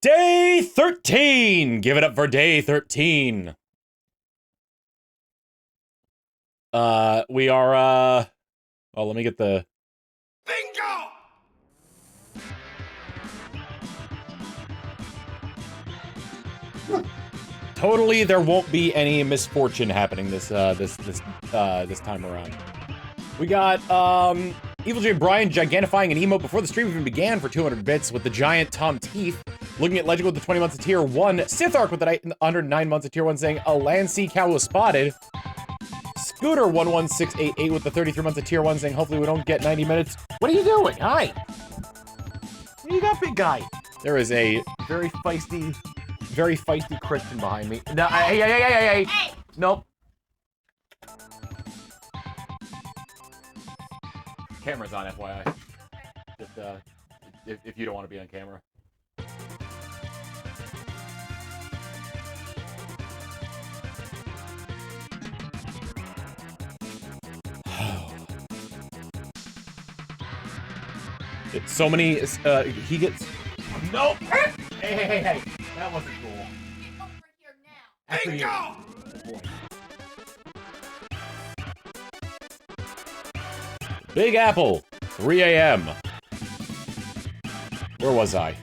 Day 13! Give it up for day 13. We are, oh, let me get the... Bingo! Totally, there won't be any misfortune happening this time around. We got, Evil J Brian gigantifying an emote before the stream even began for 200 bits with the giant Tom Teeth. Looking at Legend with the 20 months of tier 1. Sith Arc with the 109 months of tier 1 saying, a land sea cow was spotted. Scooter 11688 with the 33 months of tier 1 saying, hopefully we don't get 90 minutes. What are you doing? Hi. What do you got, big guy? There is a very feisty Christian behind me. No, hey. Nope. Camera's on, FYI. Just, if you don't want to be on camera. It's so many, he gets... Nope! Hey. That wasn't cool. After you. Big Apple, 3 a.m. Where was I?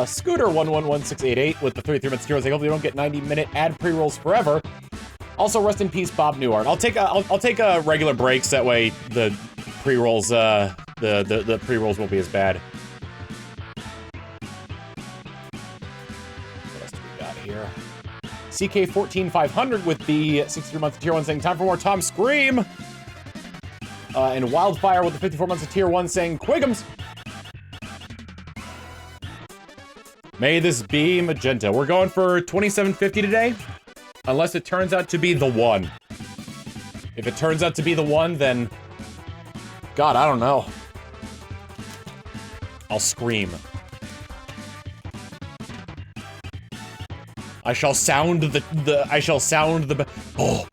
Scooter 111688 with the 33 minutes heroes. I hope they don't get 90-minute ad pre-rolls forever. Also, rest in peace, Bob Newhart. I'll take a regular breaks. That way, the pre-rolls, the pre-rolls won't be as bad. What else do we got here? CK14500 with the 63 months of tier 1 saying, time for more Tom Scream. And Wildfire with the 54 months of tier 1 saying, Quiggums. May this be magenta. We're going for 2750 today. Unless it turns out to be the one. If it turns out to be the one, then... God, I don't know. I'll scream. I shall sound the... Oh!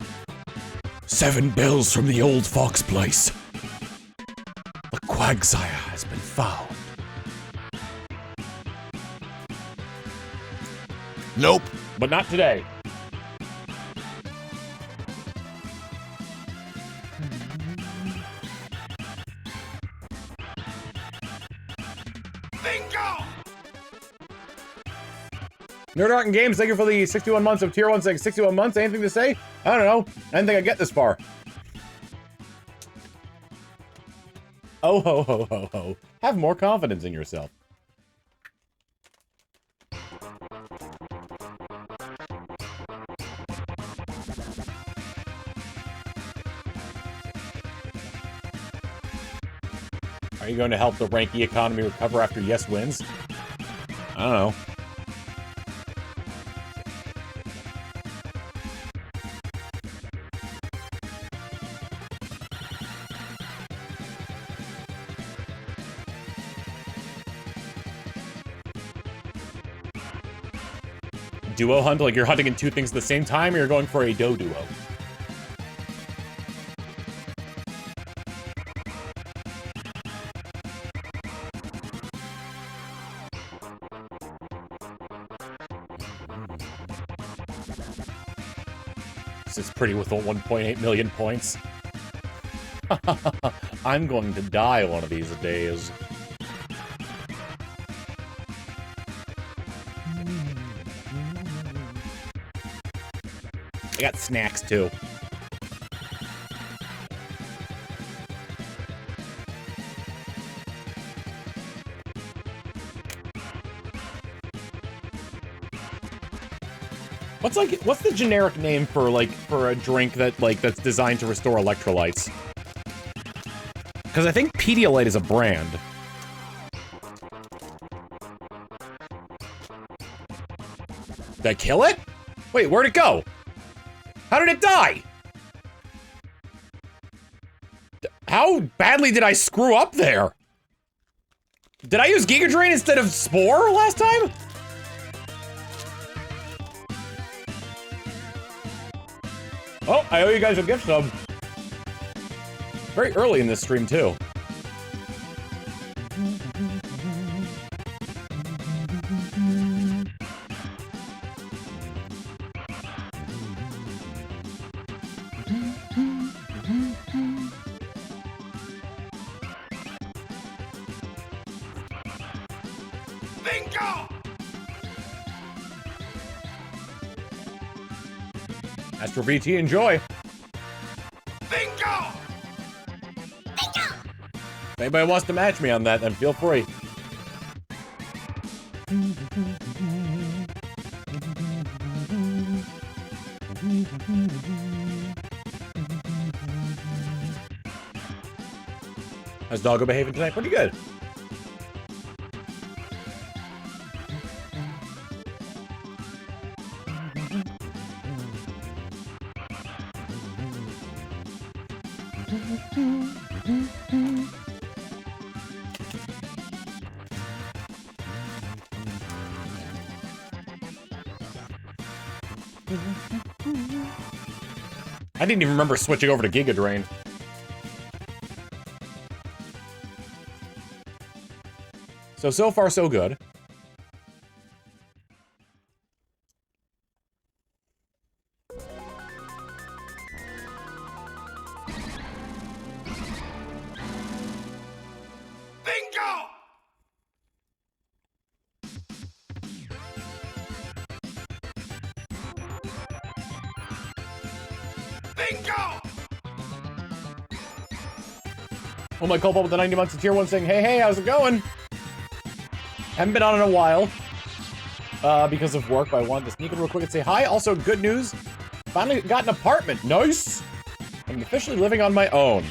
7 bells from the old fox place. The Quagsire has been found. Nope. But not today. Nerd Art and Games, thank you for the 61 months of tier 1 saying 61 months. Anything to say? I don't know. I didn't think I'd get this far. Oh ho ho ho ho. Have more confidence in yourself. Are you going to help the Ranky economy recover after Yes wins? I don't know. Duo hunt? Like you're hunting in 2 things at the same time, or you're going for a duo? This is pretty with 1.8 million points. I'm going to die one of these days. I got snacks, too. What's the generic name for, like, for a drink that, like, that's designed to restore electrolytes? Because I think Pedialyte is a brand. Did I kill it? Wait, where'd it go? How did it die? How badly did I screw up there? Did I use Giga Drain instead of Spore last time? Oh, I owe you guys a gift sub. Very early in this stream, too. Bingo! As for VT, enjoy. Bingo! If anybody wants to match me on that, then feel free. How's Doggo behaving tonight? Pretty good. I didn't even remember switching over to Giga Drain. So far, so good. Bingo! Bingo! Oh my Cobalt with the 90 months of tier 1 saying, hey, how's it going? Haven't been on in a while because of work, but I wanted to sneak in real quick and say hi. Also, good news. Finally got an apartment. Nice. I'm officially living on my own.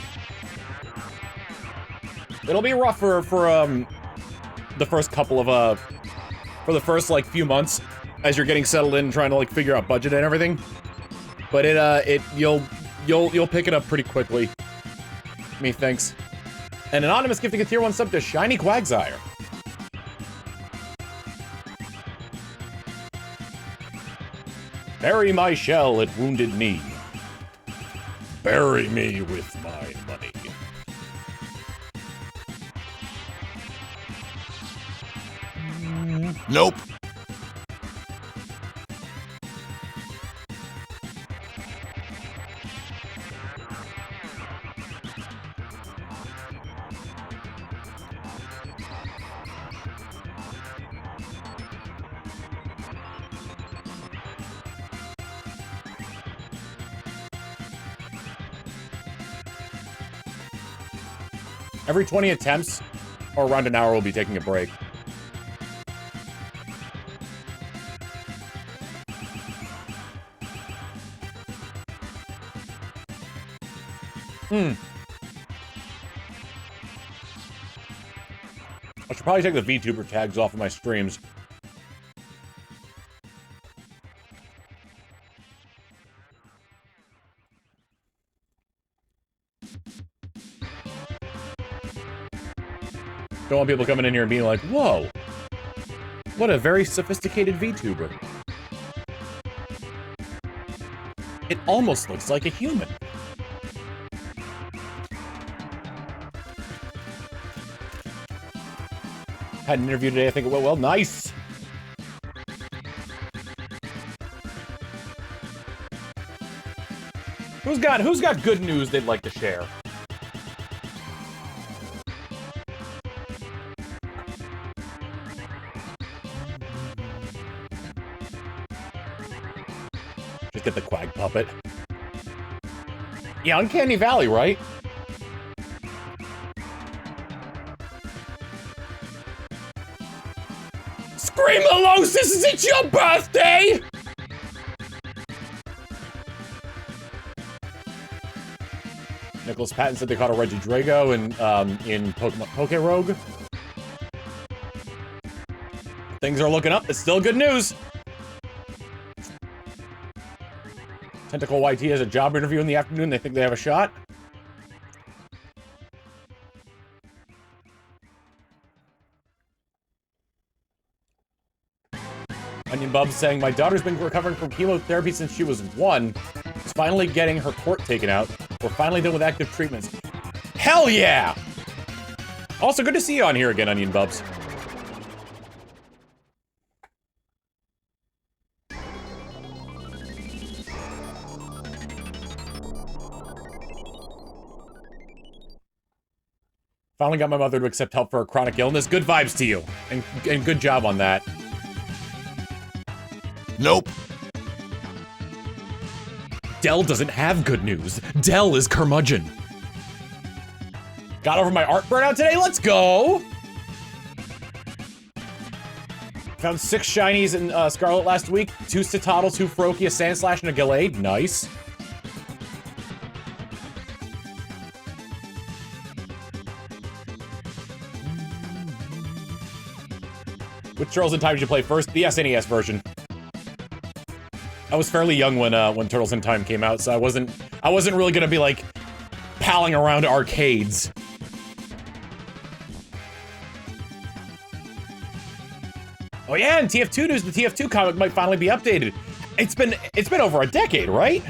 It'll be rough for the first couple of for the first like few months as you're getting settled in and trying to like figure out budget and everything. But you'll pick it up pretty quickly. Methinks. And Anonymous gifting a tier 1 sub to Shiny Quagsire. Bury my shell at Wounded Knee. Bury me with my money. Nope. Every 20 attempts, or around an hour, we'll be taking a break. I should probably take the VTuber tags off of my streams. Don't want people coming in here and being like, whoa, what a very sophisticated VTuber. It almost looks like a human. Had an interview today, I think it went well. Nice! Who's got good news they'd like to share? Just get the Quag puppet. Yeah, Uncanny Valley, right? Screamalosis, is it your birthday? Nicholas Patton said they caught a Regidrago in Pokemon Pokerogue. Things are looking up. It's still good news. Tentacle YT has a job interview in the afternoon. They think they have a shot. Onion Bub saying, my daughter's been recovering from chemotherapy since she was 1. She's finally getting her port taken out. We're finally done with active treatments. Hell yeah! Also, good to see you on here again, Onion Bubs. Finally got my mother to accept help for a chronic illness. Good vibes to you. And good job on that. Nope. Dell doesn't have good news. Dell is curmudgeon. Got over my art burnout today? Let's go! Found 6 shinies in Scarlet last week. 2 Citadel, 2 Froakie, a Sandslash, and a Gallade. Nice. Which Turtles in Time did you play first? The SNES version. I was fairly young when Turtles in Time came out, so I wasn't really gonna be like palling around arcades. Oh yeah, and TF2 news, the TF2 comic might finally be updated. It's been over a decade, right?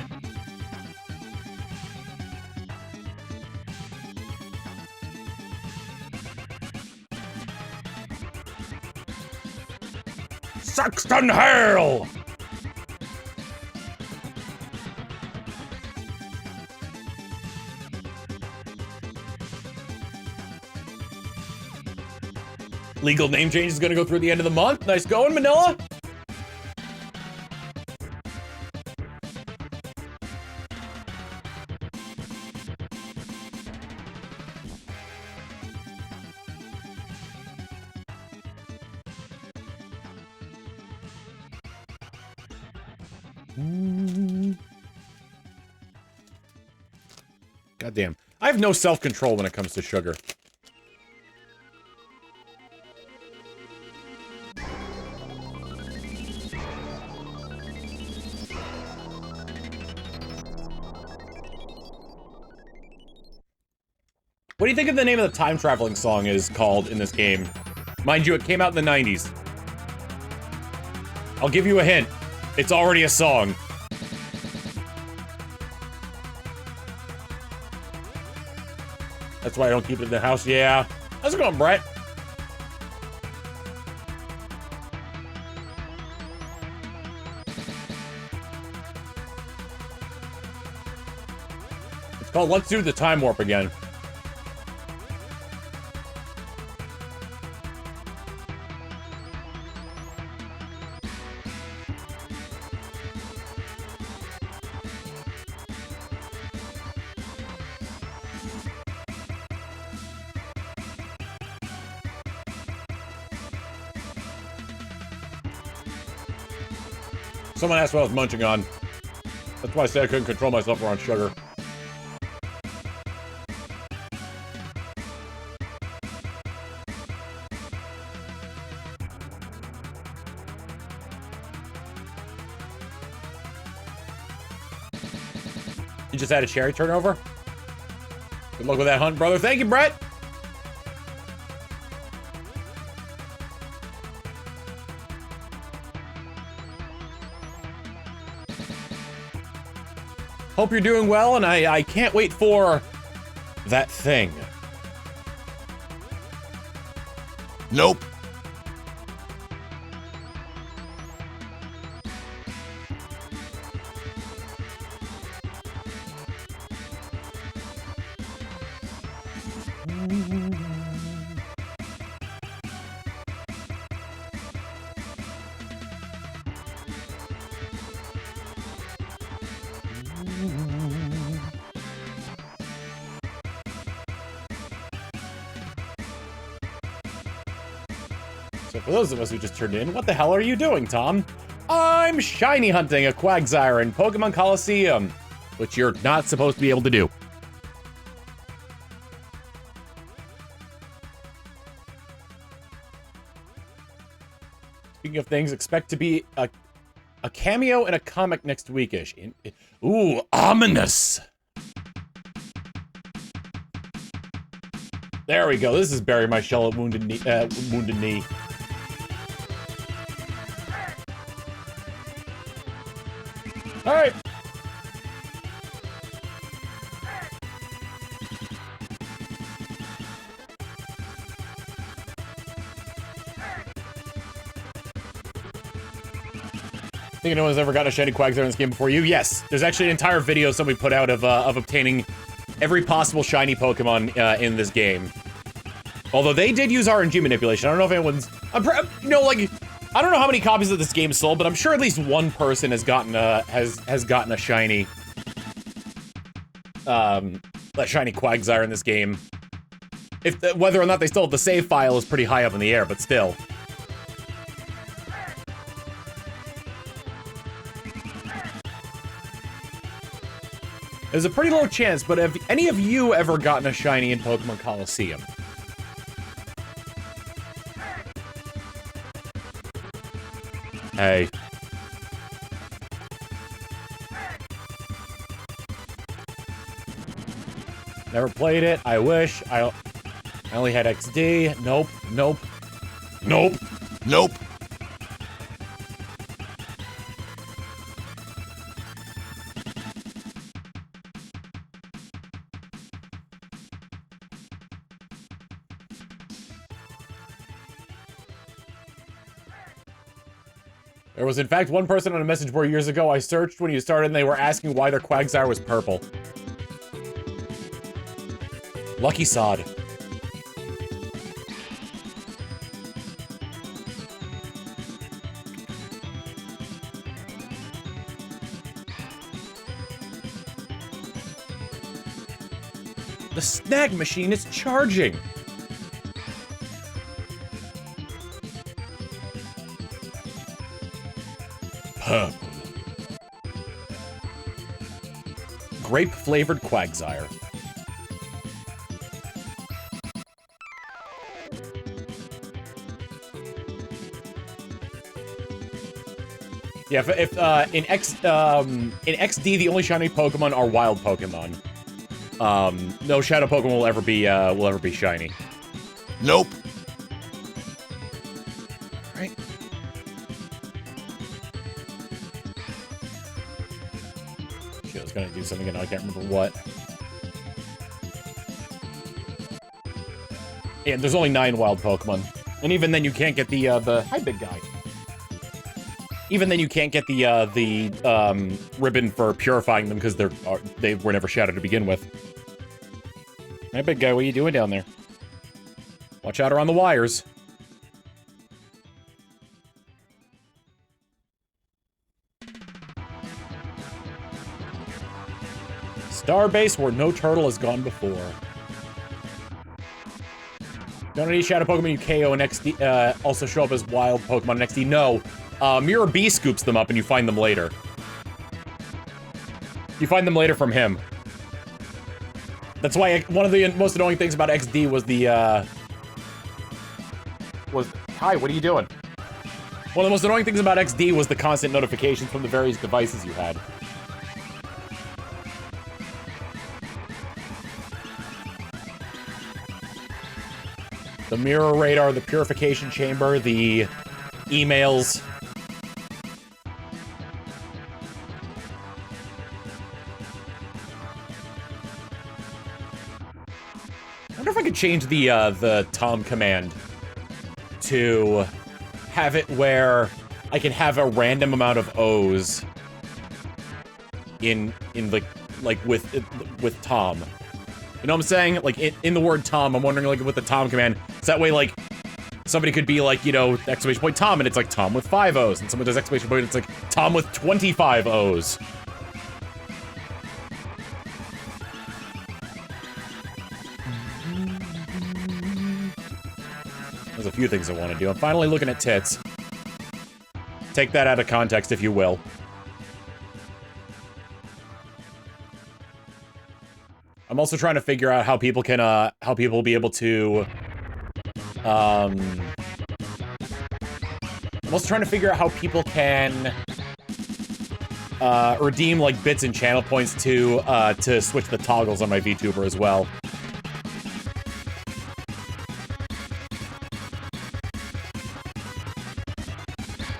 Saxton Hale! Legal name change is gonna go through the end of the month. Nice going, Manila. Goddamn. I have no self-control when it comes to sugar. What do you think of the name of the time traveling song is called in this game? Mind you, it came out in the 90s. I'll give you a hint. It's already a song. That's why I don't keep it in the house. Yeah. How's it going, Brett? It's called Let's Do the Time Warp Again. Someone asked what I was munching on. That's why I said I couldn't control myself around sugar. You just had a cherry turnover? Good luck with that hunt, brother. Thank you, Brett! Hope you're doing well, and I can't wait for that thing. Nope. So for those of us who just turned in, what the hell are you doing, Tom? I'm shiny hunting a Quagsire in Pokemon Colosseum, which you're not supposed to be able to do. Speaking of things, expect to be a cameo in a comic next weekish. Ooh, ominous! There we go. This is bury my shell at wounded knee. All right. Think anyone's ever gotten a shiny Quagsire in this game before you? Yes. There's actually an entire video somebody put out of obtaining every possible shiny Pokemon in this game. Although they did use RNG manipulation. I don't know if anyone's... you know, like... I don't know how many copies of this game sold, but I'm sure at least one person has gotten a... has gotten a shiny... a shiny Quagsire in this game. Whether or not they still have the save file is pretty high up in the air, but still. There's a pretty low chance, but have any of you ever gotten a shiny in Pokemon Colosseum? Hey. Never played it. I wish. I only had XD. Nope. Nope. Nope. Nope. There was in fact one person on a message board years ago I searched when you started and they were asking why their Quagsire was purple. Lucky sod. The snag machine is charging. Purple. Grape-flavored Quagsire. Yeah, if in XD the only shiny Pokemon are wild Pokemon. No shadow Pokemon will ever be shiny. Nope. Right. Shit, I was gonna do something and I can't remember what. And there's only 9 wild Pokemon. And even then you can't get the hi big guy. Even then you can't get the ribbon for purifying them because they were never shadowed to begin with. Hey big guy, what are you doing down there? Watch out around the wires. Starbase where no turtle has gone before. Don't any shadow Pokemon you KO in XD also show up as wild Pokemon in XD? No. Mirror B scoops them up and you find them later. You find them later from him. That's why one of the most annoying things about XD was Hi, what are you doing? One of the most annoying things about XD was the constant notifications from the various devices you had. The mirror radar, the purification chamber, the emails. I wonder if I could change the Tom command to have it where I can have a random amount of O's in the like with Tom. You know what I'm saying? Like in the word Tom, I'm wondering like with the Tom command. So that way like somebody could be like, you know, exclamation point Tom and it's like Tom with 5 O's, and someone does exclamation point and it's like Tom with 25 O's. There's a few things I want to do. I'm finally looking at tits. Take that out of context, if you will. I'm also trying to figure out how people can, how people will be able to, I'm also trying to figure out how people can, redeem, like, bits and channel points to switch the toggles on my VTuber as well.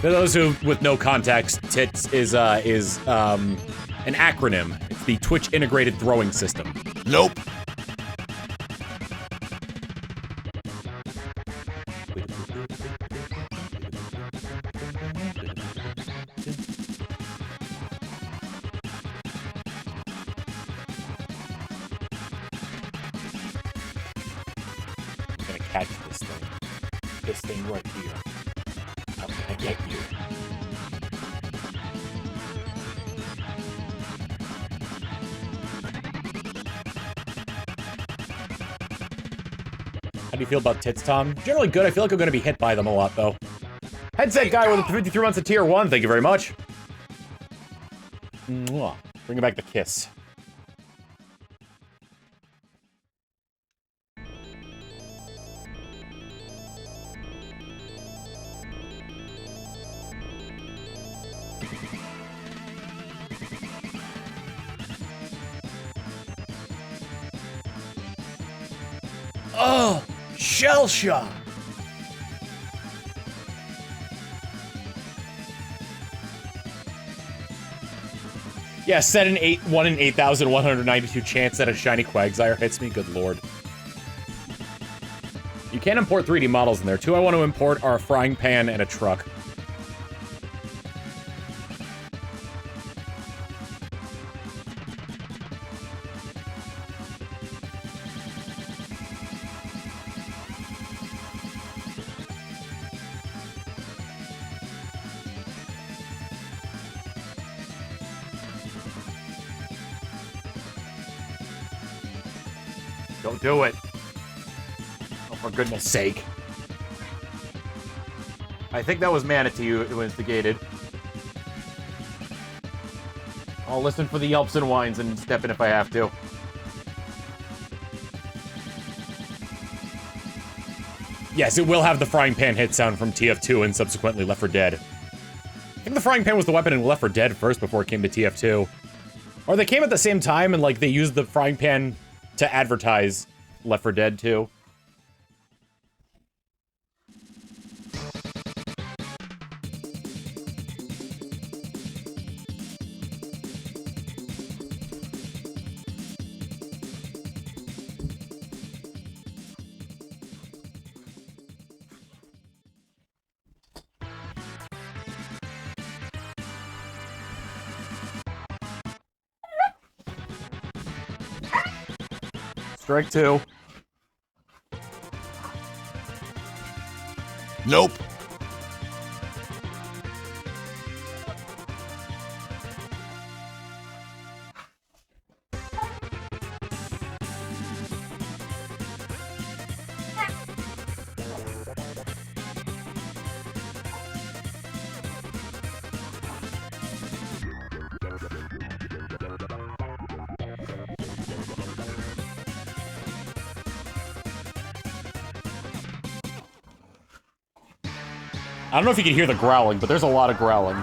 For those who, with no context, TITS is an acronym. It's the Twitch Integrated Throwing System. Nope. catch this thing. This thing right here. How can I get you? How do you feel about tits, Tom? Generally good. I feel like I'm going to be hit by them a lot, though. Headset guy with 53 months of tier 1. Thank you very much. Mwah. Bringing back the kiss. Oh, shell shock. Yeah, set an 1 in 8,192 chance that a shiny Quagsire hits me. Good lord. You can't import 3D models in there. 2 I want to import are a frying pan and a truck. Don't do it. Oh, for goodness sake. I think that was Manatee who instigated. I'll listen for the yelps and whines and step in if I have to. Yes, it will have the frying pan hit sound from TF2 and subsequently Left 4 Dead. I think the frying pan was the weapon in Left 4 Dead first before it came to TF2. Or they came at the same time and, like, they used the frying pan to advertise Left 4 Dead 2. Strike 2. Nope. I don't know if you can hear the growling, but there's a lot of growling.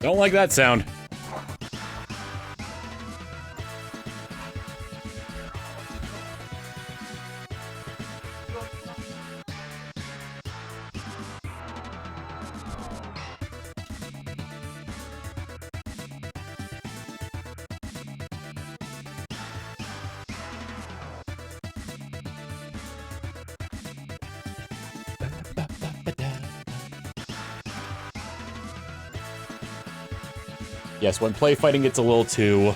Don't like that sound. Yes, when play fighting gets a little too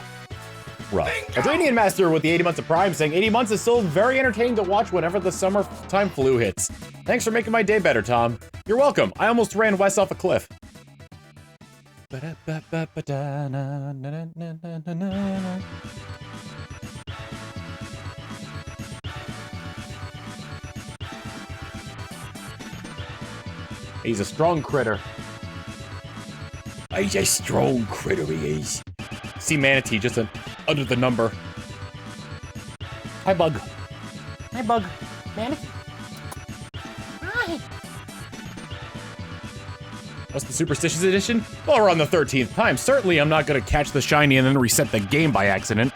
rough. Adrenian Master with the 80 months of Prime saying 80 months is still very entertaining to watch whenever the summertime flu hits. Thanks for making my day better, Tom. You're welcome. I almost ran Wes off a cliff. He's a strong critter. He's a strong critter, he is. See Manatee just under the number. Hi, Bug. Hi, Bug. Manatee. Hi. What's the Superstitious Edition? Well, we're on the 13th time. Certainly I'm not going to catch the shiny and then reset the game by accident.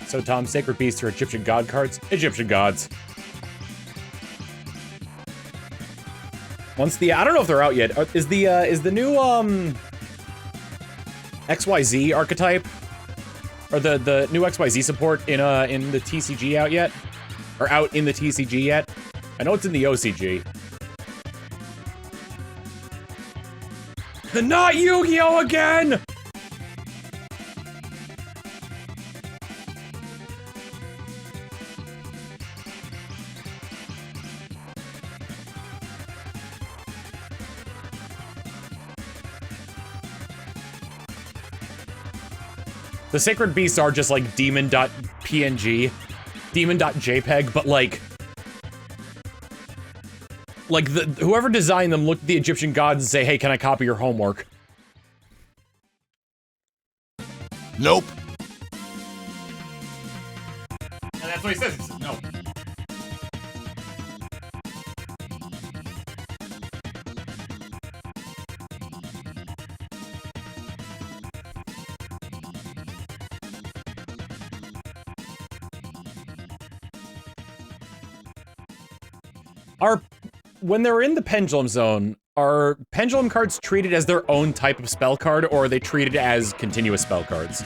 So, Tom, sacred beasts are Egyptian god cards? Egyptian gods. Once the... I don't know if they're out yet. Is the new, XYZ archetype? Or the new XYZ support in the TCG out yet? Or out in the TCG yet? I know it's in the OCG. Not Yu-Gi-Oh! Again! The sacred beasts are just like demon.png, demon.jpg, but like whoever designed them looked at the Egyptian gods and say, hey, can I copy your homework? Nope. And that's what he says. He says no. When they're in the pendulum zone, are pendulum cards treated as their own type of spell card, or are they treated as continuous spell cards?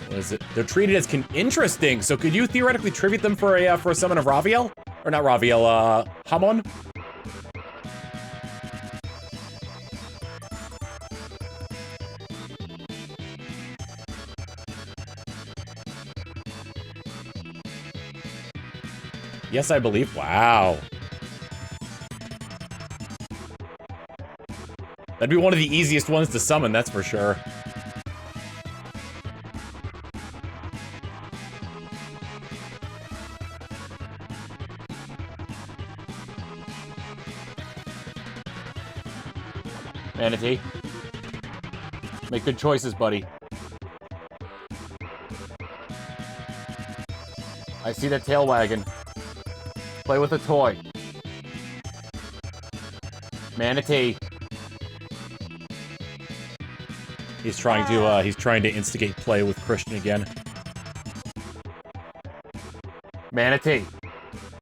What is it? They're treated as interesting. So could you theoretically tribute them for a summon of Raviel? Or not Raviel, Hamon? Yes, I believe. Wow. That'd be one of the easiest ones to summon, that's for sure. Manatee. Make good choices, buddy. I see that tail wagging. Play with a toy. Manatee. He's trying to instigate play with Christian again. Manatee.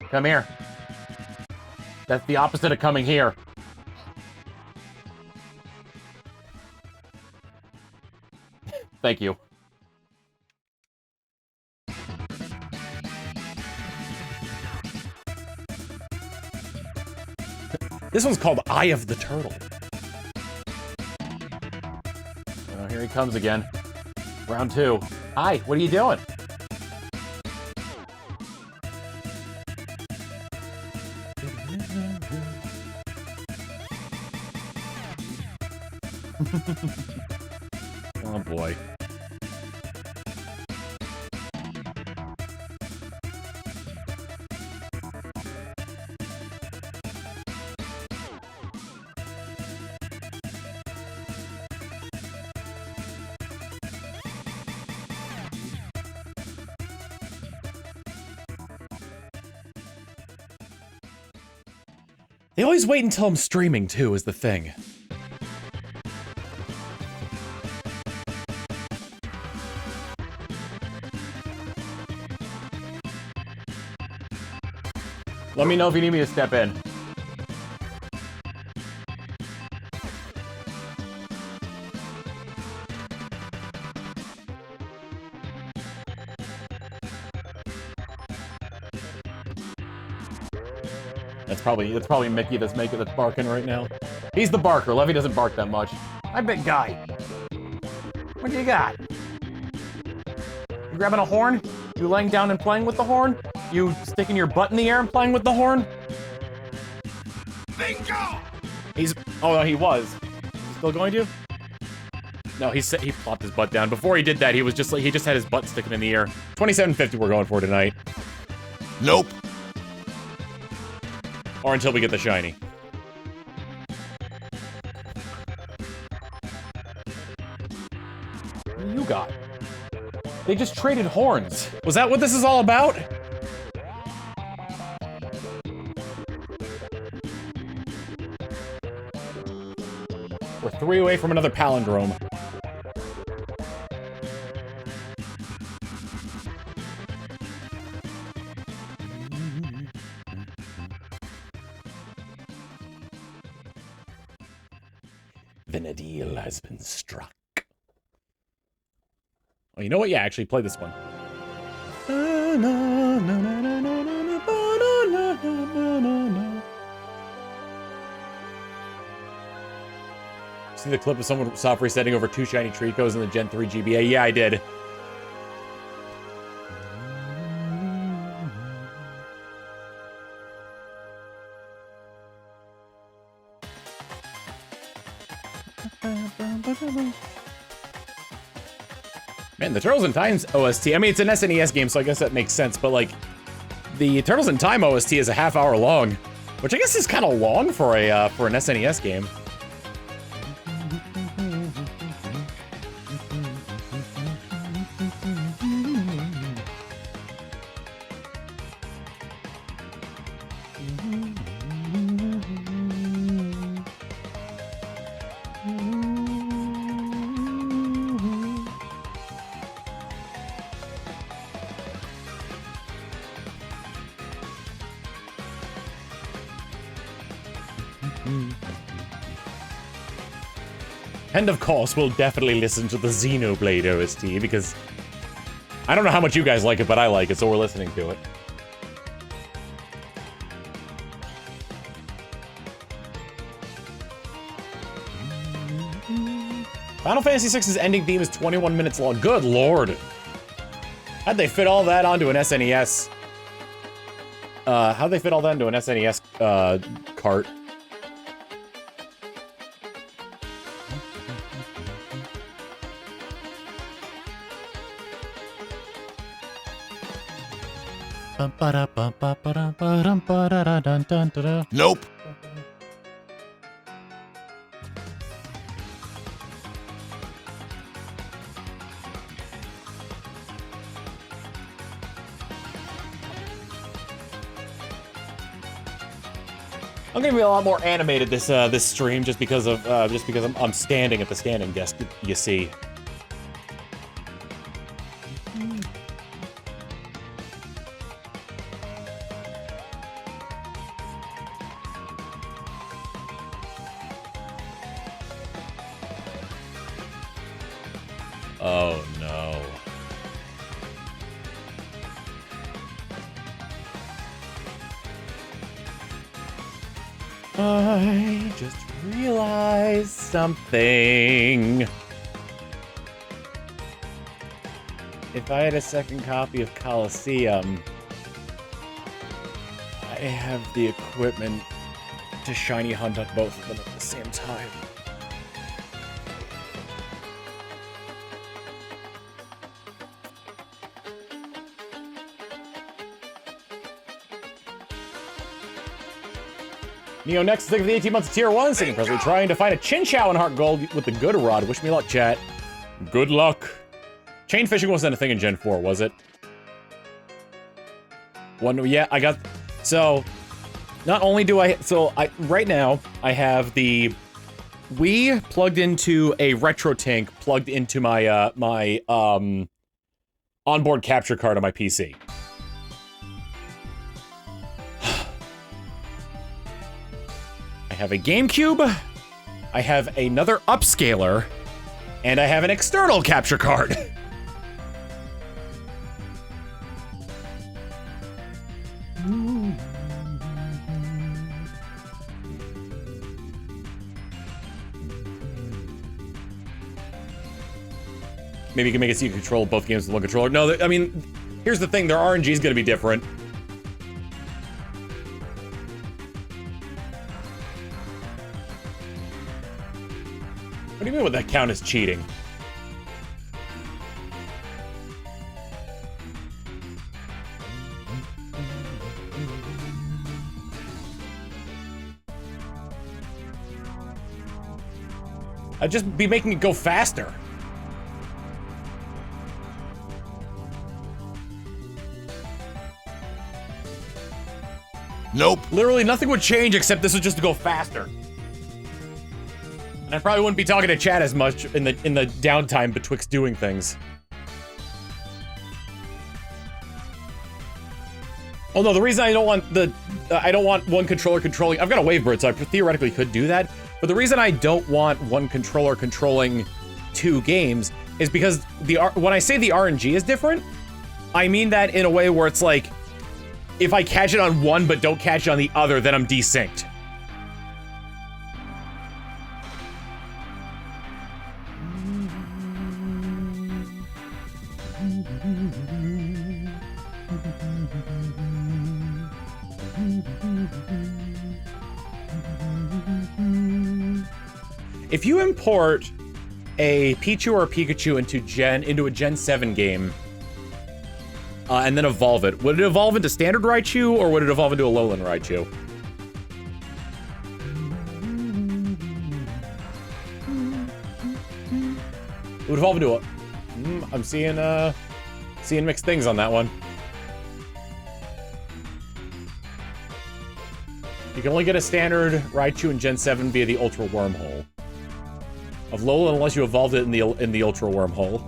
Come here. That's the opposite of coming here. Thank you. This one's called Eye of the Turtle. Oh, here he comes again. Round 2. Hi, what are you doing? Oh boy. They always wait until I'm streaming, too, is the thing. Let me know if you need me to step in. That's probably Mickey that's barking right now. He's the barker. Levy doesn't bark that much. Hi, big guy. What do you got? You grabbing a horn? You laying down and playing with the horn? You sticking your butt in the air and playing with the horn? Bingo! Oh no, he was. Still going to? No, he plopped his butt down. Before he did that, he just had his butt sticking in the air. 2750 we're going for tonight. Nope. Or until we get the shiny. What do you got? They just traded horns. Was that what this is all about? We're 3 away from another palindrome. Then a deal has been struck. Oh, you know what? Yeah, actually, play this one. See the clip of someone soft resetting over 2 shiny Tricos in the Gen 3 GBA? Yeah, I did. Man, the Turtles in Time's OST, I mean, it's an SNES game, so I guess that makes sense, but, like, the Turtles in Time OST is a half-hour long, which I guess is kind of long for a for an SNES game. And of course, we'll definitely listen to the Xenoblade OST, because I don't know how much you guys like it, but I like it, so we're listening to it. Final Fantasy VI's ending theme is 21 minutes long. Good lord! How'd they fit all that onto an SNES? How'd they fit all that into an SNES, cart? Nope. I'm gonna be a lot more animated this this stream just because I'm standing at the standing desk. You see. Oh no. I just realized something. If I had a second copy of Colosseum, I have the equipment to shiny hunt on both of them at the same time. Neo next, think of the 18 months of tier 1 singing presently trying to find a Chinchou in Heart Gold with the good rod. Wish me luck, chat. Good luck. Chain fishing wasn't a thing in Gen 4, was it? Yeah, I got... So, not only do right now, I have the Wii plugged into a Retro Tank plugged into my, onboard capture card on my PC. I have a GameCube, I have another upscaler, and I have an external capture card. Maybe you can make it so you can control both games with one controller. No, I mean, here's the thing, their RNG is gonna be different. What do you mean would that count as cheating? I'd just be making it go faster. Nope. Literally nothing would change except this would just go faster. I probably wouldn't be talking to chat as much in the downtime betwixt doing things. Oh no, the reason I don't want I don't want one controller controlling. I've got a Wavebird, so I theoretically could do that. But the reason I don't want one controller controlling 2 games is because when I say the RNG is different, I mean that in a way where it's like, if I catch it on one but don't catch it on the other, then I'm desynced. If you import a Pichu or a Pikachu into a Gen 7 game, and then evolve it, would it evolve into Standard Raichu, or would it evolve into a Alolan Raichu? It would evolve into a... I'm seeing mixed things on that one. You can only get a Standard Raichu in Gen 7 via the Ultra Wormhole. Of Alolan, unless you evolved it in the Ultra Wormhole.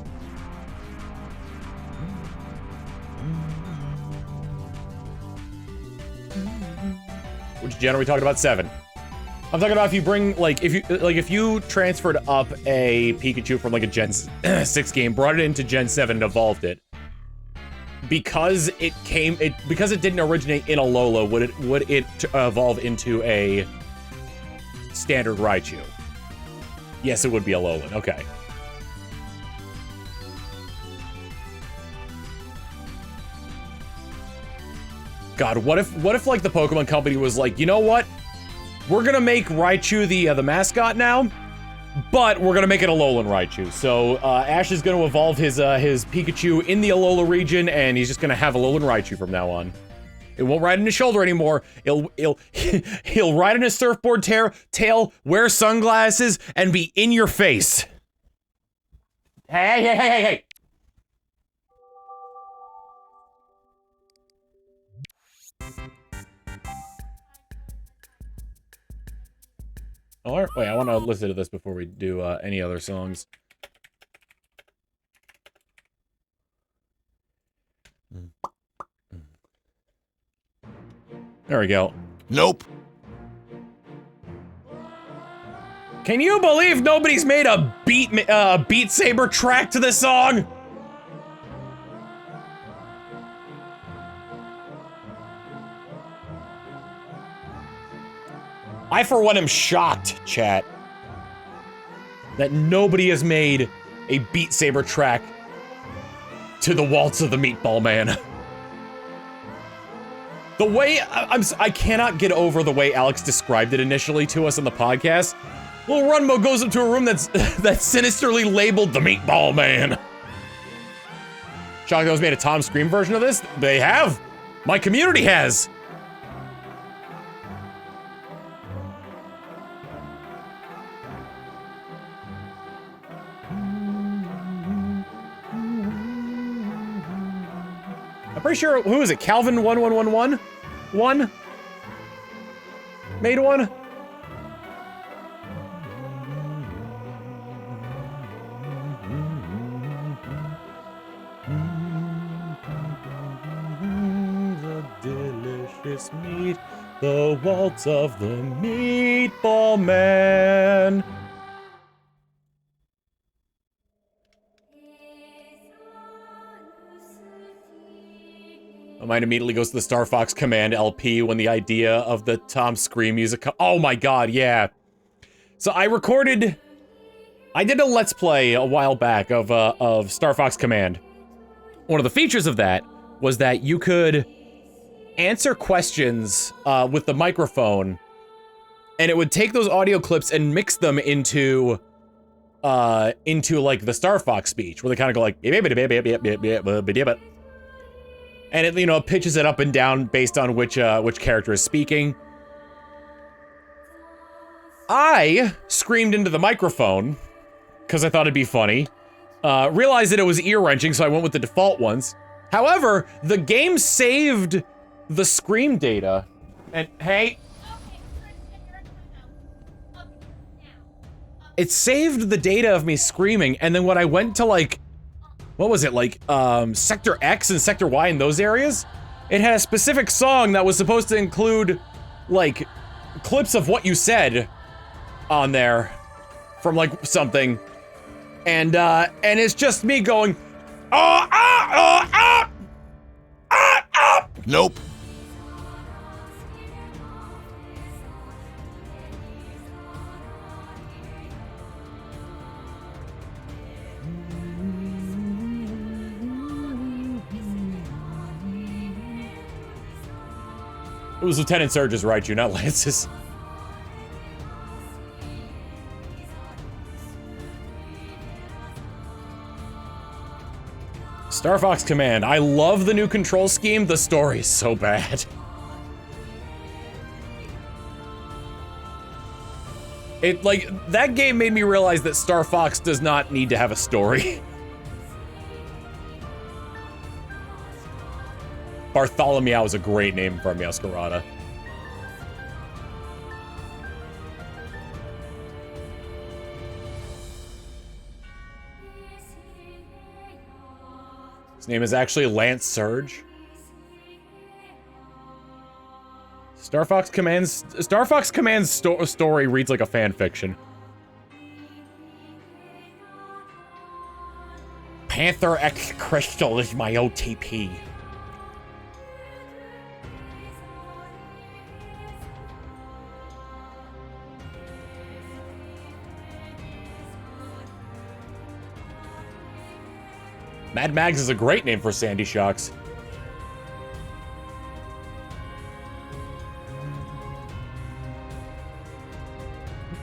Which gen are we talking about? 7. I'm talking about if you bring, like, if you transferred up a Pikachu from, like, a Gen 6 game, brought it into Gen 7 and evolved it, because it didn't originate in Alola, would it evolve into a Standard Raichu? Yes, it would be Alolan. Okay. God, what if like the Pokemon Company was like, you know what? We're gonna make Raichu the mascot now, but we're gonna make it Alolan Raichu. So Ash is gonna evolve his Pikachu in the Alola region, and he's just gonna have Alolan Raichu from now on. It won't ride on his shoulder anymore. He'll ride on his surfboard tail, wear sunglasses, and be in your face. Hey. Oh, wait, I want to listen to this before we do any other songs. There we go. Nope. Can you believe nobody's made a Beat Saber track to this song? I, for one, am shocked, chat, that nobody has made a Beat Saber track to the Waltz of the Meatball Man. The way, I cannot get over the way Alex described it initially to us on the podcast. Little Runmo goes into a room that's sinisterly labeled the Meatball Man. Shocked those made a Tom Scream version of this? They have. My community has. I'm pretty sure, who is it? Calvin1111? One? Made one? The delicious meat, the waltz of the Meatball Man. My mind immediately goes to the Star Fox Command LP when the idea of the Tom Scream music. Oh my god, yeah. So I did a Let's Play a while back of Star Fox Command. One of the features of that was that you could answer questions with the microphone, and it would take those audio clips and mix them into like the Star Fox speech, where they kind of go like, and it, you know, pitches it up and down based on which character is speaking. I screamed into the microphone because I thought it'd be funny. Realized that it was ear-wrenching, so I went with the default ones. However, the game saved the scream data. And hey. it saved the data of me screaming, and then when I went to like, what was it, like, Sector X and Sector Y in those areas, it had a specific song that was supposed to include, like, clips of what you said on there from, like, something. And it's just me going, Nope. It was Lieutenant Surge's right, you, not Lance's. Star Fox Command. I love the new control scheme. The story is so bad. It, like, that game made me realize that Star Fox does not need to have a story. Bartholomew is a great name for a Meowscarada. His name is actually Lance Surge. Star Fox Command's story reads like a fan fiction. Panther X Crystal is my OTP. Mad Mags is a great name for Sandy Shocks.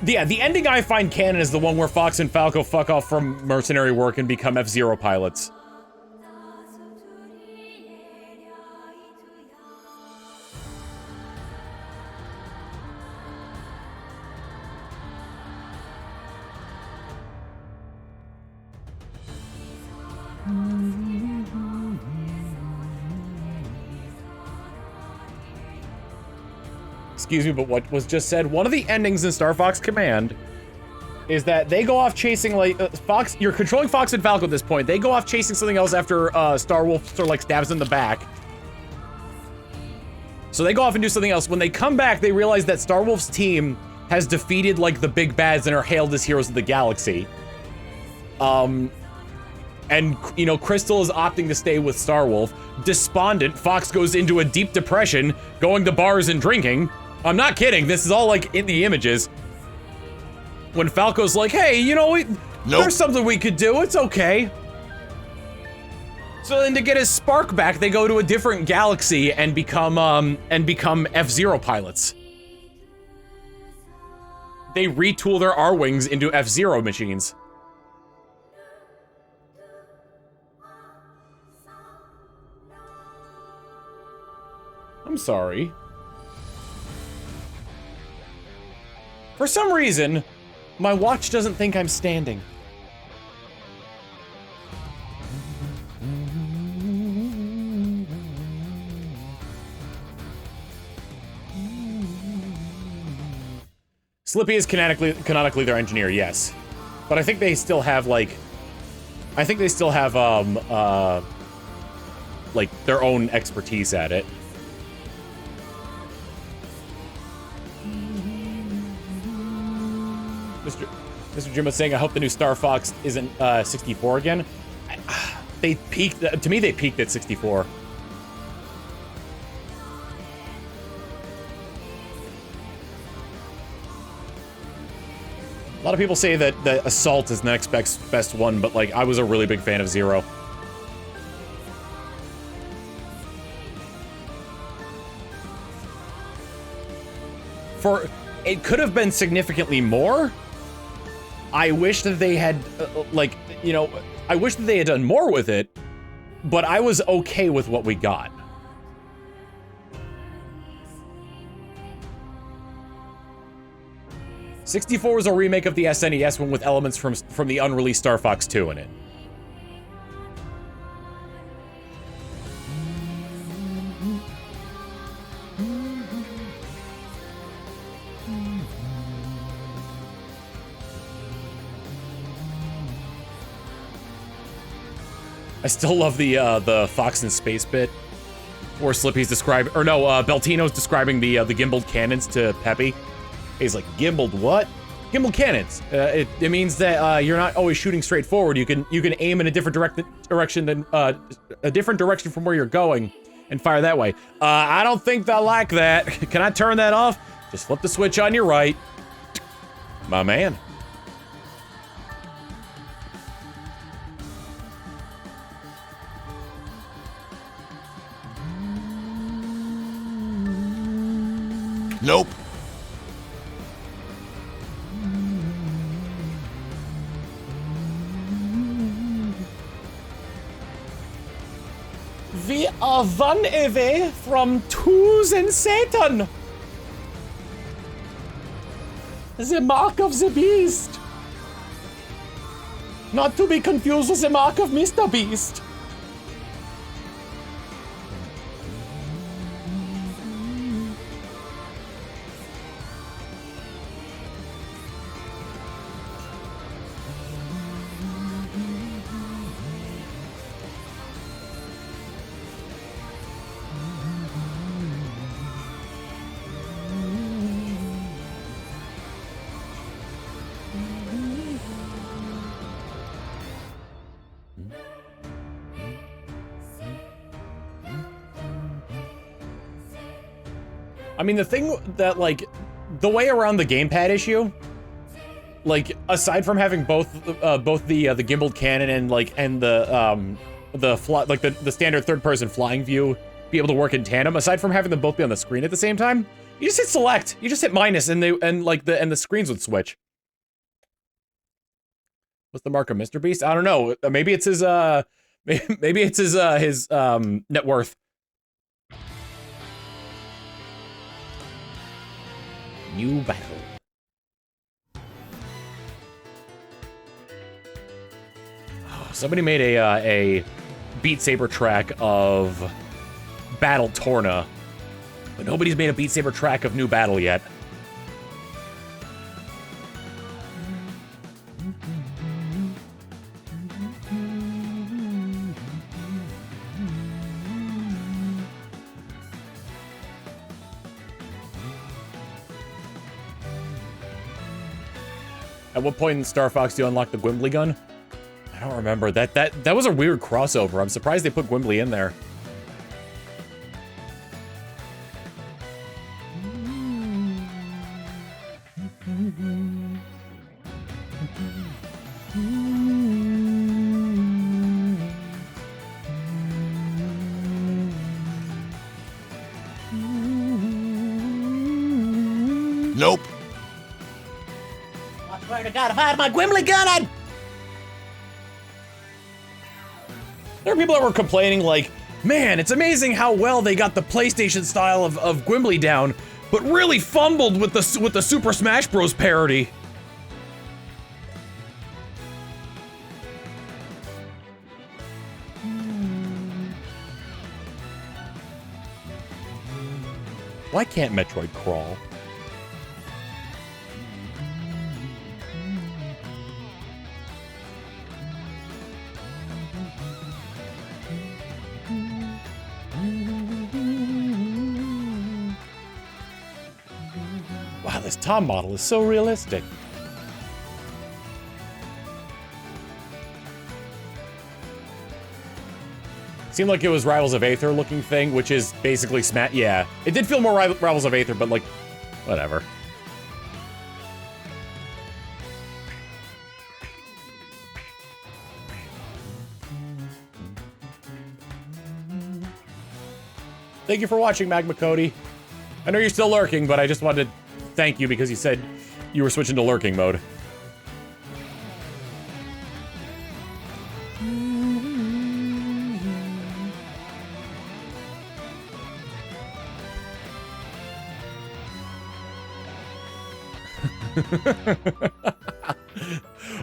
Yeah, the ending I find canon is the one where Fox and Falco fuck off from mercenary work and become F-Zero pilots. Excuse me, but what was just said, one of the endings in Star Fox Command is that they go off chasing, like, Fox, you're controlling Fox and Falco at this point. They go off chasing something else after, Star Wolf sort of, like, stabs in the back. So they go off and do something else. When they come back, they realize that Star Wolf's team has defeated, like, the big bads and are hailed as heroes of the galaxy. And, you know, Crystal is opting to stay with Star Wolf. Despondent, Fox goes into a deep depression, going to bars and drinking. I'm not kidding, this is all, like, in the images. When Falco's like, hey, you know, there's something we could do, it's okay. So then to get his spark back, they go to a different galaxy and become F-Zero pilots. They retool their R-Wings into F-Zero machines. I'm sorry. For some reason, my watch doesn't think I'm standing. Slippy is canonically their engineer, yes. But I think they still have, like... I think they still have, like, their own expertise at it. Mr. Jim was saying, I hope the new Star Fox isn't 64 again. They peaked, to me, they peaked at 64. A lot of people say that the Assault is the next best one, but, like, I was a really big fan of Zero. It could have been significantly more. I wish that they had, like, you know, I wish that they had done more with it, but I was okay with what we got. '64 was a remake of the SNES one with elements from the unreleased Star Fox 2 in it. I still love the Fox in Space bit, where Slippy's describing, or no, Beltino's describing the gimbaled cannons to Peppy. He's like, gimbaled what? Gimbal cannons. It means that you're not always shooting straight forward. You can aim in a different direction than a different direction from where you're going, and fire that way. I don't think they'll like that. Can I turn that off? Just flip the switch on your right, my man. Nope. We are one away from Twos and Satan. The mark of the beast. Not to be confused with the mark of Mr. Beast. I mean, the thing that, like, the way around the gamepad issue, like, aside from having both the gimbaled cannon and the standard third-person flying view be able to work in tandem, aside from having them both be on the screen at the same time, you just hit select, you just hit minus, and the screens would switch. What's the mark of Mr. Beast? I don't know. Maybe it's his maybe it's his net worth. New battle. Oh, somebody made a Beat Saber track of Battle Torna, but nobody's made a Beat Saber track of New Battle yet. At what point in Star Fox do you unlock the Gwimbly gun? I don't remember. That was a weird crossover. I'm surprised they put Gwimbly in there. Nope. I swear to God, if I had my Gwimbly gun, There are people that were complaining like, man, it's amazing how well they got the PlayStation style of Gwimbly down, but really fumbled with the Super Smash Bros. Parody. Why can't Metroid crawl? Wow, this Tom model is so realistic. Seemed like it was Rivals of Aether looking thing, which is basically Smash. Yeah, it did feel more Rivals of Aether, but like, whatever. Thank you for watching, Magma Cody. I know you're still lurking, but I just wanted to thank you because you said you were switching to lurking mode.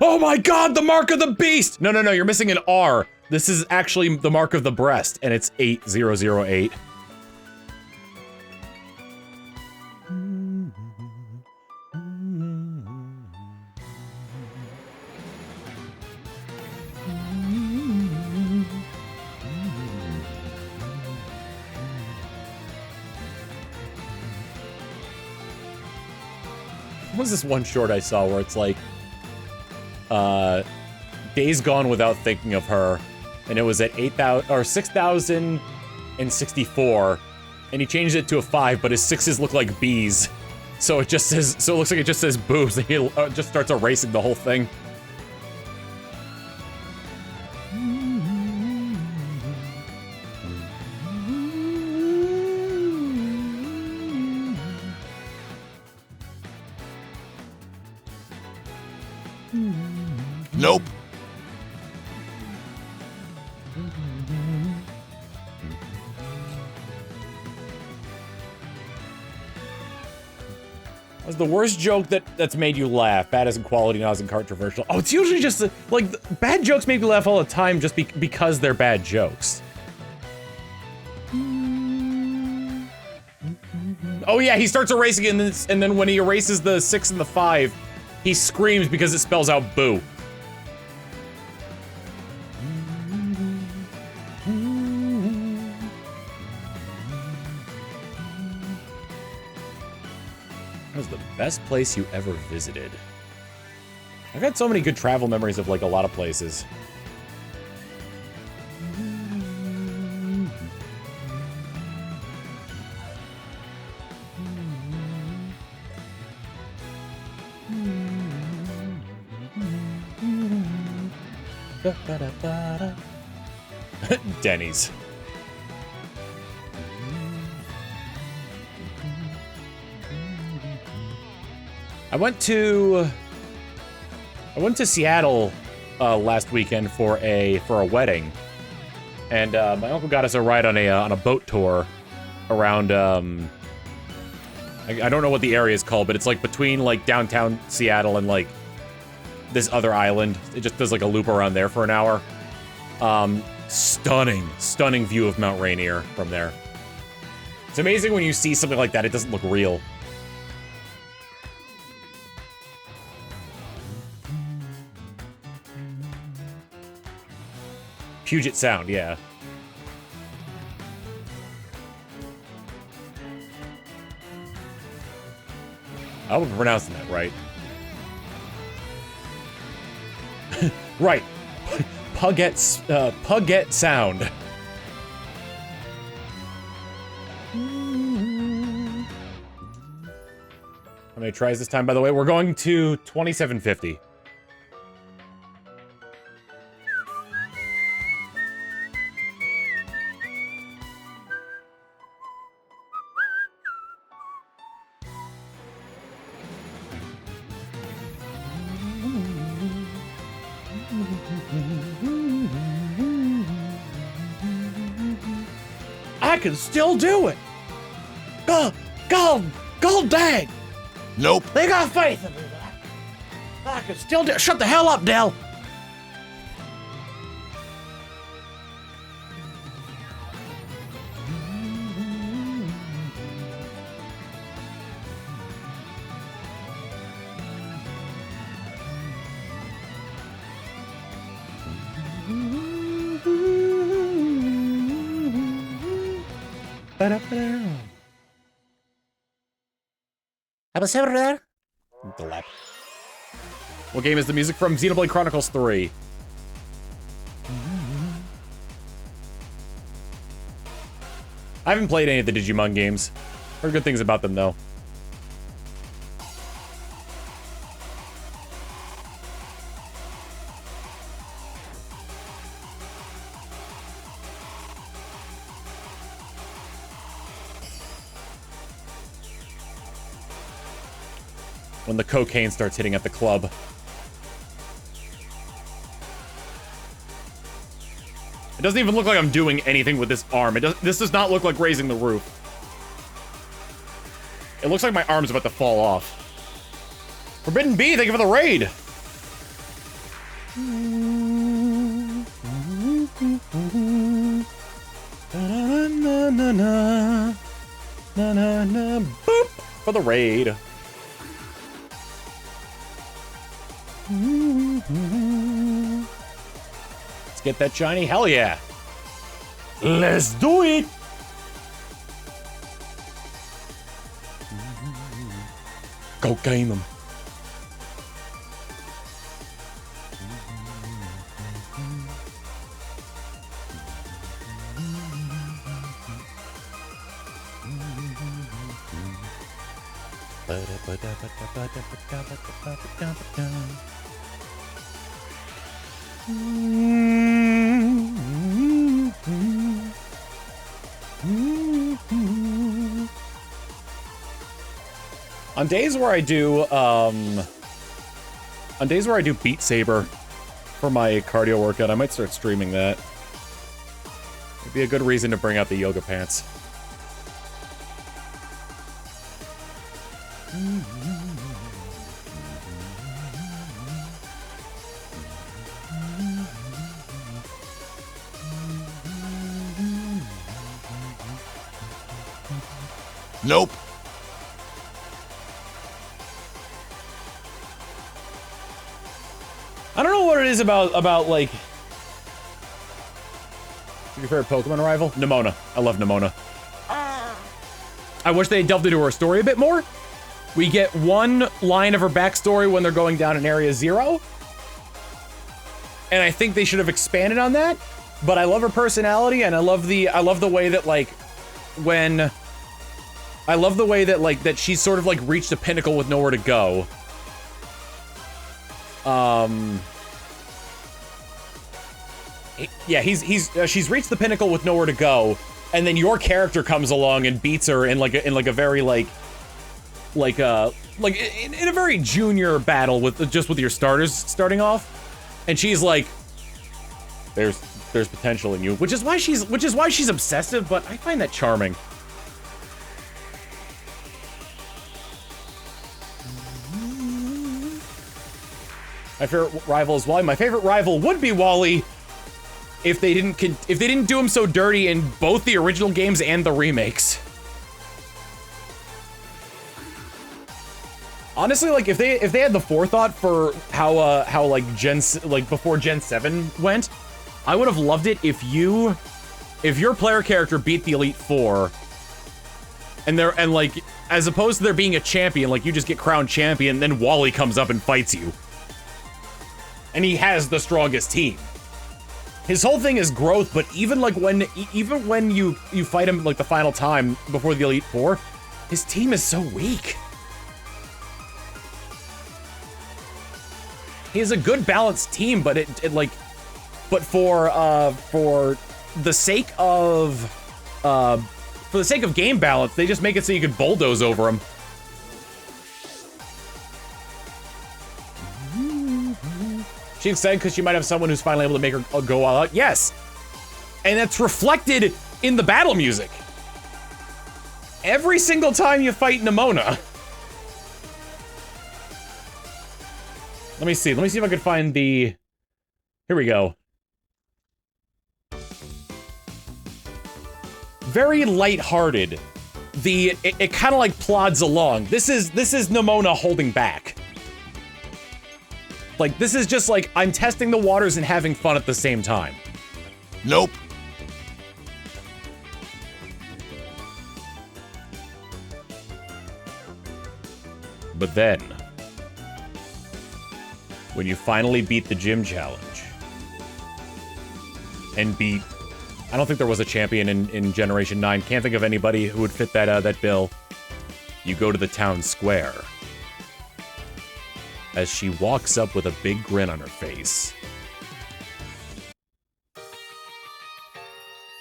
Oh my God, the mark of the beast! No, no, no, you're missing an R. This is actually the mark of the breast, and it's 8008. What was this one short I saw where it's like, Days Gone Without Thinking of Her, and it was at 8,000 or 6,064, and he changed it to a 5, but his 6s look like bees. So it just says, so it looks like it just says boobs, and he just starts erasing the whole thing. Nope. What's the worst joke that's made you laugh? Bad as in quality, not as in controversial. Oh, it's usually just like bad jokes make me laugh all the time just because they're bad jokes. Oh yeah, he starts erasing it, and then when he erases the 6 and the 5, he screams because it spells out boo. That was the best place you ever visited. I've got so many good travel memories of like a lot of places. Denny's. I went to Seattle last weekend for a wedding, and my uncle got us a ride on a boat tour around. I don't know what the area is called, but it's like between like downtown Seattle and like this other island. It just does like a loop around there for an hour. Stunning view of Mount Rainier from there. It's amazing when you see something like that, it doesn't look real. Puget Sound, yeah. I hope I'm pronouncing that right. Right. Puget Sound. How many tries this time, by the way? We're going to 2750. I can still do it. Gold dang. Nope. They got faith in me. I can still do it. Shut the hell up, Dell. The lap. What game is the music from? Xenoblade Chronicles 3. I haven't played any of the Digimon games. Heard good things about them, though. When the cocaine starts hitting at the club. It doesn't even look like I'm doing anything with this arm. This does not look like raising the roof. It looks like my arm's about to fall off. Forbidden Bee, thank you for the raid! Boop! For the raid. Let's get that shiny. Hell yeah. Let's do it. Go game them. On days where I do, Beat Saber for my cardio workout, I might start streaming that. It'd be a good reason to bring out the yoga pants. Nope. I don't know what it is about like your favorite Pokemon rival? Nimona. I love Nimona. I wish they delved into her story a bit more. We get one line of her backstory when they're going down in Area Zero. And I think they should have expanded on that. But I love her personality, and I love the way that like that she's sort of like reached a pinnacle with nowhere to go. Yeah, she's reached the pinnacle with nowhere to go, and then your character comes along and beats her in a very in a very junior battle with your starters starting off, and she's like, there's potential in you, which is why she's obsessive, but I find that charming. My favorite rival is Wally. My favorite rival would be Wally if they didn't do him so dirty in both the original games and the remakes. Honestly, like if they had the forethought for how like before Gen 7 went, I would have loved it if your player character beat the Elite Four, and like as opposed to there being a champion, like you just get crowned champion, then Wally comes up and fights you. And he has the strongest team. His whole thing is growth, but even when you fight him like the final time before the Elite Four, his team is so weak. He has a good balanced team, but but for the sake of game balance, they just make it so you could bulldoze over him. She's excited because she might have someone who's finally able to make her go all out. Yes! And that's reflected in the battle music. Every single time you fight Nimona. Let me see if I could find the... Here we go. Very lighthearted. It kind of like plods along. This is Nimona holding back. Like, this is just like, I'm testing the waters and having fun at the same time. Nope. But then, when you finally beat the gym challenge, and beat... I don't think there was a champion in Generation 9. Can't think of anybody who would fit that bill. You go to the town square. As she walks up with a big grin on her face.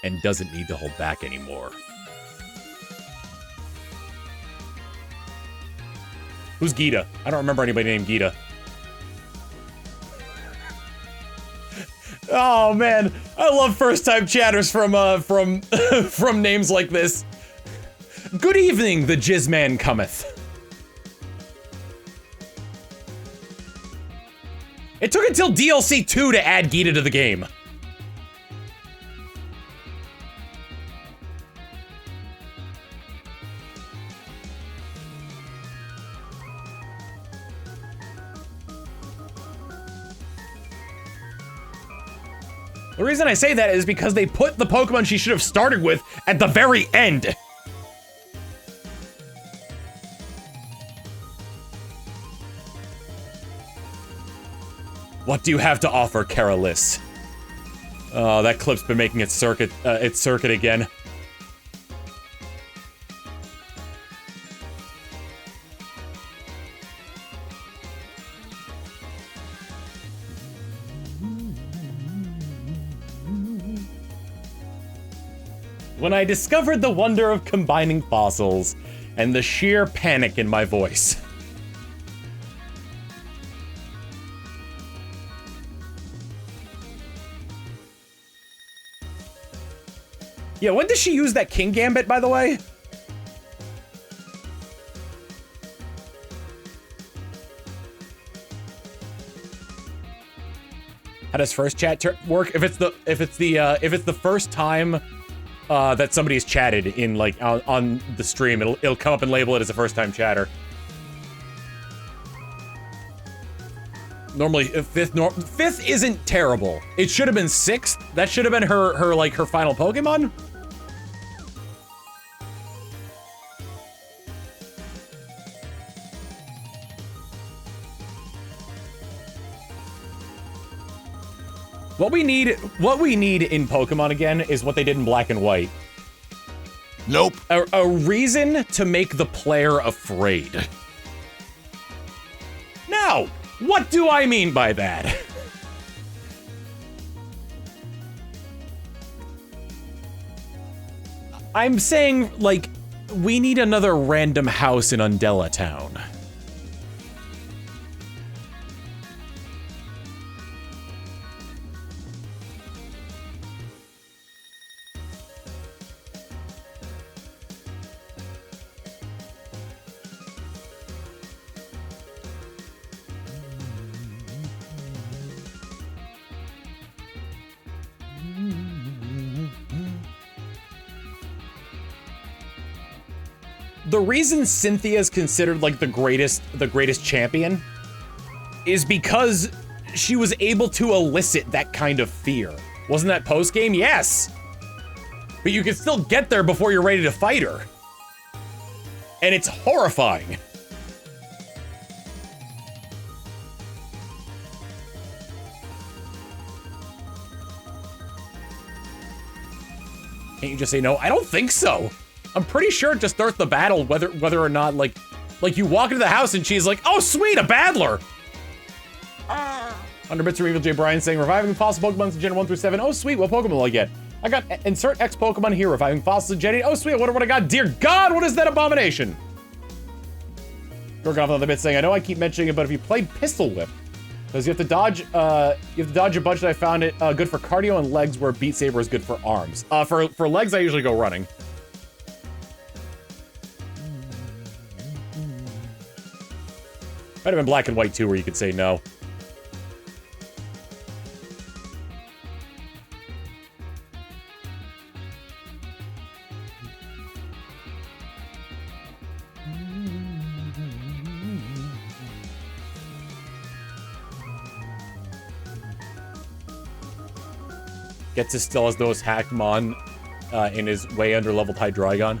And doesn't need to hold back anymore. Who's Gita? I don't remember anybody named Gita. Oh man, I love first-time chatters from from names like this. Good evening, the Jizzman cometh. It took until DLC 2 to add Gita to the game. The reason I say that is because they put the Pokemon she should have started with at the very end. What do you have to offer, Caralis? Oh, that clip's been making its circuit again. when I discovered the wonder of combining fossils and the sheer panic in my voice. Yeah, when does she use that King Gambit, by the way? How does first chat work? If it's the first time that somebody's chatted in like on the stream, it'll come up and label it as a first time chatter. Normally, fifth isn't terrible. It should have been sixth. That should have been her final Pokemon. What we need in Pokemon again is what they did in Black and White. Nope. A reason to make the player afraid. Now, what do I mean by that? I'm saying, like, we need another random house in Undella Town. The reason Cynthia's considered like the greatest champion is because she was able to elicit that kind of fear. Wasn't that post-game? Yes. But you can still get there before you're ready to fight her. And it's horrifying. Can't you just say no? I don't think so. I'm pretty sure it just starts the battle whether or not like you walk into the house and she's like, oh sweet, a battler. 100 bits from Evil J. Brian saying reviving fossil Pokemon in Gen 1 through 7. Oh sweet, what Pokemon will I get? I got insert X Pokemon here, reviving fossils in Gen 8. Oh sweet, I wonder what I got. Dear God, what is that abomination? Gorgon on the bit saying, I know I keep mentioning it, but if you play Pistol Whip, because you have to dodge a bunch, that I found it good for cardio and legs, where Beat Saber is good for arms. For legs, I usually go running. Might have been Black and White too, where you could say no. Gets as still as those Hackmon in his way under-leveled Hydreigon.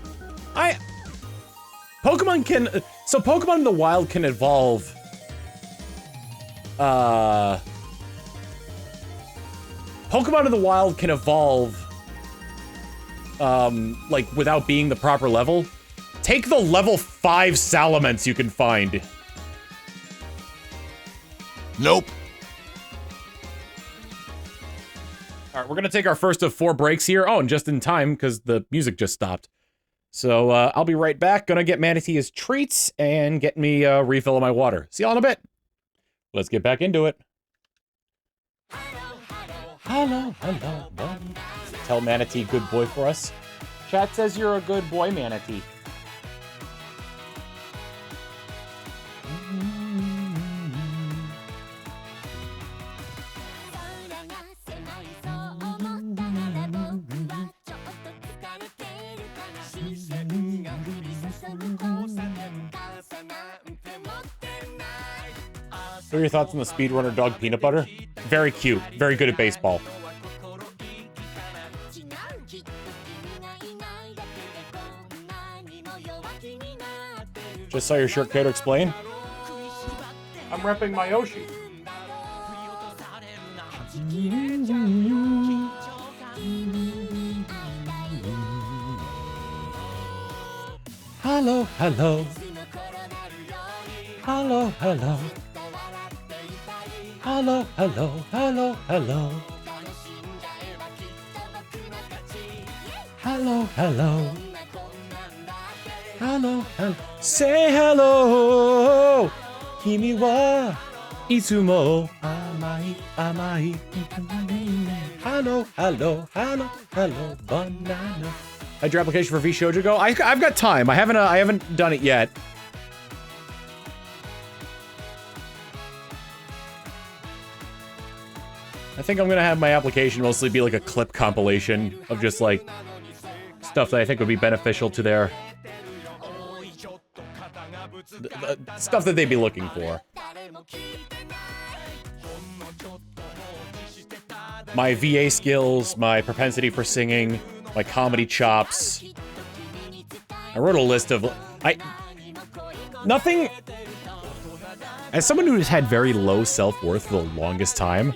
Pokemon in the wild can evolve. Pokemon in the wild can evolve, like, without being the proper level. Take the level 5 Salamence you can find. Nope. All right, we're gonna take our first of 4 breaks here. Oh, and just in time, because the music just stopped. So, I'll be right back. Gonna get Manatee his treats and get me a refill of my water. See y'all in a bit. Let's get back into it. Hello. Tell Manatee good boy for us. Chat says you're a good boy, Manatee. What are your thoughts on the speedrunner dog Peanut Butter? Very cute. Very good at baseball. Just saw your shirt, care to explain? I'm repping my Yoshi. Hello. Hello. Hello, hello. Hello, hello. Say hello. Kimi wa itsumo amai, amai. Hello, hello, hello, hello, banana. How'd your application for VTuber go? I've got time. I haven't done it yet. I think I'm gonna have my application mostly be like a clip compilation of just like stuff that I think would be beneficial to their stuff that they'd be looking for. My VA skills, my propensity for singing, my comedy chops. I wrote a list of nothing. As someone who's had very low self-worth for the longest time.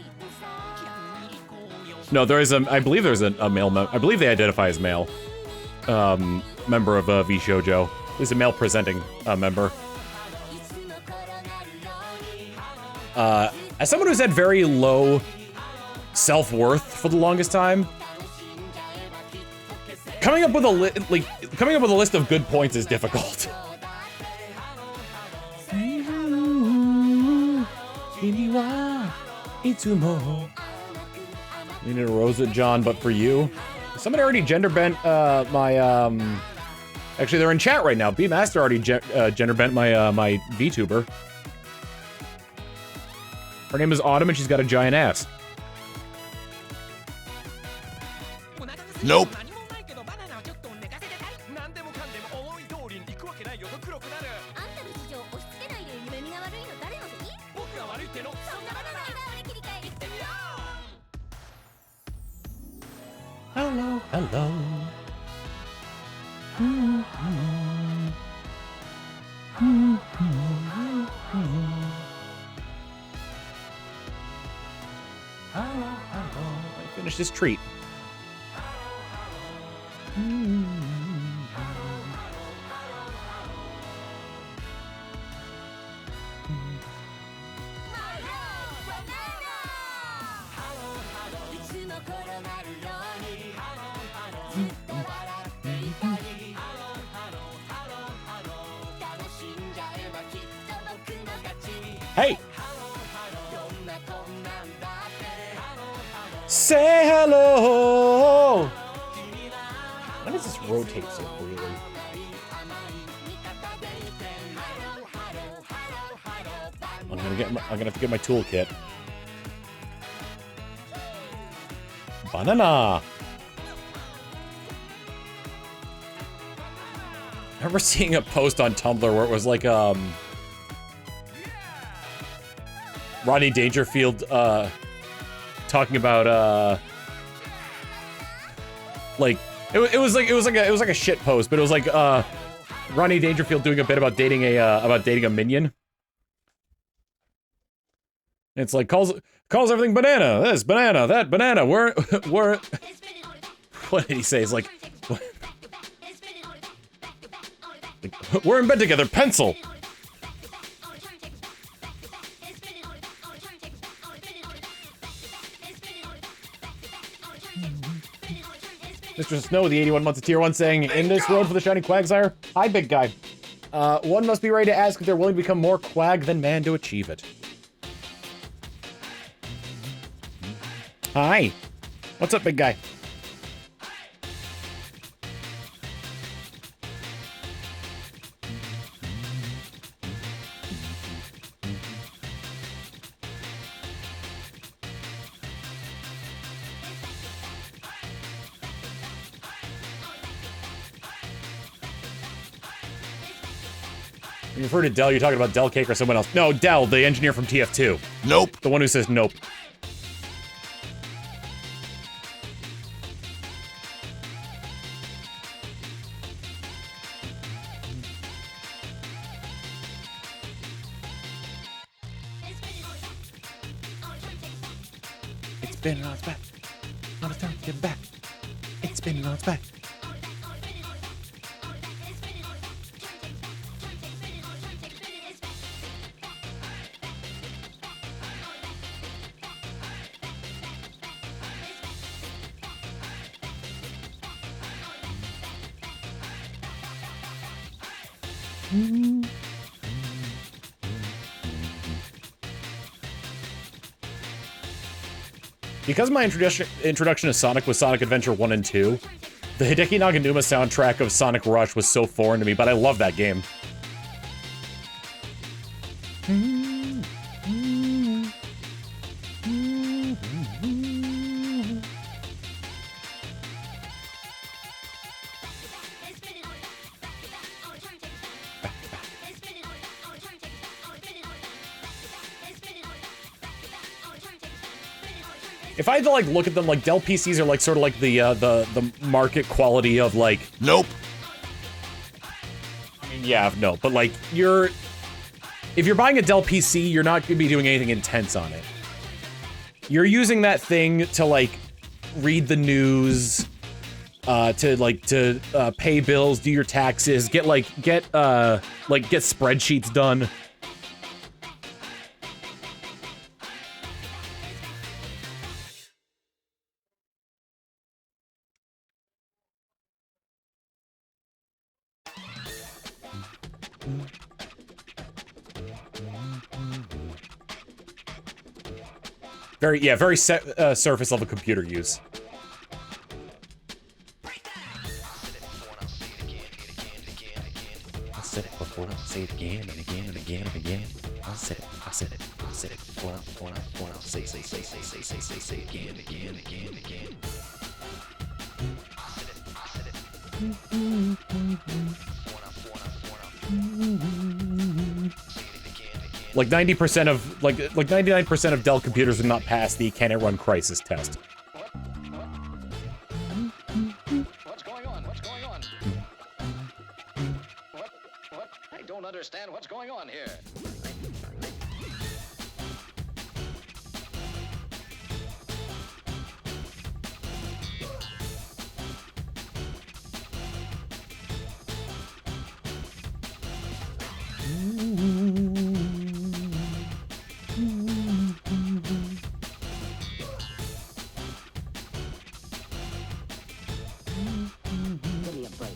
No, there is I believe there's a male I believe they identify as male. Member of VShojo. At least a male presenting member. As someone who's had very low self-worth for the longest time, coming up with a list of good points is difficult. You need a Rosa John, but for you. Somebody already gender bent my actually they're in chat right now. B Master already gender bent my VTuber. Her name is Autumn and she's got a giant ass. Nope. Hello, hello. I finished this treat. Hey! Say hello! Why does this rotate so freely? I'm gonna have to get my toolkit. Banana! I remember seeing a post on Tumblr where it was like, Rodney Dangerfield, talking about, like, it was like a shit post, but it was like, Rodney Dangerfield doing a bit about dating a minion. And it's like, calls everything banana, this, banana, that, banana, we're, what did he say? It's like, we're in bed together, pencil! Mr. Snow, the 81 months of tier 1, saying, in this road for the shiny Quagsire? Hi, big guy. One must be ready to ask if they're willing to become more quag than man to achieve it. Hi. What's up, big guy? When you refer to Dell, you're talking about Dell Cake or someone else. No, Dell, the engineer from TF2. Nope. The one who says nope. It's been on its back. On its time to get back. It's been on its back. Because my introduction to Sonic was Sonic Adventure 1 and 2, the Hideki Naganuma soundtrack of Sonic Rush was so foreign to me, but I love that game. If I had to, like, look at them, like, Dell PCs are, like, sort of like the market quality of, like... Nope. I mean, yeah, no, but, like, if you're buying a Dell PC, you're not gonna be doing anything intense on it. You're using that thing to, like, read the news, to pay bills, do your taxes, get spreadsheets done. Very surface level computer use. I said it before, I'll say it again and again and again and again. I said it before, I'll say it again and again and again and again. Like 90% of, like 99% of Dell computers would not pass the can it run crisis test. What's going on? What's going on? What? I don't understand what's going on here.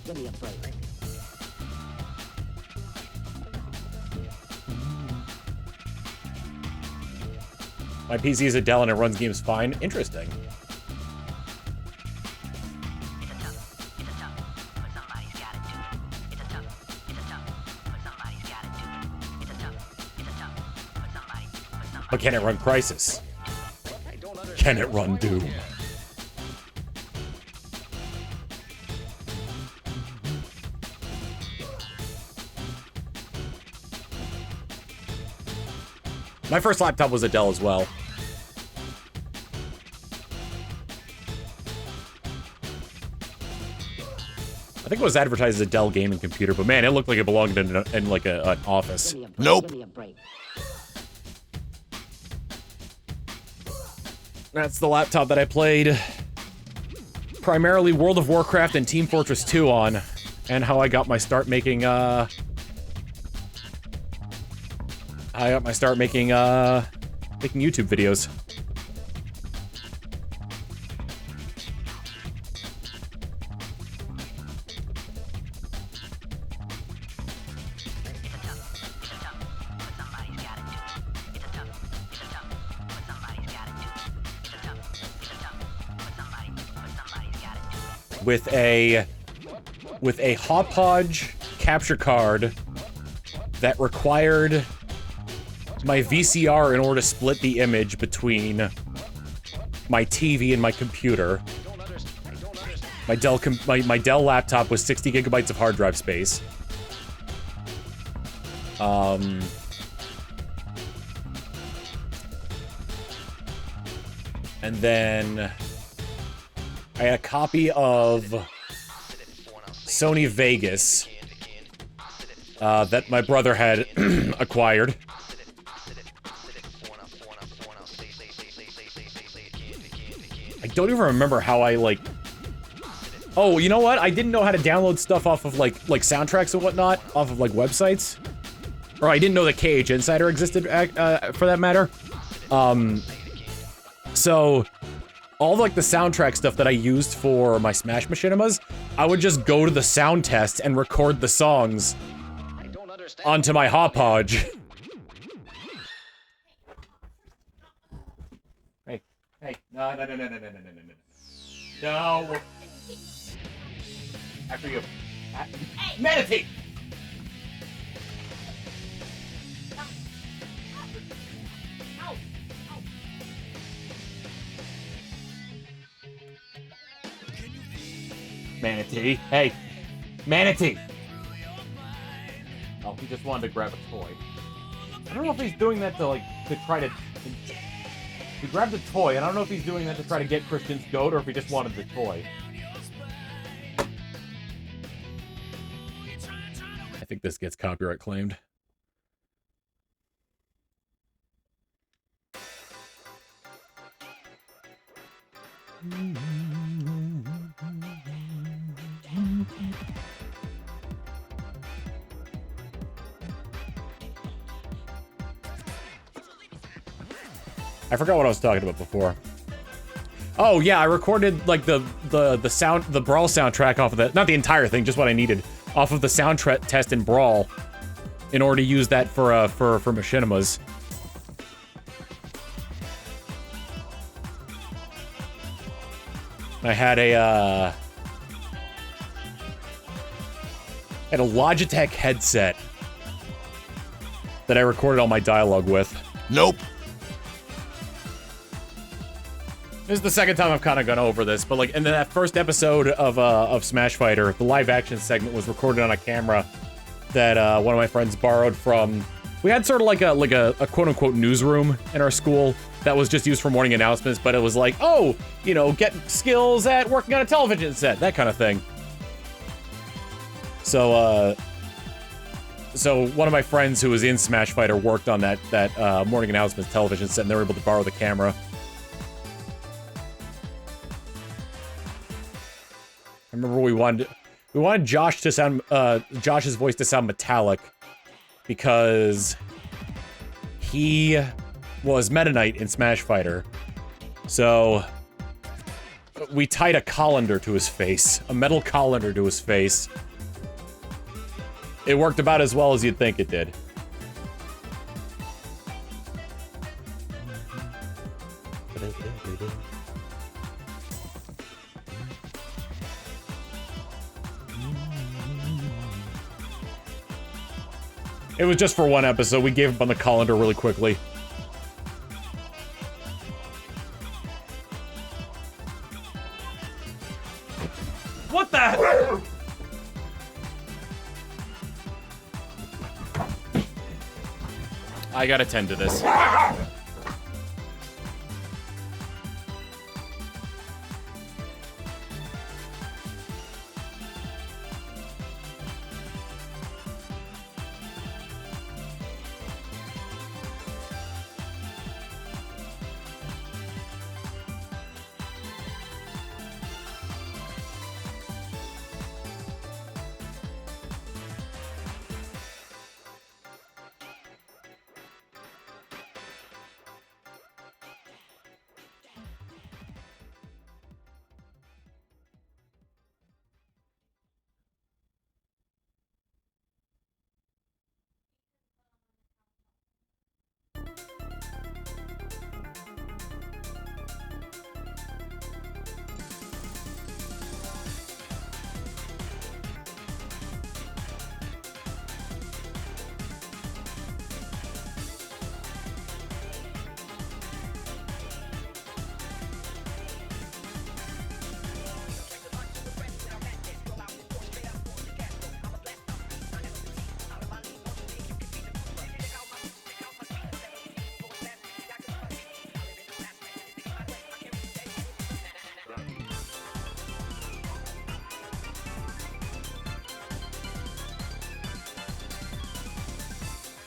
Give me a break. My PC is a Dell and it runs games fine. Interesting. But can it run Crisis? Can it run Doom? My first laptop was a Dell as well. I think it was advertised as a Dell gaming computer, but man, it looked like it belonged in like an office. Nope. That's the laptop that I played primarily World of Warcraft and Team Fortress 2 on, and how I got my start making making YouTube videos. With a Hauppauge capture card that required my VCR in order to split the image between my TV and my computer. My Dell laptop was 60 gigabytes of hard drive space. And then I had a copy of Sony Vegas that my brother had acquired. I don't even remember how I, like... Oh, you know what? I didn't know how to download stuff off of, like soundtracks and whatnot, off of, like, websites. Or I didn't know that KH Insider existed, for that matter. So... all of, like, the soundtrack stuff that I used for my Smash Machinimas, I would just go to the sound test and record the songs onto my Hopodge. Hey, hey, no. No. After you. Manatee! Manatee. Hey. Manatee! Oh, he just wanted to grab a toy. I don't know if he's doing that to try to... He grabbed a toy, and I don't know if he's doing that to try to get Christian's goat, or if he just wanted the toy. I think this gets copyright claimed. I forgot what I was talking about before. Oh yeah, I recorded like the Brawl soundtrack off of that. Not the entire thing, just what I needed off of the soundtrack test in Brawl, in order to use that for machinimas. I had a Logitech headset that I recorded all my dialogue with. Nope. This is the second time I've kind of gone over this, but like in that first episode of Smash Fighter, the live action segment was recorded on a camera that one of my friends borrowed from. We had sort of like a quote unquote newsroom in our school that was just used for morning announcements, but it was like, oh, you know, get skills at working on a television set, that kind of thing. So one of my friends who was in Smash Fighter worked on that morning announcements television set, and they were able to borrow the camera. I remember we wanted Josh to sound Josh's voice to sound metallic because he was Meta Knight in Smash Fighter. So we tied a colander to his face, a metal colander to his face. It worked about as well as you'd think it did. It was just for one episode. We gave up on the colander really quickly. What the? I gotta tend to this.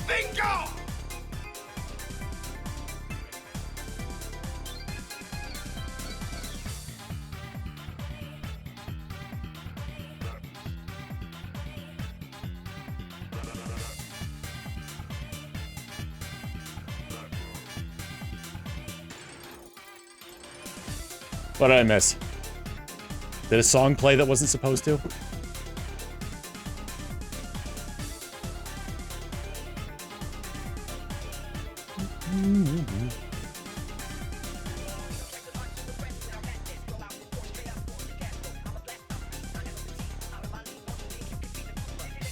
Bingo! What did I miss? Did a song play that wasn't supposed to?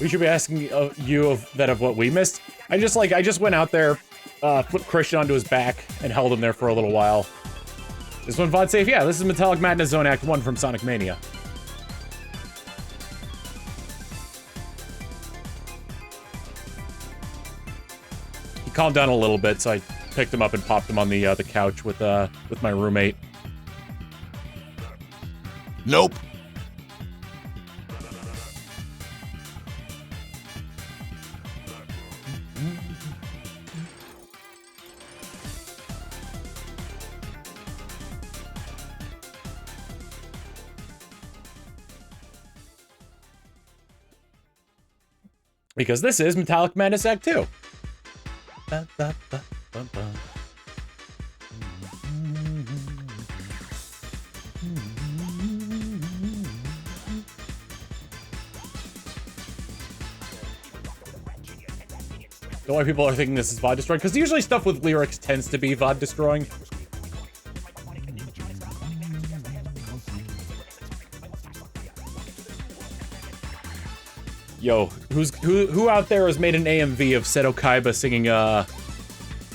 We should be asking you of what we missed. I just went out there, flipped Christian onto his back, and held him there for a little while. This one VOD safe? Yeah, this is Metallic Madness Zone Act 1 from Sonic Mania. He calmed down a little bit, so I picked him up and popped him on the couch with my roommate. Nope. Because this is Metallic Madness Act 2. Don't why people are thinking this is VOD destroying, because usually stuff with lyrics tends to be VOD destroying. Yo, who out there has made an AMV of Seto Kaiba singing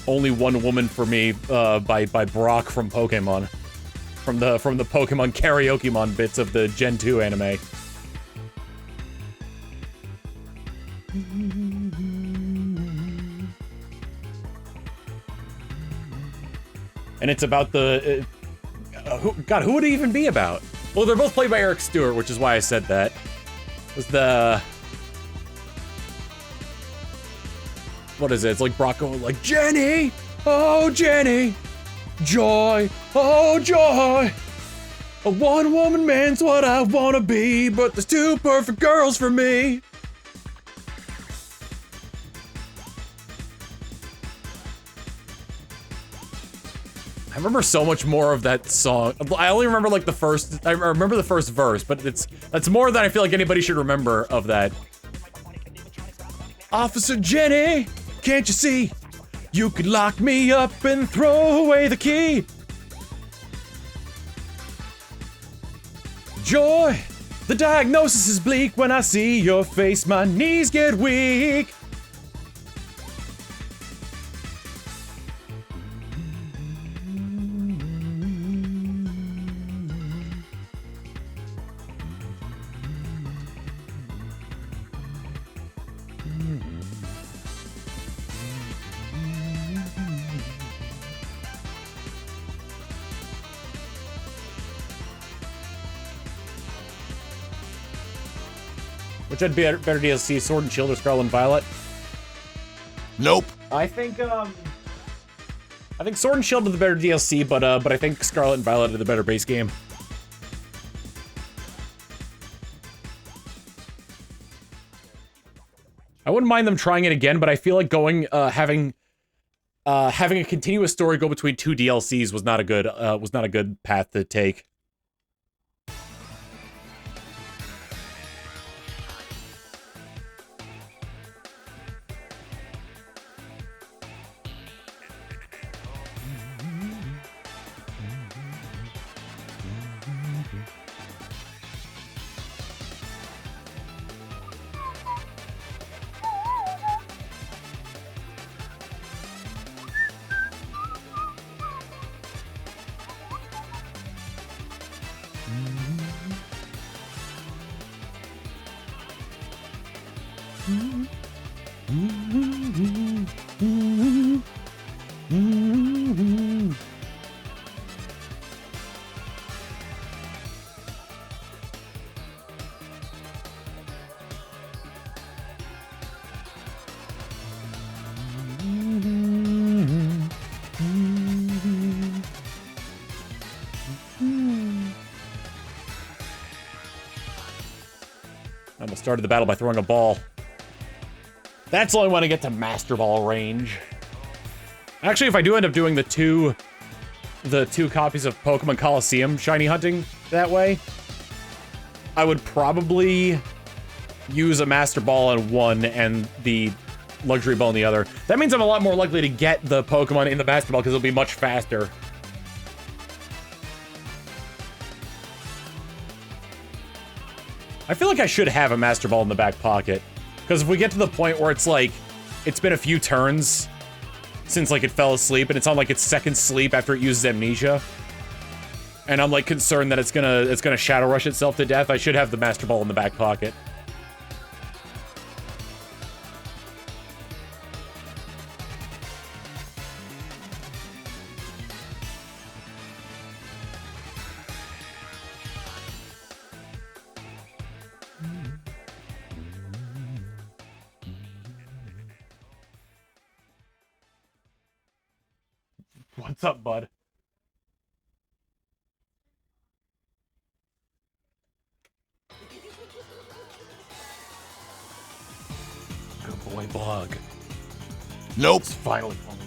"Only One Woman for Me" by Brock from Pokemon, from the Pokemon Karaoke-mon bits of the Gen 2 anime. And it's about the who would it even be about? Well, they're both played by Eric Stewart, which is why I said that. It was the what is it? It's like Brock going like, Jenny! Oh, Jenny! Joy! Oh, joy! A one-woman man's what I wanna be, but there's two perfect girls for me. I remember so much more of that song. I only remember like the first, I remember the first verse, but that's more than I feel like anybody should remember of that. Officer Jenny, can't you see? You could lock me up and throw away the key. Joy, the diagnosis is bleak. When I see your face, my knees get weak. Which would be better DLC, Sword and Shield or Scarlet and Violet? Nope. I think Sword and Shield are the better DLC, but I think Scarlet and Violet are the better base game. I wouldn't mind them trying it again, but I feel like having a continuous story go between two DLCs was not a good path to take. I almost started the battle by throwing a ball. That's only when I get to Master Ball range. Actually, if I do end up doing the two copies of Pokemon Colosseum shiny hunting that way, I would probably use a Master Ball on one and the luxury ball in the other. That means I'm a lot more likely to get the Pokemon in the Master Ball because it'll be much faster. I feel like I should have a Master Ball in the back pocket. Because if we get to the point where it's like, it's been a few turns since like it fell asleep and it's on like its second sleep after it uses amnesia. And I'm like concerned that it's gonna Shadow Rush itself to death, I should have the Master Ball in the back pocket. What's up, bud? Good boy, Bug. Nope. It's finally falling.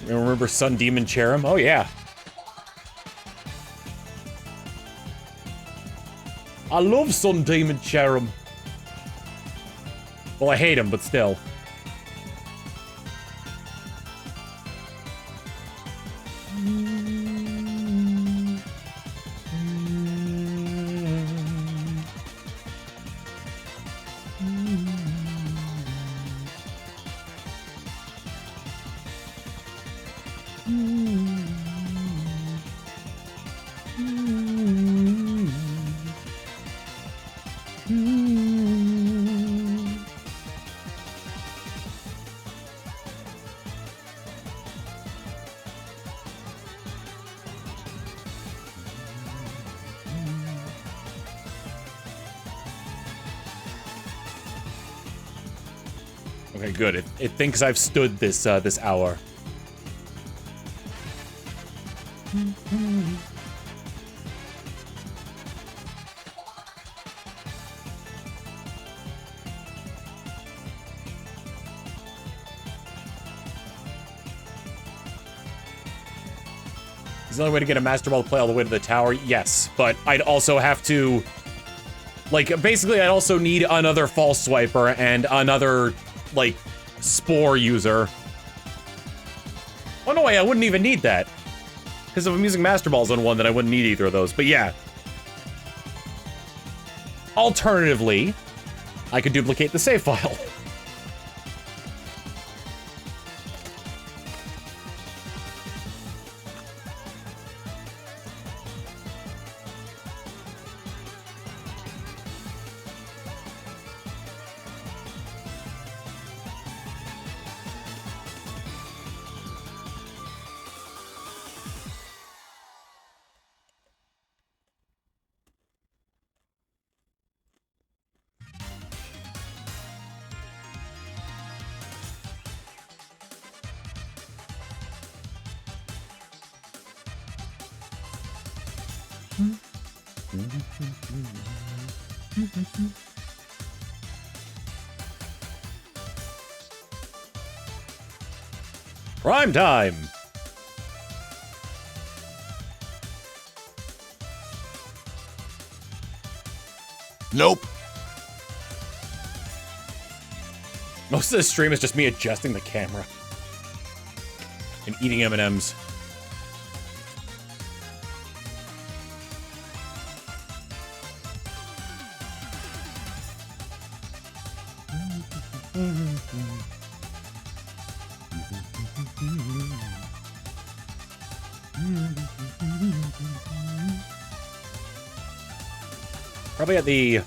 You remember Sun Demon Cherrim? Oh, yeah. I love Sun Demon Cherrim. Well, I hate him, but still. Okay, good. It thinks I've stood this this hour. Is the only way to get a Master Ball to play all the way to the tower? Yes, but I'd also have to... Like, basically, I'd also need another False Swiper and another, like, Spore user. Oh, no way, I wouldn't even need that. Because if I'm using Master Balls on one, then I wouldn't need either of those. But yeah. Alternatively, I could duplicate the save file. Prime time! Nope. Most of the stream is just me adjusting the camera. And eating M&Ms. Probably at the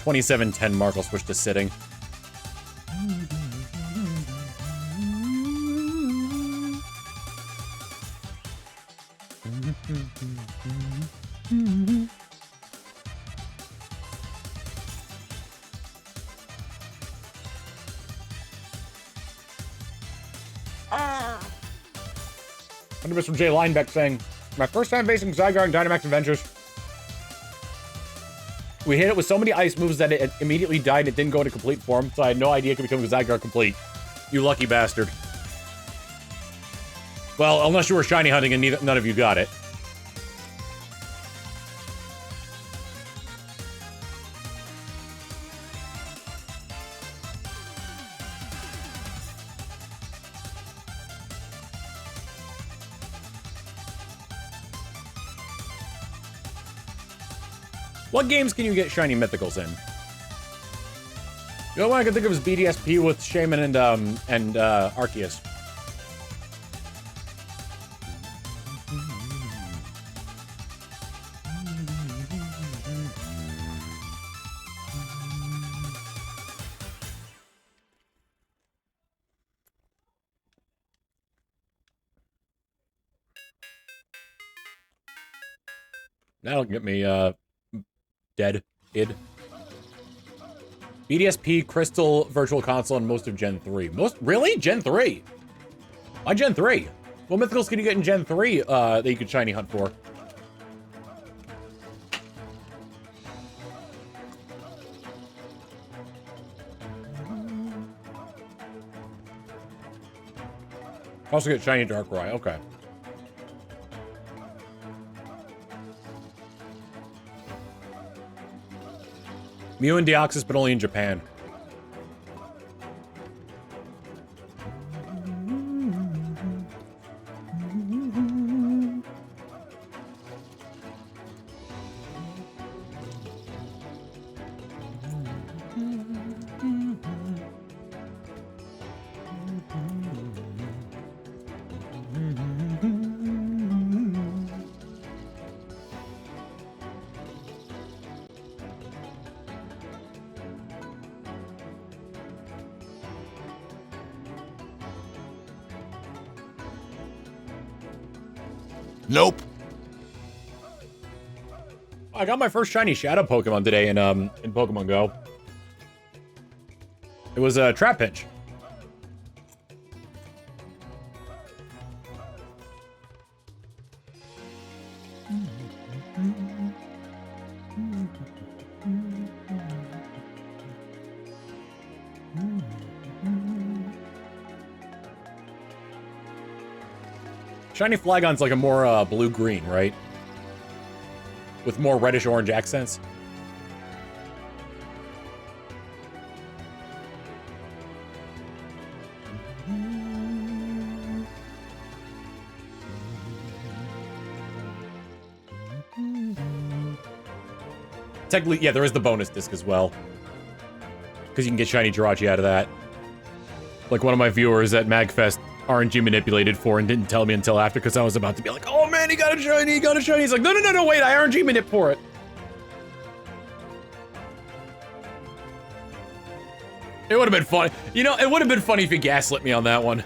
2710 mark, I'll switch to sitting. From Jay Linebeck saying, my first time facing Zygarde in Dynamax Adventures. We hit it with so many ice moves that it immediately died and it didn't go into complete form, so I had no idea it could become a Zygarde complete. You lucky bastard. Well, unless you were shiny hunting and none of you got it. What games can you get shiny mythicals in? The only one I can think of is BDSP with Shaman and Arceus. That'll get me, dead. Id. BDSP, Crystal, Virtual Console, and most of Gen 3. Really? Gen 3? Why Gen 3? What mythicals can you get in Gen 3, that you could shiny hunt for? Also get shiny Darkrai, okay. Mew and Deoxys, but only in Japan. Nope. I got my first shiny Shadow Pokemon today in Pokemon Go. It was a Trapinch. Shiny Flygon's like a more blue-green, right? With more reddish-orange accents. Technically, yeah, there is the bonus disc as well. Because you can get shiny Jirachi out of that. Like one of my viewers at MagFest RNG manipulated for and didn't tell me until after because I was about to be like, oh man, he got a shiny, he got a shiny. He's like, no, wait, I RNG manip for it. It would have been funny. You know, it would have been funny if you gaslit me on that one.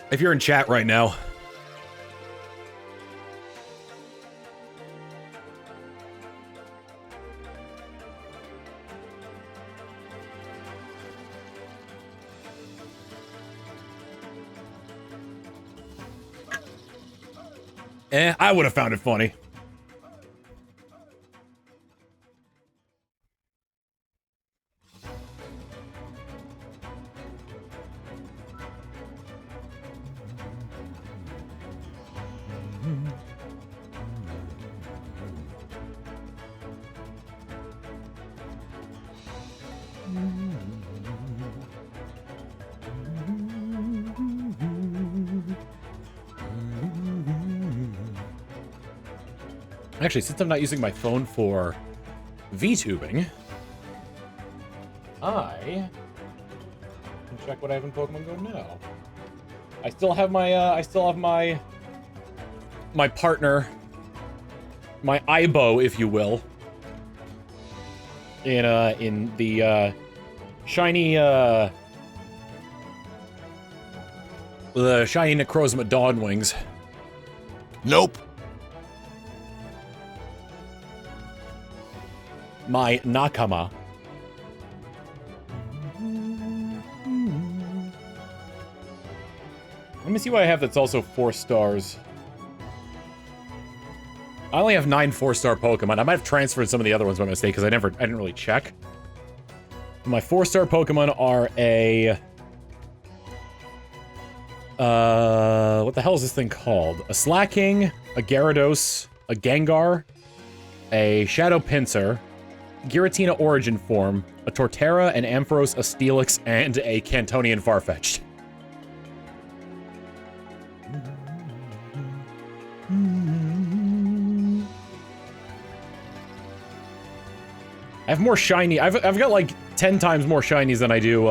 If you're in chat right now. I would have found it funny. Actually, since I'm not using my phone for VTubing, I can check what I have in Pokemon Go now. I still have my, my partner, my Aibo, if you will, in the shiny Necrozma Dawnwings. Nope. My Nakama. Let me see what I have that's also 4 stars. I only have 9 4-star Pokemon. I might have transferred some of the other ones by mistake because I didn't really check. My 4-star Pokemon are a... what the hell is this thing called? A Slaking, a Gyarados, a Gengar, a Shadow Pinsir, Giratina Origin Form, a Torterra, an Ampharos, a Steelix, and a Cantonian Farfetch'd. I have more shiny. I've got like 10 times more shinies than I do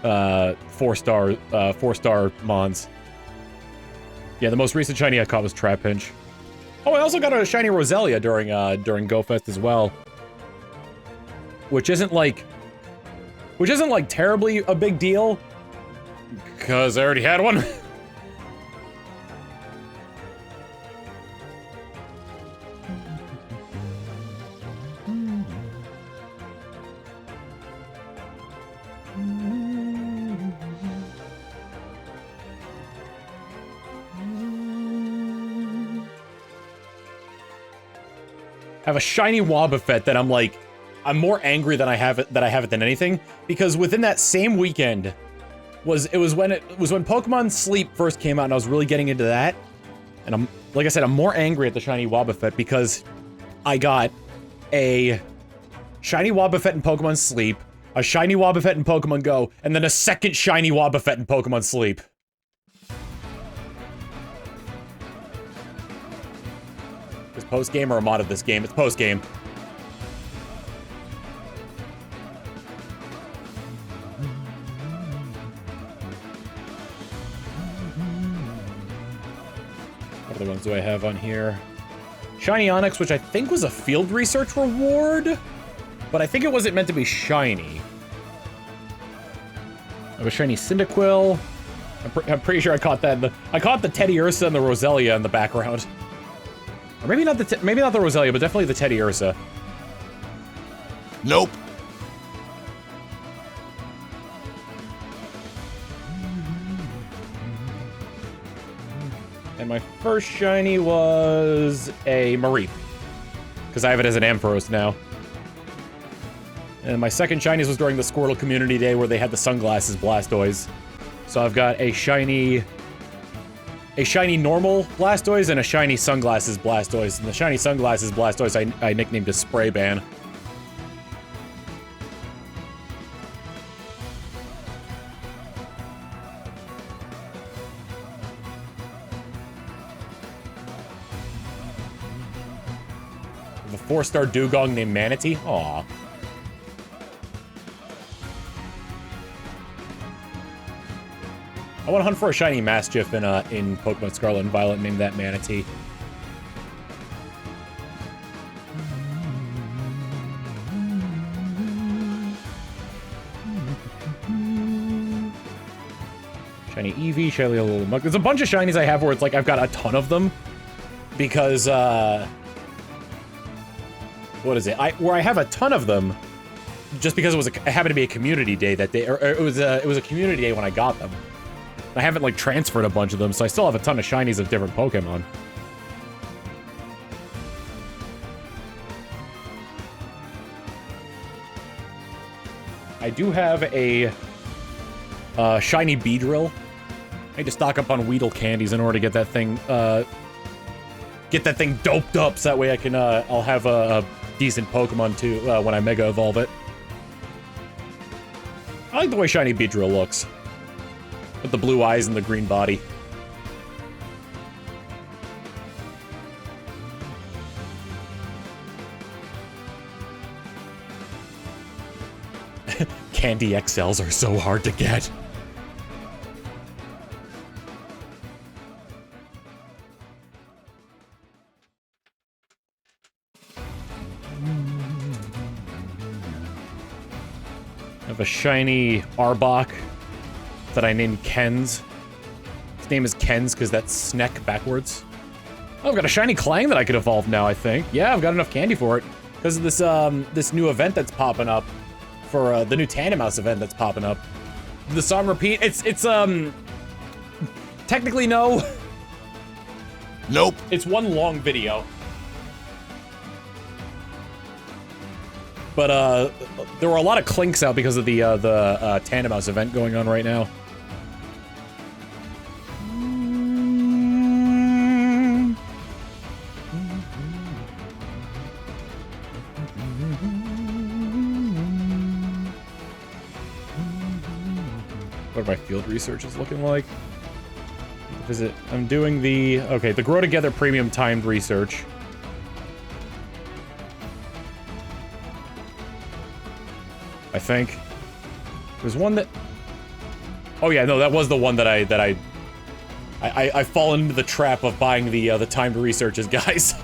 4-star mons. Yeah, the most recent shiny I caught was Trapinch. Oh, I also got a shiny Roselia during GoFest as well, which isn't like terribly a big deal, because I already had one. I have a shiny Wobbuffet that I'm more angry than I have it than anything, because within that same weekend it was when Pokemon Sleep first came out, and I was really getting into that. And like I said, I'm more angry at the shiny Wobbuffet because I got a shiny Wobbuffet in Pokemon Sleep, a shiny Wobbuffet in Pokemon Go, and then a second shiny Wobbuffet in Pokemon Sleep. Is post-game or a mod of this game? It's post-game. What other ones do I have on here? Shiny Onyx, which I think was a field research reward, but I think it wasn't meant to be shiny. I have a shiny Cyndaquil. I'm pretty sure I caught that. I caught the Teddy Ursa and the Roselia in the background. Or maybe not the Roselia, but definitely the Teddy Ursa. Nope. And my first shiny was a Mareep, because I have it as an Ampharos now. And my second shinies was during the Squirtle Community Day where they had the Sunglasses Blastoise. So I've got a shiny normal Blastoise and a shiny Sunglasses Blastoise. And the shiny Sunglasses Blastoise I nicknamed as Spray Ban. The 4-star Dugong named Manatee. Aww. I want to hunt for a shiny Mastiff in Pokemon Scarlet and Violet named that Manatee. Shiny Eevee, shiny little Mug. There's a bunch of shinies I have where it's like I've got a ton of them because what is it? Where I have a ton of them just because it happened to be a community day that day, or it was a community day when I got them. I haven't like transferred a bunch of them, so I still have a ton of shinies of different Pokemon. I do have a shiny Beedrill. I need to stock up on Weedle candies in order to get that thing doped up, so that way I can I'll have a decent Pokemon too when I Mega Evolve it. I like the way shiny Beedrill looks. With the blue eyes and the green body. Candy XLs are so hard to get. I have a shiny Arbok that I named Ken's. His name is Ken's because that's Sneck backwards. Oh, I've got a shiny Clang that I could evolve now, I think. Yeah, I've got enough candy for it. Because of this this new event that's popping up for the new Tandemaus event that's popping up. The song repeat, it's technically no. Nope. It's one long video. But there were a lot of clinks out because of the Tandemaus event going on right now. What are my field researches looking like? Visit. I'm doing the the Grow Together premium timed research. I think. There's one that... Oh yeah, no, that was the one that I've fallen into the trap of buying the timed researches, guys.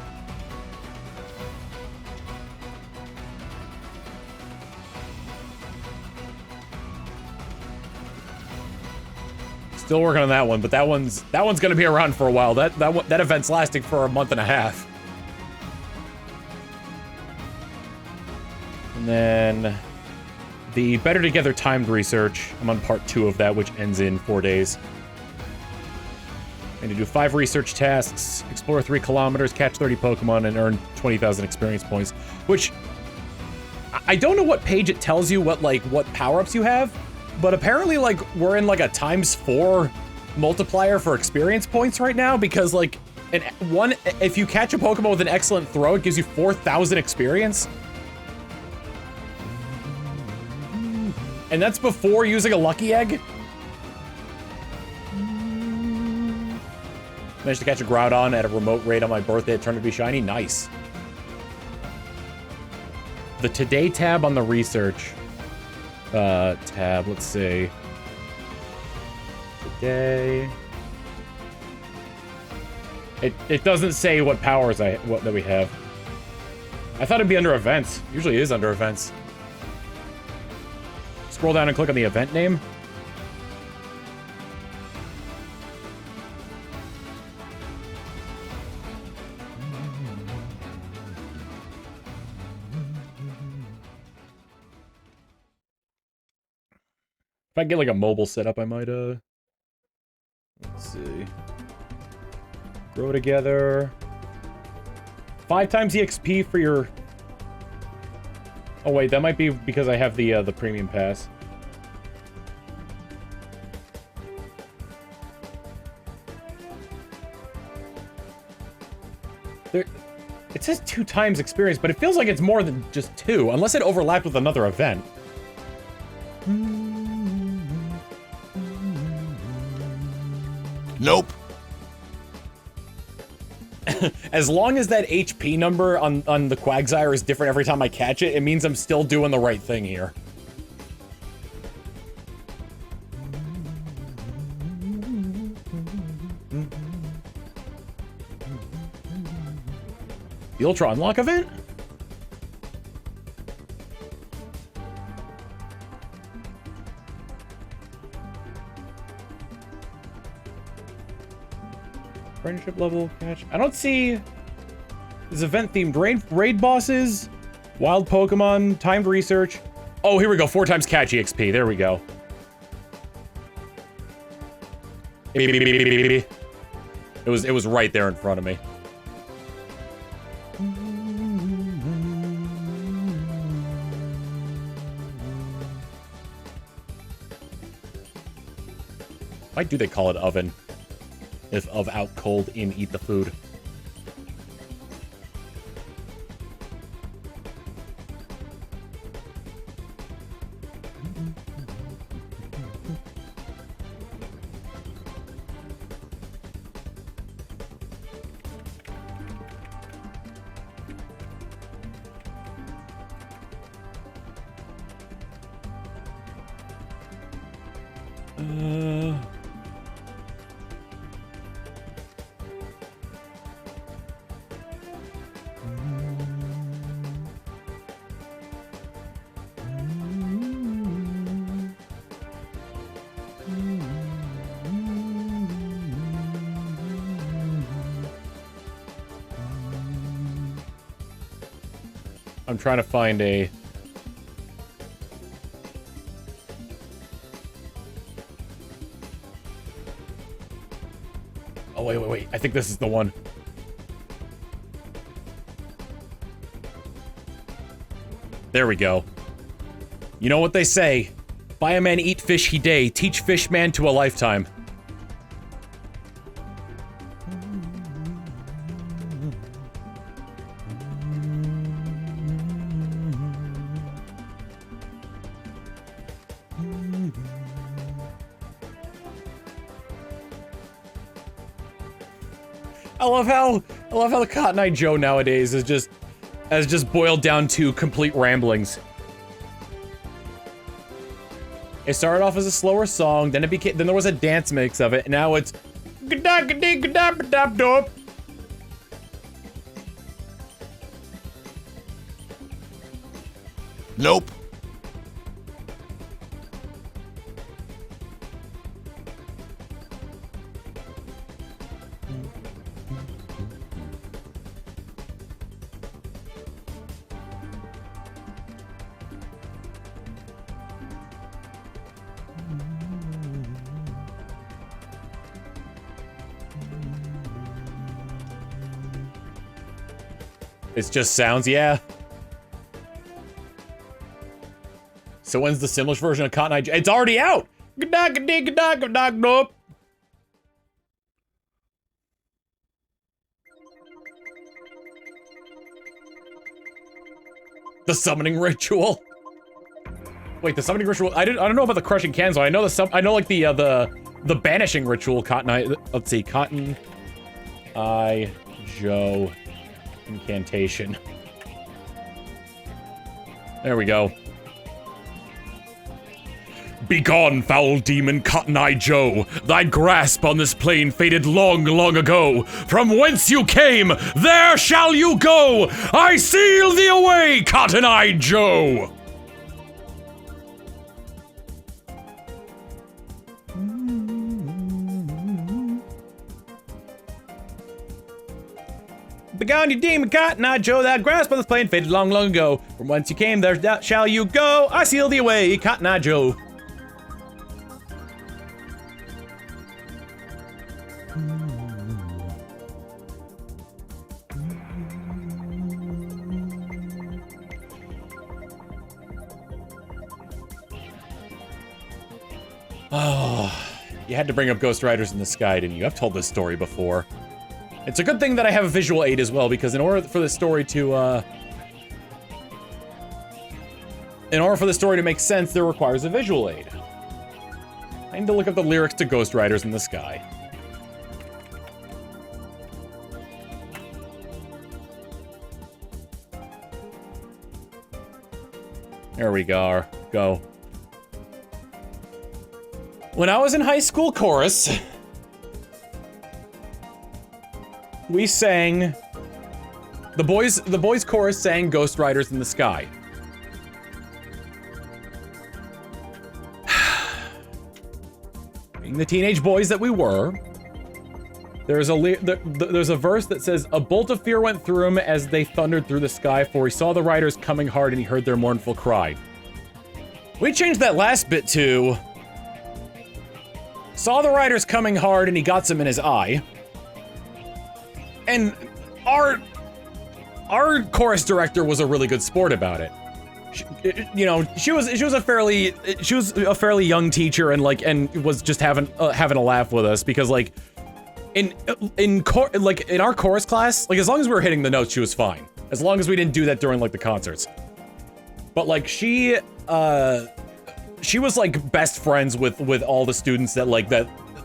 Still working on that one, but that one's gonna be around for a while. That event's lasting for a month and a half. And then the Better Together timed research. I'm on part 2 of that, which ends in 4 days. I need to do 5 research tasks, explore 3 kilometers, catch 30 Pokemon, and earn 20,000 experience points. Which I don't know what page it tells you what power-ups you have, but apparently like we're in like a ×4 multiplier for experience points right now because like if you catch a Pokemon with an excellent throw, it gives you 4,000 experience. And that's before using a lucky egg. Managed to catch a Groudon at a remote raid on my birthday. It turned to be shiny. Nice. The Today tab on the research tab. Let's see. Today. It doesn't say what powers that we have. I thought it'd be under events. Usually it is under events. Scroll down and click on the event name. If I get like a mobile setup, I might let's see. Grow together. 5 times EXP for your... Oh wait, that might be because I have the premium pass. There, it says 2 times experience, but it feels like it's more than just 2, unless it overlapped with another event. Nope. As long as that HP number on the Quagsire is different every time I catch it, it means I'm still doing the right thing here. The Ultra Unlock event? Friendship level catch. I don't see this event themed raid bosses, wild Pokemon, timed research. Oh, here we go. 4 times catch EXP. There we go. It was right there in front of me. Why do they call it oven? If of out cold, in eat the food. I'm trying to find a... Oh, wait. I think this is the one. There we go. You know what they say. Buy a man, eat fish he day. Teach fish man to a lifetime. I love how the Cotton Eye Joe nowadays has just boiled down to complete ramblings. It started off as a slower song, then there was a dance mix of it, and now it's Nope. It's just sounds, yeah. So when's the Simlish version of Cotton Eye Joe? It's already out! Nope. The summoning ritual. Wait, the summoning ritual. I don't know about the crushing cans. I know like the banishing ritual. Cotton Eye. Let's see, Cotton Eye Joe incantation. There we go. Begone, foul demon Cotton Eye Joe! Thy grasp on this plane faded long, long ago. From whence you came, there shall you go! I seal thee away, Cotton Eye Joe! Begone, you demon Cotton Eye Joe! Thy grasp on this plane faded long, long ago. From whence you came, there shall you go! I seal thee away, Cotton Eye Joe! Oh, you had to bring up Ghost Riders in the Sky, didn't you? I've told this story before. It's a good thing that I have a visual aid as well, because in order for the story to make sense, there requires a visual aid. I need to look up the lyrics to Ghost Riders in the Sky. There we go. Go. When I was in high school chorus, we sang, the boys chorus sang Ghost Riders in the Sky. Being the teenage boys that we were, there's a verse that says, "A bolt of fear went through him as they thundered through the sky, for he saw the riders coming hard and he heard their mournful cry." We changed that last bit to, "Saw the riders coming hard and he got some in his eye." And our chorus director was a really good sport about it. She was a fairly young teacher and was just having a laugh with us, because like in our chorus class, like as long as we were hitting the notes, she was fine. As long as we didn't do that during like the concerts. But like she was like best friends with all the students that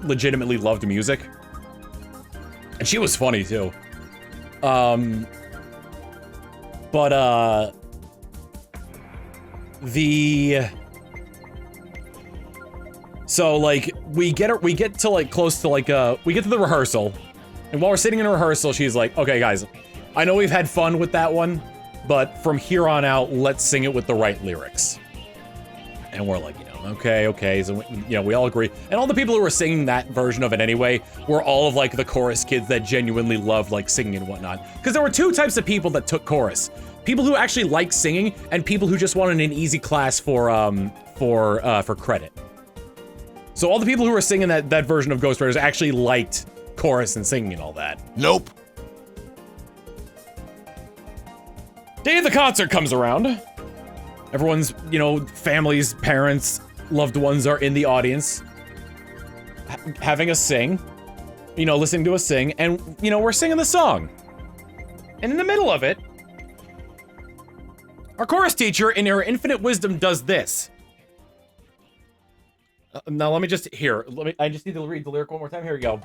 legitimately loved music. And she was funny too. So like we get to like close to like we get to the rehearsal, and while we're sitting in rehearsal, she's like, "Okay guys, I know we've had fun with that one, but from here on out, let's sing it with the right lyrics." And we're like, okay. So, we all agree. And all the people who were singing that version of it anyway were all of, like, the chorus kids that genuinely loved, like, singing and whatnot. Because there were two types of people that took chorus. People who actually liked singing, and people who just wanted an easy class for credit. So all the people who were singing that version of Ghost Riders actually liked chorus and singing and all that. Nope. Day of the concert comes around. Everyone's, families, parents, loved ones are in the audience, having a sing, listening to us sing, and, we're singing the song. And in the middle of it, our chorus teacher, in her infinite wisdom, does this. Now, let me just, I just need to read the lyric one more time. Here we go.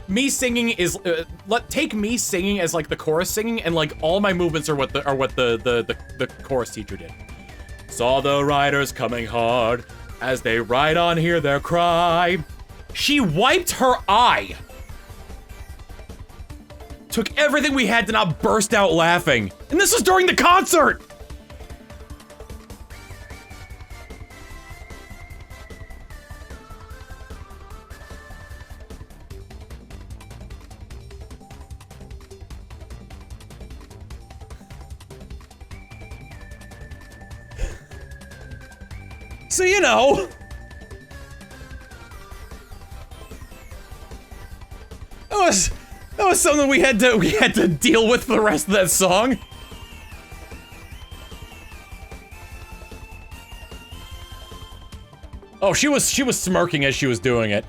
Me singing is take me singing as like the chorus singing, and like all my movements are what the chorus teacher did. So Saw the riders coming hard. As they ride on, hear their cry. She wiped her eye. Took everything we had to not burst out laughing. And this was during the concert! So, you know. That was something we had to deal with for the rest of that song. Oh, she was smirking as she was doing it.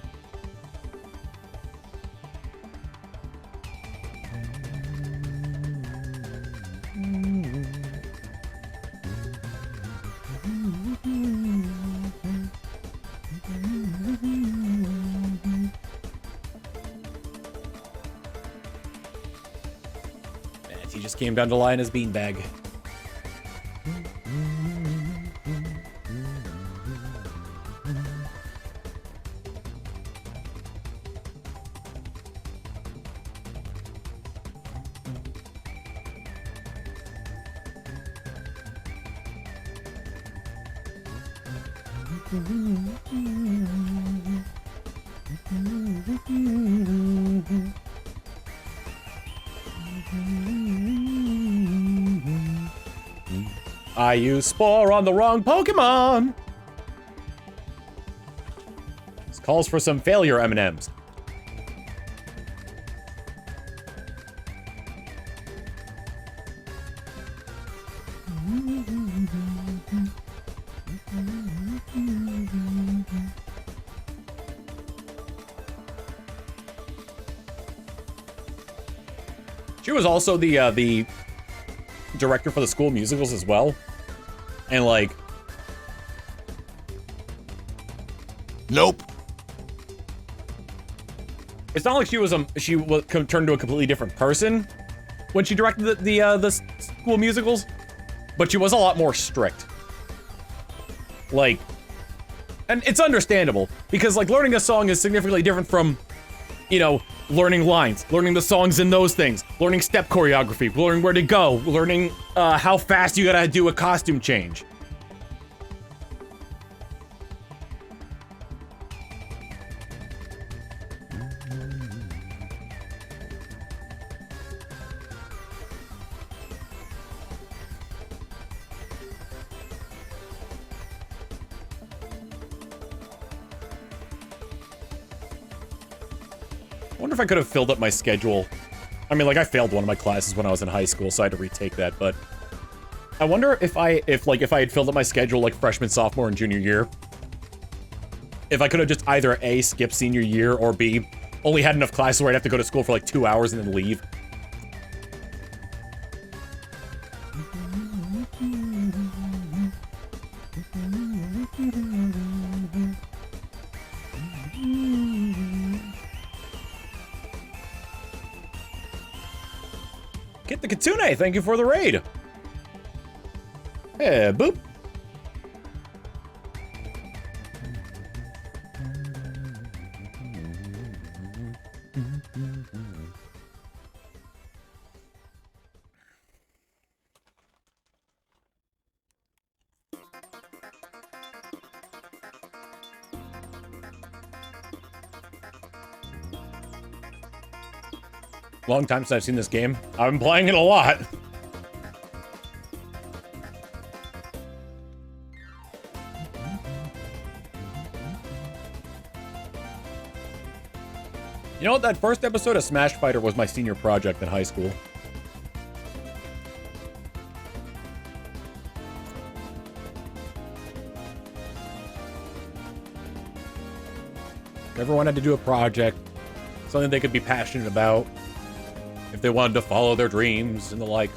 He just came down to lie in his beanbag. I used Spore on the wrong Pokemon! This calls for some failure M&Ms. She was also the director for the school musicals as well. And like... Nope. It's not like she was turned into a completely different person when she directed the school musicals, but she was a lot more strict. Like, and it's understandable because like learning a song is significantly different from, you know, learning lines, learning the songs in those things, learning step choreography, learning where to go, learning how fast you gotta do a costume change. I wonder if I could have filled up my schedule. I mean, like, I failed one of my classes when I was in high school, so I had to retake that, but... I wonder if I had filled up my schedule, like, freshman, sophomore, and junior year, if I could have just either A, skipped senior year, or B, only had enough classes where I'd have to go to school for, like, 2 hours and then leave. Get the Kitsune, thank you for the raid. Hey, boop. Long time since I've seen this game. I've been playing it a lot. You know what? That first episode of Smash Fighter was my senior project in high school. Everyone had to do a project, something they could be passionate about, if they wanted to follow their dreams and the like.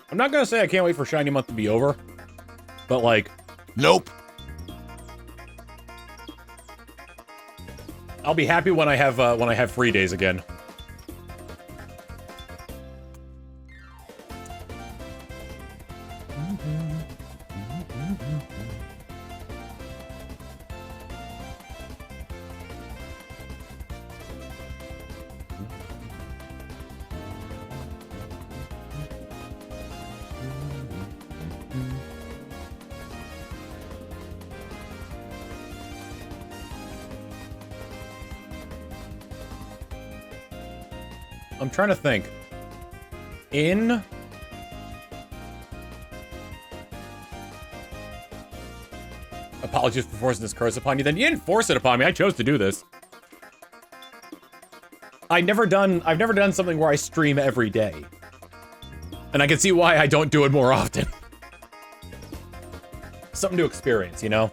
I'm not gonna say I can't wait for Shiny Month to be over, but like, Nope. I'll be happy when I have free days again. I'm trying to think. Apologies for forcing this curse upon you. Then you didn't force it upon me. I chose to do this. I've never done something where I stream every day. And I can see why I don't do it more often. Something to experience, you know?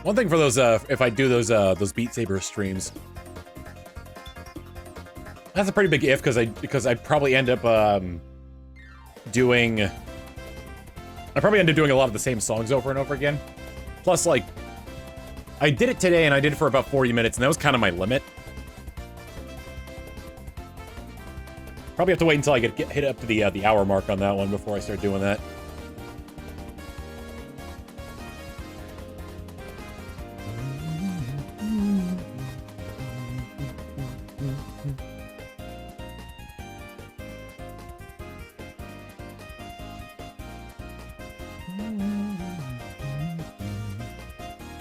One thing for those, if I do those Beat Saber streams, that's a pretty big if, because I'd probably end up doing a lot of the same songs over and over again. Plus, like, I did it today and I did it for about 40 minutes, and that was kind of my limit. Probably have to wait until I get hit up to the hour mark on that one before I start doing that.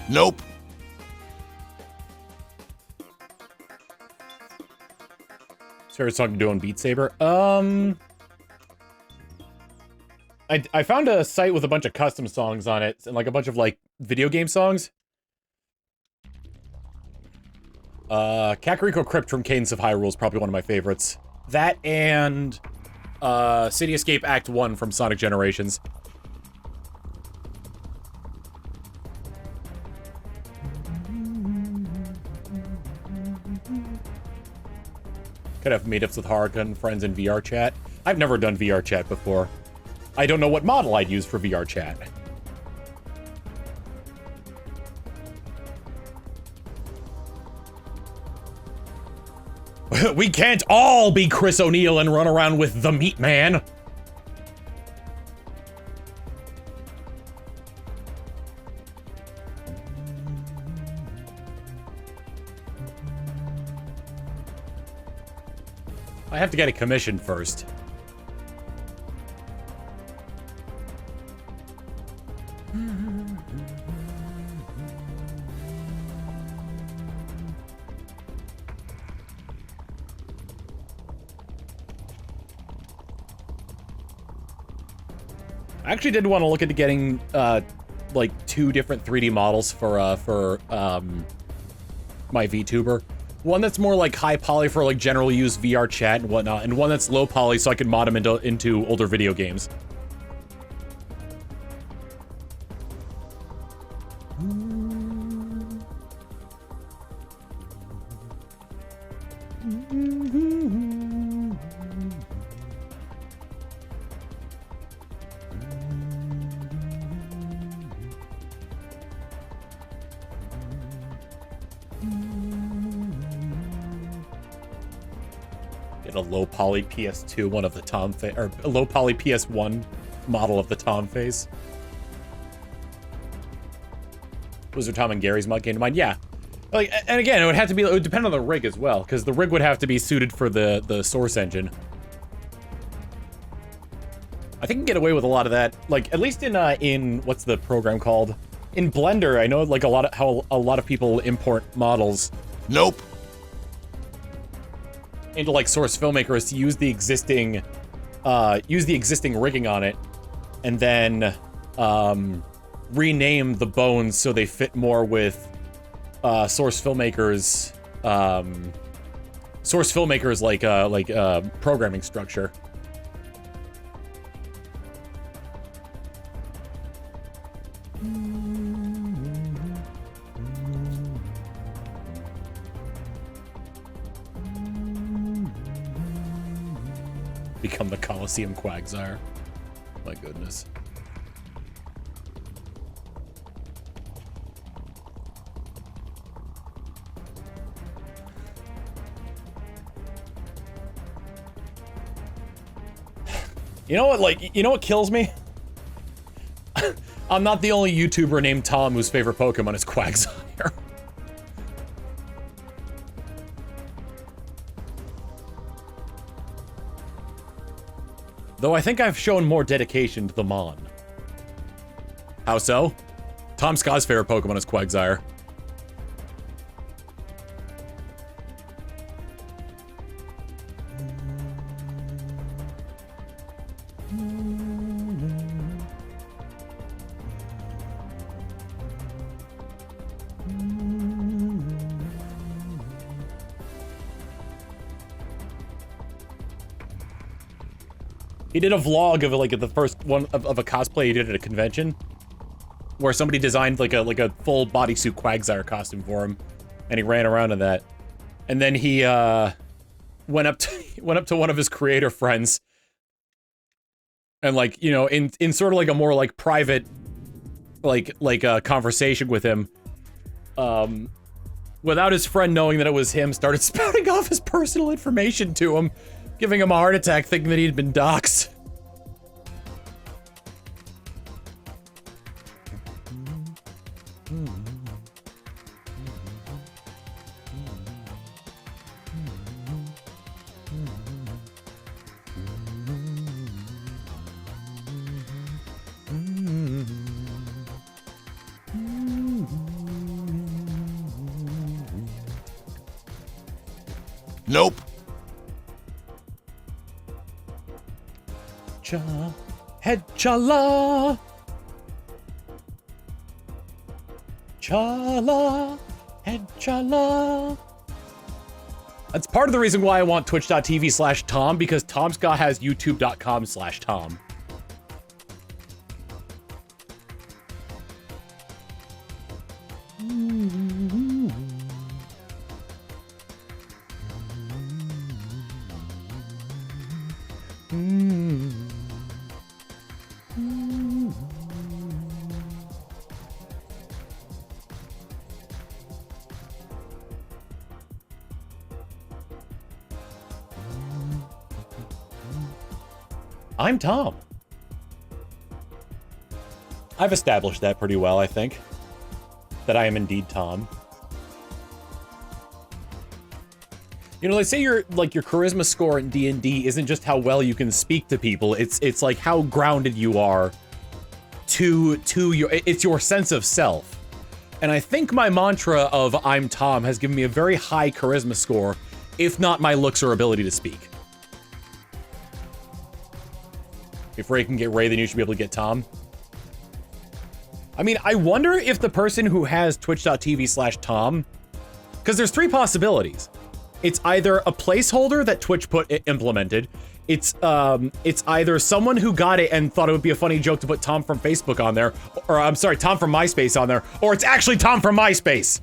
Nope. Favorite song to do on Beat Saber? I found a site with a bunch of custom songs on it, and like a bunch of like video game songs. Kakariko Crypt from Cadence of Hyrule is probably one of my favorites. That and City Escape Act 1 from Sonic Generations. Could have meetups with Haruka and friends in VR chat. I've never done VR chat before. I don't know what model I'd use for VR chat. We can't all be Chris O'Neill and run around with the Meat Man. I have to get a commission first. I actually did want to look into getting like 2 different 3D models for my VTuber. One that's more like high poly for like general use VR chat and whatnot, and one that's low poly so I can mod them into older video games. Get a low poly PS2 one of the Tom face, or a low poly PS1 model of the Tom face. Wizard Tom and Gary's mod came to mind. Yeah, like, and again, it would depend on the rig as well, because the rig would have to be suited for the source engine. I think you can get away with a lot of that. Like, at least in what's the program called? In Blender, I know like how a lot of people import models. Nope. Into like Source Filmmakers to use the existing rigging on it, and then rename the bones so they fit more with Source Filmmakers programming structure. Become the Colosseum Quagsire. My goodness. You know what, like, you know what kills me? I'm not the only YouTuber named Tom whose favorite Pokemon is Quagsire. Though I think I've shown more dedication to the Mon. How so? Tom Scott's favorite Pokemon is Quagsire. He did a vlog of like the first one of a cosplay he did at a convention, where somebody designed like a full bodysuit Quagsire costume for him, and he ran around in that. And then he went up to one of his creator friends, and like, you know, in sort of like a more like private like a conversation with him, without his friend knowing that it was him, started spouting off his personal information to him, giving him a heart attack thinking that he'd been doxxed. Nope. Head chala. Chala. Head chala. That's part of the reason why I want twitch.tv/Tom, because Tom Scott has youtube.com/Tom. I'm Tom. I've established that pretty well, I think. That I am indeed Tom. You know, they say your charisma score in D&D isn't just how well you can speak to people, it's like how grounded you are to it's your sense of self. And I think my mantra of I'm Tom has given me a very high charisma score, if not my looks or ability to speak. If Ray can get Ray, then you should be able to get Tom. I mean, I wonder if the person who has twitch.tv/Tom, because there's three possibilities. It's either a placeholder that Twitch implemented. It's either someone who got it and thought it would be a funny joke to put Tom from Facebook on there, or I'm sorry, Tom from MySpace on there, or it's actually Tom from MySpace.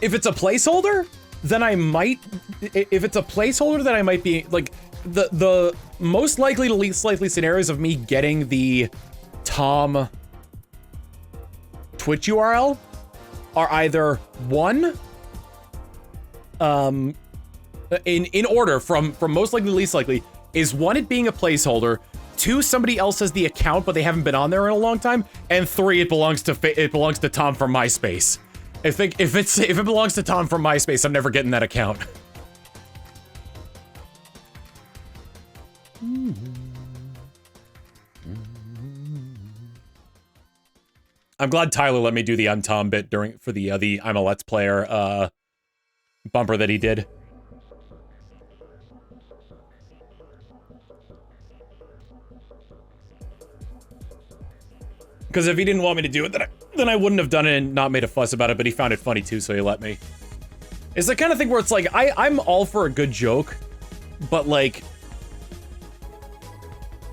If it's a placeholder, then I might... If it's a placeholder, then I might be... Like, the most likely to least likely scenarios of me getting the Tom Twitch URL are either one... in order, from most likely to least likely, is one, it being a placeholder, 2, somebody else has the account, but they haven't been on there in a long time, and 3, it belongs to Tom from MySpace. If it belongs to Tom from MySpace, I'm never getting that account. I'm glad Tyler let me do the I'm Tom bit for the I'm a Let's Player bumper that he did. Because if he didn't want me to do it, then I wouldn't have done it and not made a fuss about it, but he found it funny too, so he let me. It's the kind of thing where it's like, I'm all for a good joke, but like,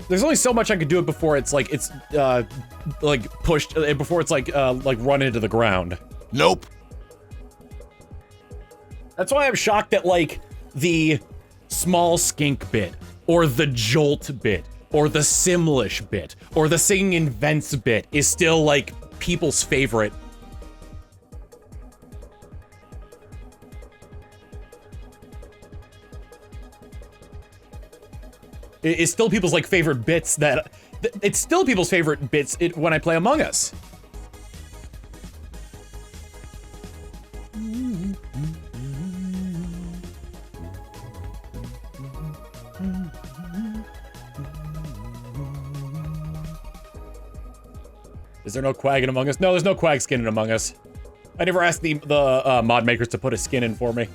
there's only so much I could do it before it's like, pushed, before it's like run into the ground. Nope. That's why I'm shocked that like, the small skink bit, or the jolt bit, or the Simlish bit, or the singing in vents bit is still, like, people's favorite. It's still people's, like, favorite bits that... It's still people's favorite bits when I play Among Us. Is there no Quag in Among Us? No, there's no Quag skin in Among Us. I never asked the mod makers to put a skin in for me.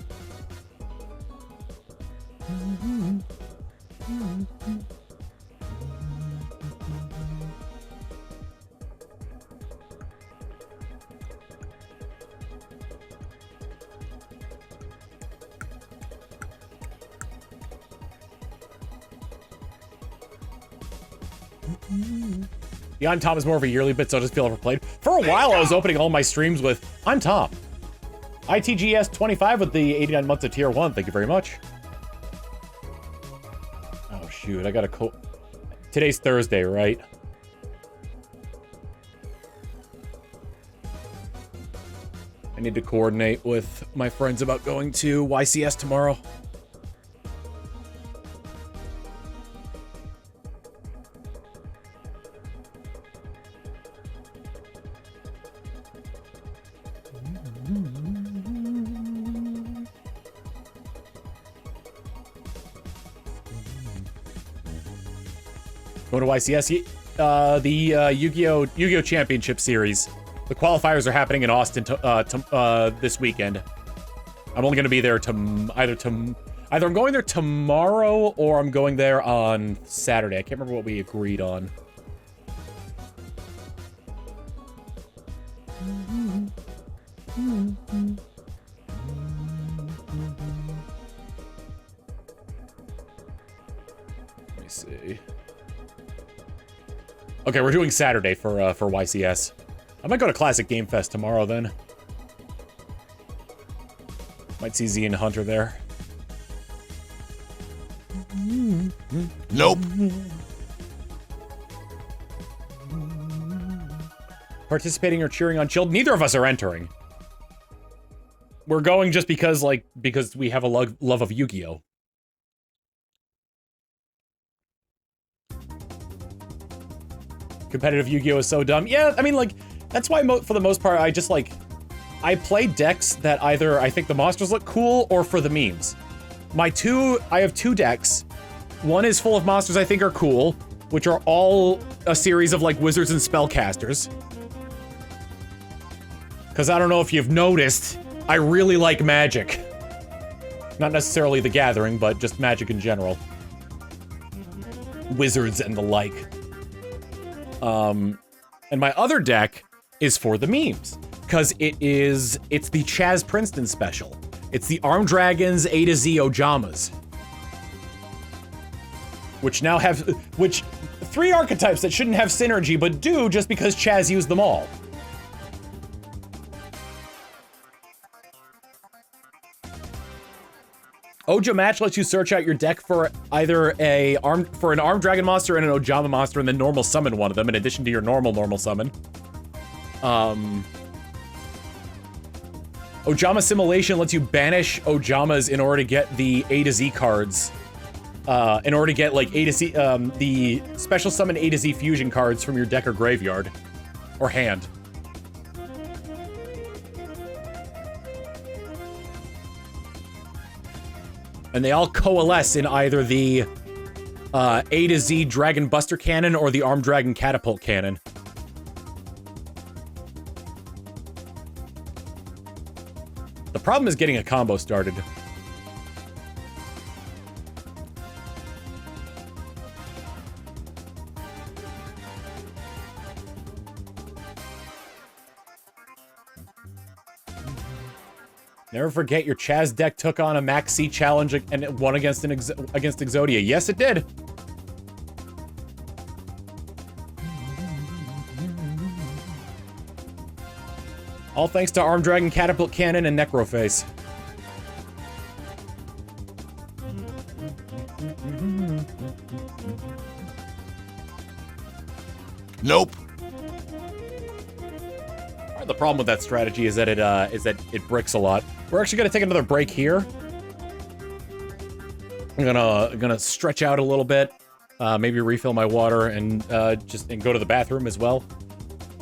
The I'm Tom is more of a yearly bit, so I just feel overplayed. For a while, I was opening all my streams with I'm Tom. ITGS25 with the 89 months of tier 1. Thank you very much. Oh, shoot. I gotta Today's Thursday, right? I need to coordinate with my friends about going to YCS tomorrow. Going to YCS, the Yu-Gi-Oh! Championship Series. The qualifiers are happening in Austin this weekend. I'm only going to be there either I'm going there tomorrow or I'm going there on Saturday. I can't remember what we agreed on. Let me see. Okay, we're doing Saturday for YCS. I might go to Classic Game Fest tomorrow then. Might see Z and Hunter there. Nope. Participating or cheering on Chilled? Neither of us are entering. We're going just because we have a love of Yu-Gi-Oh! Competitive Yu-Gi-Oh! Is so dumb. Yeah, I mean, like, that's why for the most part, I play decks that either I think the monsters look cool or for the memes. I have 2 decks. One is full of monsters I think are cool, which are all a series of, like, wizards and spellcasters. Because I don't know if you've noticed, I really like Magic. Not necessarily the Gathering, but just Magic in general. Wizards and the like. And my other deck is for the memes, because it's the Chaz Princeton special. It's the Armed Dragons A to Z Ojamas. Which 3 archetypes that shouldn't have synergy, but do just because Chaz used them all. Oja Match lets you search out your deck for either an Armed Dragon monster and an Ojama monster, and then normal summon one of them in addition to your normal summon. Ojama Simulation lets you banish Ojamas in order to get the A to Z cards in order to get like A to Z, the special summon A to Z fusion cards from your deck or graveyard, or hand. And they all coalesce in either the A to Z Dragon Buster Cannon or the Arm Dragon Catapult Cannon. The problem is getting a combo started. Never forget your Chaz deck took on a Max C challenge and it won against against Exodia. Yes, it did. All thanks to Arm Dragon, Catapult Cannon, and Necroface. Nope. The problem with that strategy is that it bricks a lot. We're actually gonna take another break here. I'm gonna stretch out a little bit, maybe refill my water and go to the bathroom as well.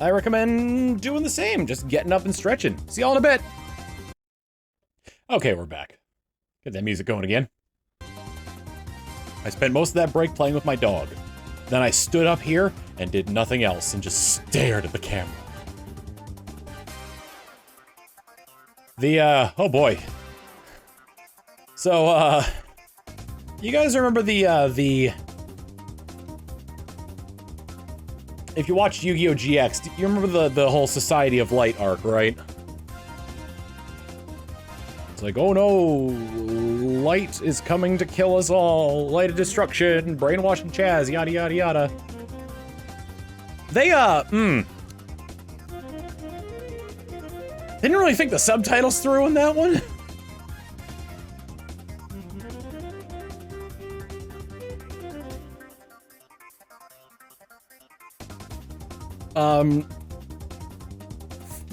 I recommend doing the same, just getting up and stretching. See y'all in a bit. Okay, we're back. Get that music going again. I spent most of that break playing with my dog. Then I stood up here and did nothing else and just stared at the camera. Oh boy. So, you guys remember if you watched Yu-Gi-Oh! GX, you remember the whole Society of Light arc, right? It's like, oh no, Light is coming to kill us all, Light of Destruction, brainwashing Chaz, yada yada yada. They, didn't really think the subtitles through in that one.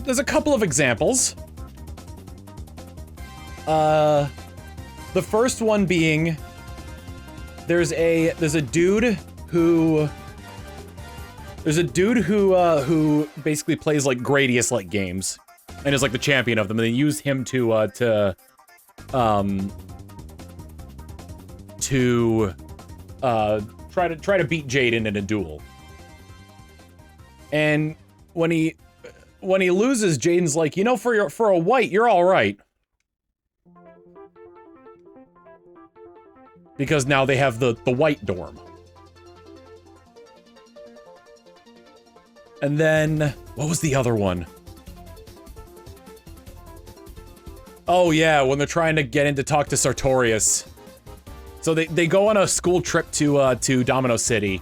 There's a couple of examples. The first one being there's a dude who basically plays like Gradius-like games and is like the champion of them, and they use him to try to beat Jaden in a duel. And when he loses, Jaden's like, you know, for a white, you're all right. Because now they have the white dorm. And then, what was the other one? Oh yeah, when they're trying to get in to talk to Sartorius. So they go on a school trip to Domino City.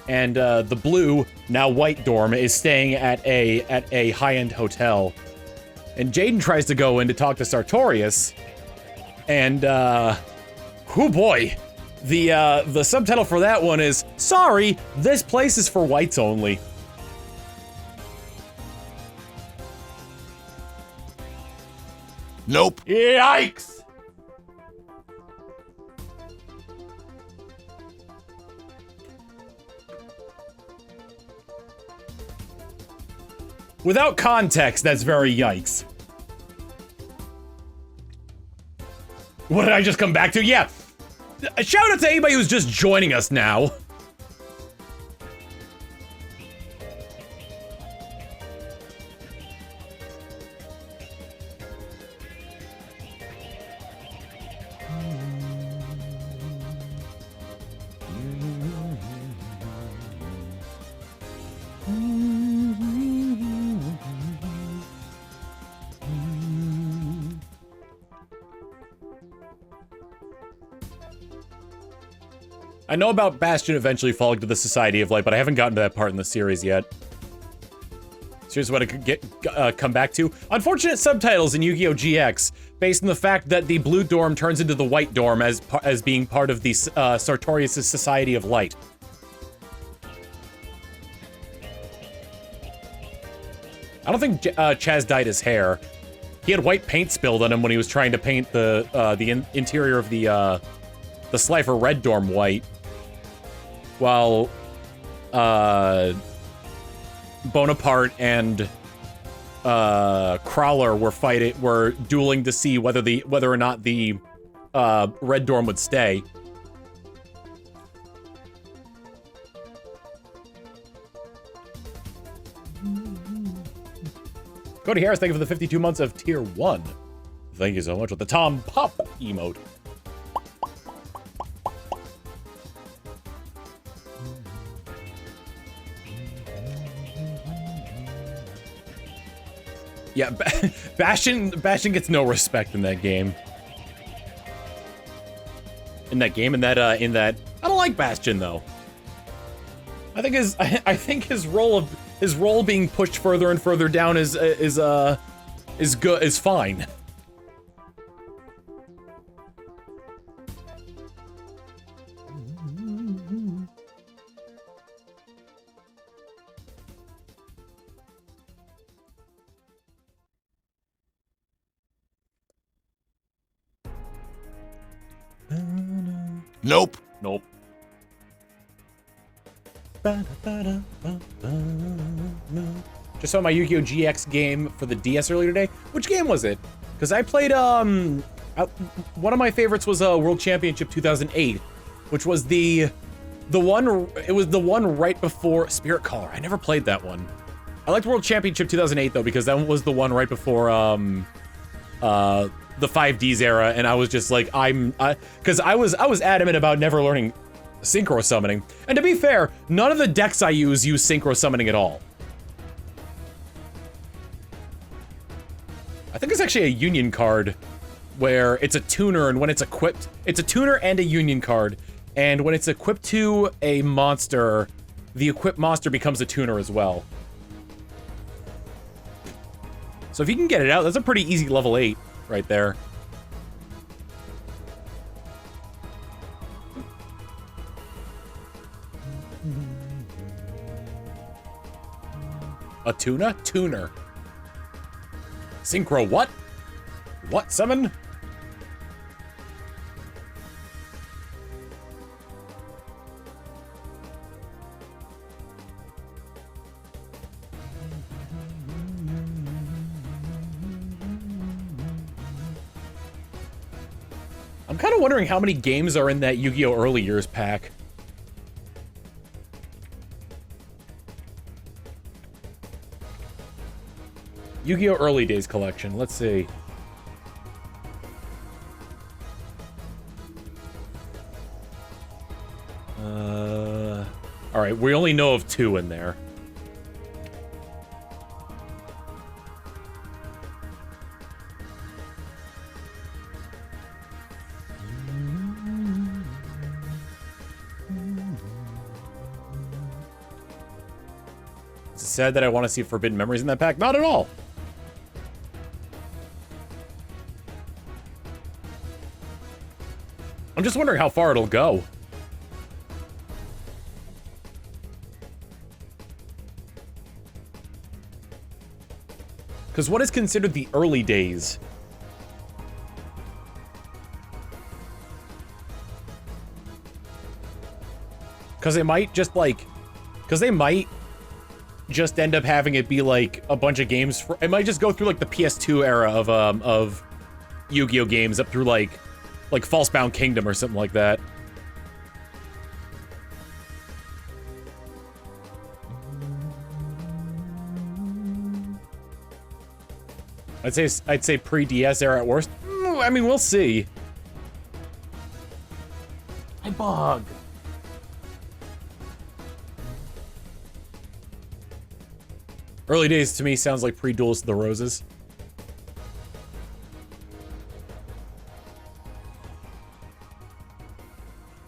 And the blue, now white dorm, is staying at a high-end hotel. And Jaden tries to go in to talk to Sartorius. And oh boy. The subtitle for that one is, sorry, this place is for whites only. Nope. Yikes! Without context, that's very yikes. What did I just come back to? Yeah. Shout out to anybody who's just joining us now. I know about Bastion eventually falling to the Society of Light, but I haven't gotten to that part in the series yet. So here's what I could come back to. Unfortunate subtitles in Yu-Gi-Oh! GX, based on the fact that the blue dorm turns into the white dorm as being part of the Sartorius' Society of Light. I don't think Chaz dyed his hair. He had white paint spilled on him when he was trying to paint the interior of the the Slifer Red Dorm white, while Bonaparte and Crowler were dueling to see whether or not the Red Dorm would stay. Cody Harris, thank you for the 52 months of Tier 1. Thank you so much with the Tom Pop emote. Yeah, Bastion gets no respect in that game. In that, I don't like Bastion though. I think his role being pushed further and further down is fine. Nope. Nope. Just saw my Yu-Gi-Oh! GX game for the DS earlier today. Which game was it? Because I played, one of my favorites was World Championship 2008, which was the one right before Spirit Caller. I never played that one. I liked World Championship 2008 though, because that was the one right before, the 5Ds era, and I was just like, because I was adamant about never learning synchro summoning. And to be fair, none of the decks I use synchro summoning at all. I think it's actually a union card where it's a tuner, and when it's equipped, it's a tuner and a union card, and when it's equipped to a monster, the equipped monster becomes a tuner as well. So if you can get it out, that's a pretty easy level 8 right there. A tuna? Tuner. Synchro what? What summon? I'm kind of wondering how many games are in that Yu-Gi-Oh! Early Years pack. Yu-Gi-Oh! Early Days collection. Let's see. All right, we only know of 2 in there. Is it sad that I want to see Forbidden Memories in that pack? Not at all. I'm just wondering how far it'll go. Because what is considered the early days? Because they might just like... Because they might just end up having it be like a bunch of games for... It might just go through like the PS2 era of Yu-Gi-Oh! Games up through like Falsebound Kingdom or something like that. I'd say pre-DS era at worst. I mean, we'll see. I bug. Early days to me sounds like pre-Duelist of the Roses.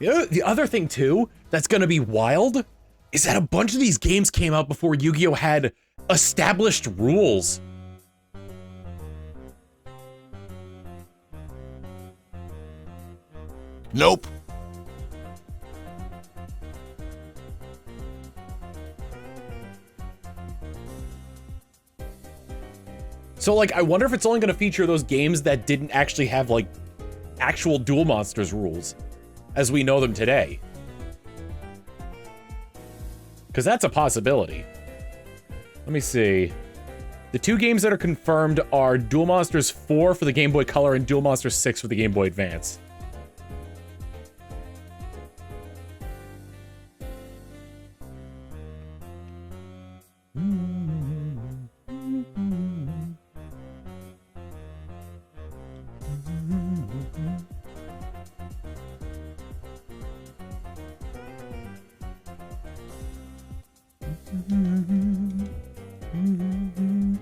The other thing too that's gonna be wild is that a bunch of these games came out before Yu-Gi-Oh! Had established rules. Nope. So, like, I wonder if it's only going to feature those games that didn't actually have, like, actual Duel Monsters rules. as we know them today. Because that's a possibility. Let me see. The 2 games that are confirmed are Duel Monsters 4 for the Game Boy Color and Duel Monsters 6 for the Game Boy Advance.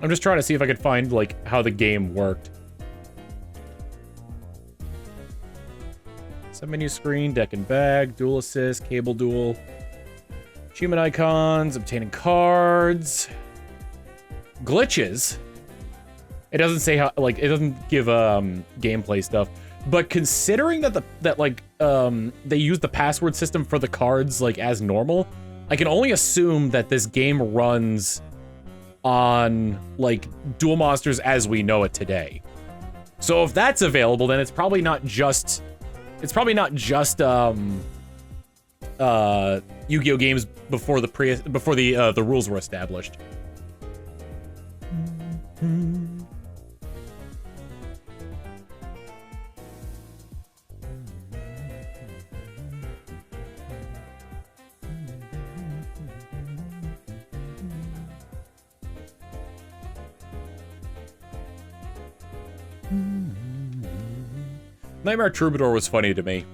I'm just trying to see if I could find, like, how the game worked. Set menu screen, deck and bag, dual assist, cable duel, achievement icons, obtaining cards, glitches. It doesn't say how, like, it doesn't give gameplay stuff. But considering that they use the password system for the cards like as normal, I can only assume that this game runs on like Duel Monsters as we know it today. So if that's available, then it's probably not just Yu-Gi-Oh games before the rules were established. Nightmare Troubadour was funny to me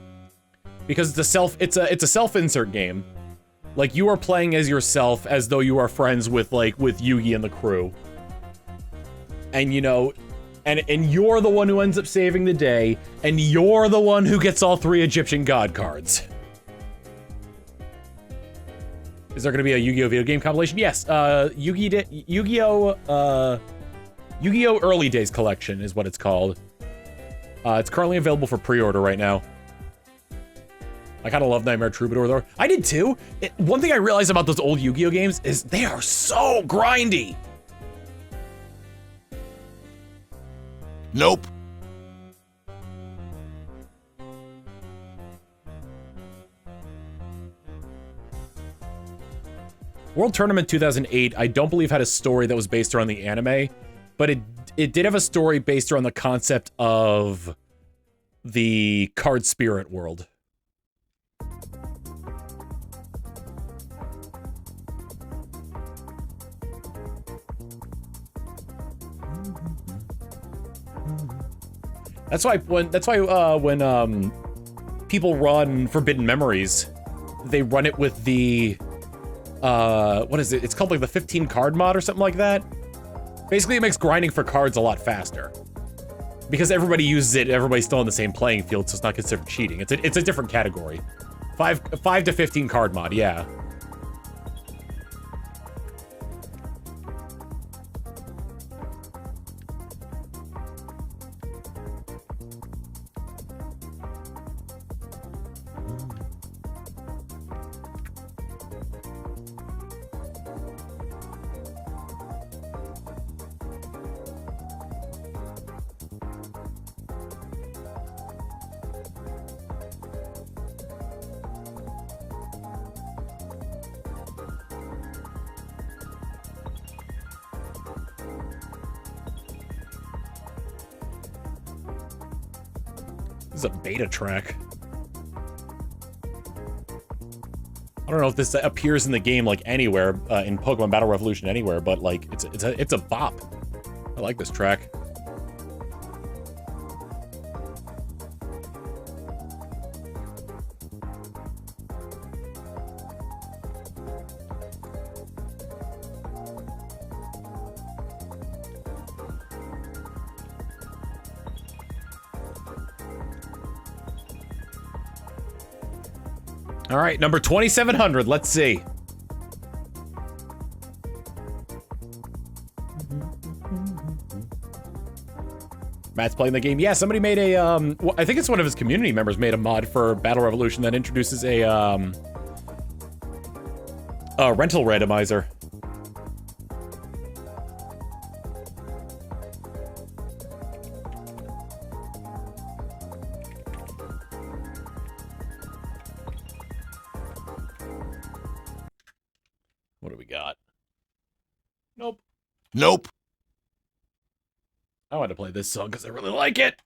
because it's a self-insert game. Like, you are playing as yourself as though you are friends with Yugi and the crew. And, you know, and you're the one who ends up saving the day, and you're the one who gets all 3 Egyptian god cards. Is there going to be a Yu-Gi-Oh video game compilation? Yes, Yu-Gi-Oh! Yu-Gi-Oh! Early Days Collection is what it's called. It's currently available for pre-order right now. I kind of love Nightmare Troubadour, though. I did, too. One thing I realized about those old Yu-Gi-Oh! Games is they are so grindy. Nope. World Tournament 2008, I don't believe had a story that was based around the anime, but it did have a story based around the concept of the card spirit world. That's why when people run Forbidden Memories, they run it with the what is it? It's called like the 15 card mod or something like that. Basically, it makes grinding for cards a lot faster because everybody uses it. Everybody's still on the same playing field, so it's not considered cheating. It's a different category. 5 to 15 card mod, yeah. This is a beta track. I don't know if this appears in the game like anywhere in Pokemon Battle Revolution anywhere, but like it's a bop. I like this track. All right, number 2700. Let's see. Matt's playing the game. Yeah, somebody made a I think it's one of his community members made a mod for Battle Revolution that introduces a rental randomizer. do we got? Nope. Nope. I want to play this song because I really like it.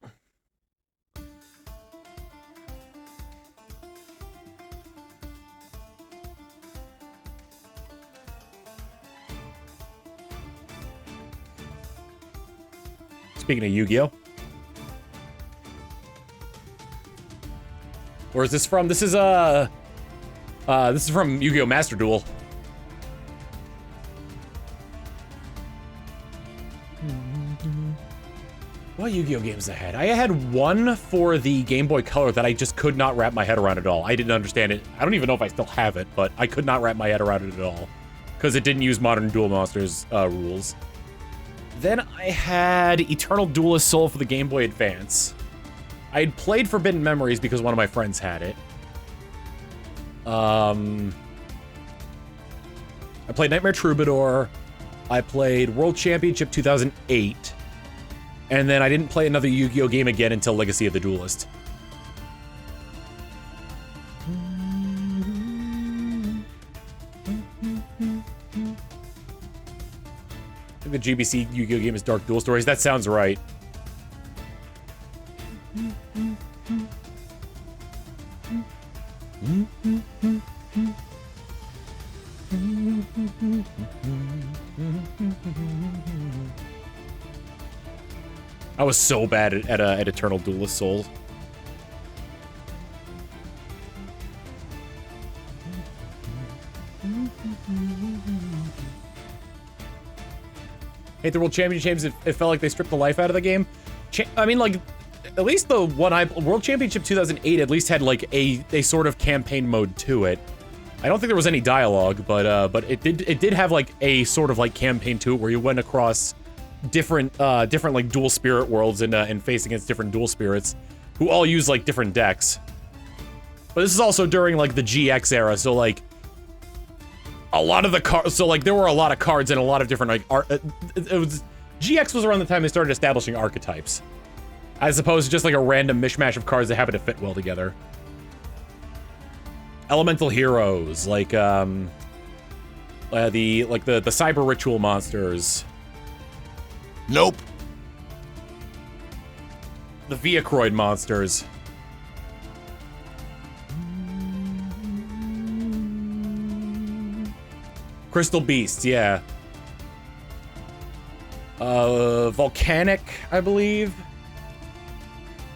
Speaking of Yu-Gi-Oh! Where is this from? This is from Yu-Gi-Oh! Master Duel. What Yu-Gi-Oh! Games I had? I had one for the Game Boy Color that I just could not wrap my head around at all. I didn't understand it. I don't even know if I still have it, but I could not wrap my head around it at all. Because it didn't use Modern Duel Monsters rules. Then I had Eternal Duelist Soul for the Game Boy Advance. I had played Forbidden Memories because one of my friends had it. I played Nightmare Troubadour. I played World Championship 2008. And then I didn't play another Yu-Gi-Oh! Game again until Legacy of the Duelist. I think the GBC Yu-Gi-Oh! Game is Dark Duel Stories. That sounds right. I was so bad at Eternal Duelist Soul. Hate the World Championships. It felt like they stripped the life out of the game. I mean, like, at least the one World Championship 2008 at least had like a sort of campaign mode to it. I don't think there was any dialogue, but it did have like a sort of like campaign to it where you went across different like dual spirit worlds and face against different dual spirits who all use like different decks. But this is also during like the GX era, so like a lot of the cards, so like there were a lot of cards and a lot of different like GX was around the time they started establishing archetypes, as opposed to just like a random mishmash of cards that happen to fit well together. Elemental heroes like the cyber ritual monsters. Nope. The Viacroid monsters. Crystal Beasts, yeah. Volcanic, I believe.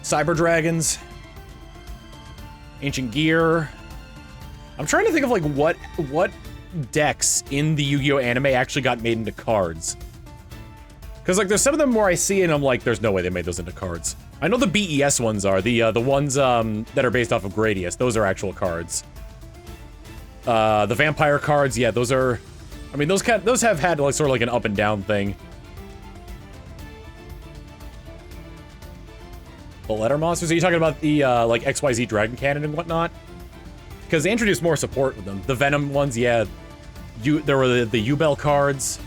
Cyber Dragons. Ancient Gear. I'm trying to think of like what decks in the Yu-Gi-Oh! Anime actually got made into cards. Because like there's some of them where I see and I'm like, there's no way they made those into cards. I know the BES ones are, the ones that are based off of Gradius, those are actual cards. The vampire cards, yeah, those are, I mean, those have had like sort of like an up and down thing. The letter monsters, are you talking about the like XYZ Dragon Cannon and whatnot? Because they introduced more support with them. The Venom ones, yeah. There were the U-Bell cards.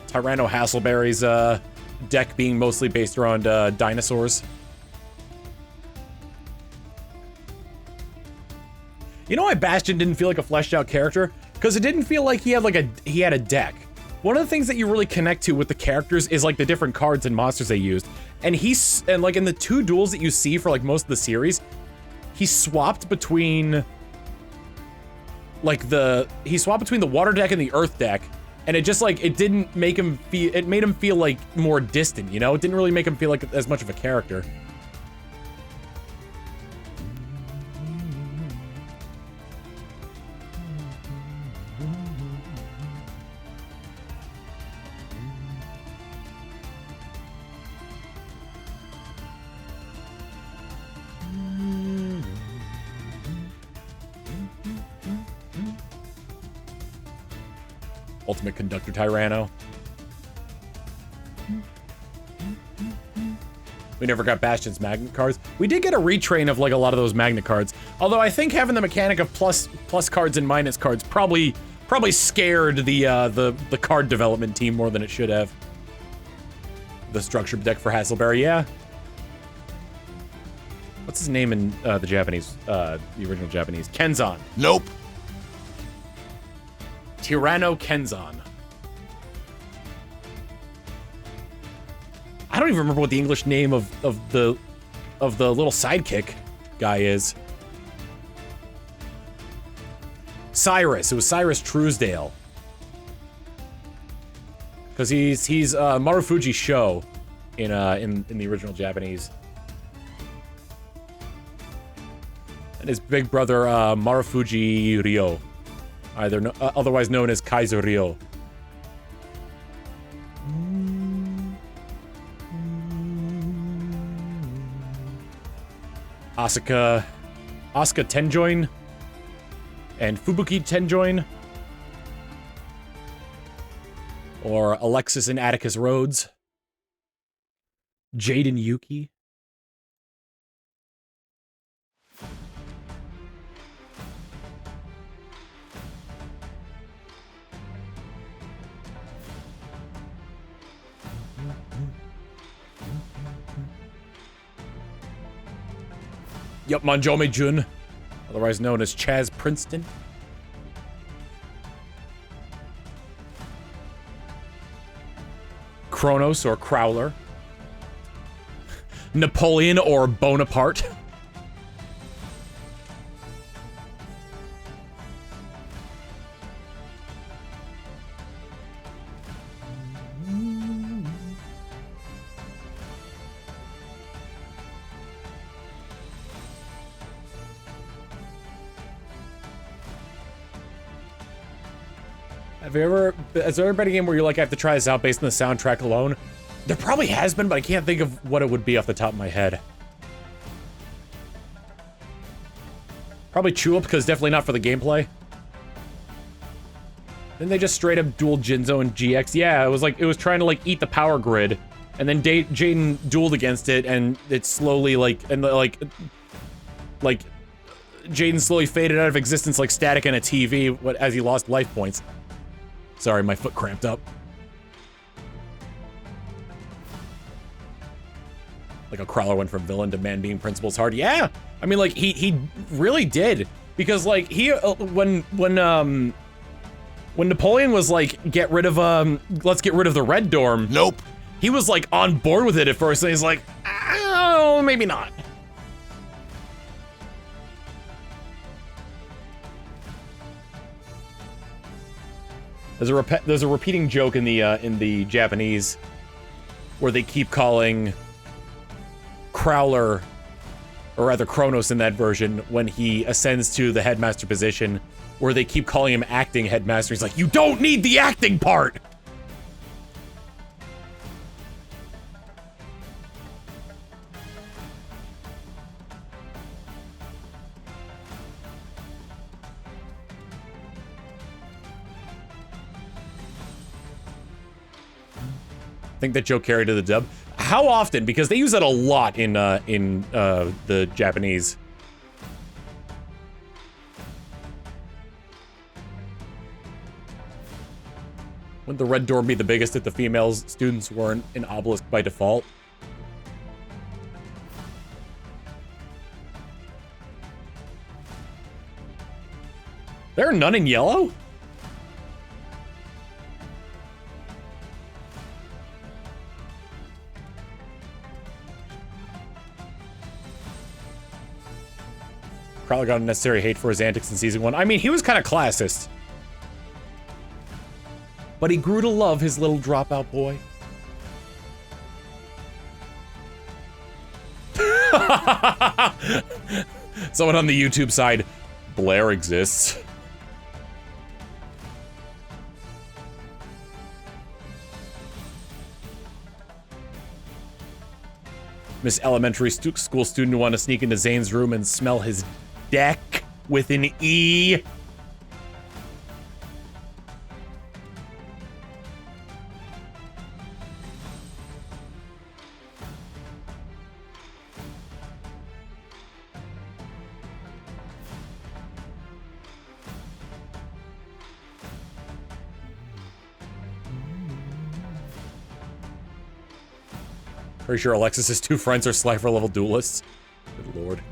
Tyranno Hasselberry's deck being mostly based around dinosaurs. You know why Bastion didn't feel like a fleshed out character? Because it didn't feel like he had a deck. One of the things that you really connect to with the characters is like the different cards and monsters they used. And like in the two duels that you see for like most of the series, he swapped between like he swapped between the water deck and the earth deck. And it just like, it didn't make him feel, it made him feel like more distant, you know? It didn't really make him feel like as much of a character. Ultimate Conductor Tyranno. We never got Bastion's Magnet cards. We did get a retrain of like a lot of those Magnet cards. Although I think having the mechanic of plus cards and minus cards probably scared the card development team more than it should have. The structure deck for Hasselberry, yeah. What's his name in the Japanese, the original Japanese? Kenzan. Nope. Tyranno Kenzan. I don't even remember what the English name of the little sidekick guy is. Cyrus. It was Cyrus Truesdale. Because he's Marufuji Sho in the original Japanese. And his big brother Marufuji Ryo, otherwise known as Kaiser Ryo. Asuka Tenjoin and Fubuki Tenjoin, or Alexis and Atticus Rhodes, Jaden Yuki. Yup, Manjome Jun, otherwise known as Chaz Princeton. Kronos or Crowler. Napoleon or Bonaparte. Has there ever been a game where you're like, I have to try this out based on the soundtrack alone? There probably has been, but I can't think of what it would be off the top of my head. Probably Chew Up, because definitely not for the gameplay. Then they just straight up dueled Jinzo and GX. Yeah, it was like, it was trying to like eat the power grid, and then Jaden dueled against it, and it slowly like Jaden slowly faded out of existence like static in a TV as he lost life points. Sorry, my foot cramped up. Like a Crawler went from villain to man being principles hard. Yeah, I mean, like he really did, because like he when Napoleon was like, let's get rid of the red dorm. Nope. He was like on board with it at first, and he's like, oh, maybe not. There's a repeating joke in the Japanese where they keep calling Crowler, or rather Kronos in that version, when he ascends to the headmaster position, where they keep calling him acting headmaster. He's like, you don't need the acting part! I think that joke carried to the dub. How often? Because they use that a lot in the Japanese. Wouldn't the red door be the biggest if the female students weren't an obelisk by default? There are none in yellow? Probably got unnecessary hate for his antics in season 1. I mean, he was kind of classist. But he grew to love his little dropout boy. Someone on the YouTube side, Blair exists. Miss Elementary School student who want to sneak into Zane's room and smell his deck with an E. Pretty sure Alexis's 2 friends are Slifer level duelists. Good lord.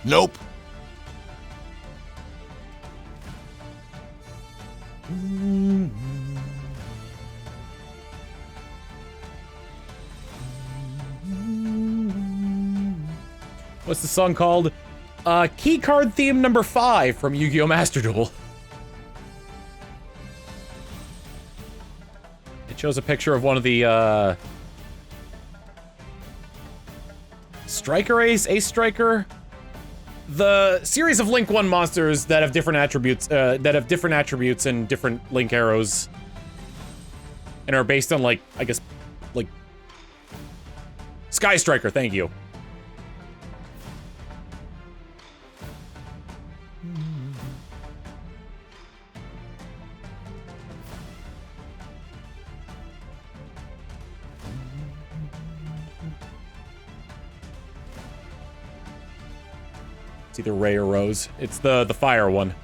Nope. What's the song called? Keycard theme number 5 from Yu-Gi-Oh! Master Duel. It shows a picture of one of the, Striker Ace Striker? The series of Link 1 monsters that have different attributes, and different Link arrows. And are based on, like, I guess, like... Sky Striker, thank you. It's either Ray or Rose. It's the fire one.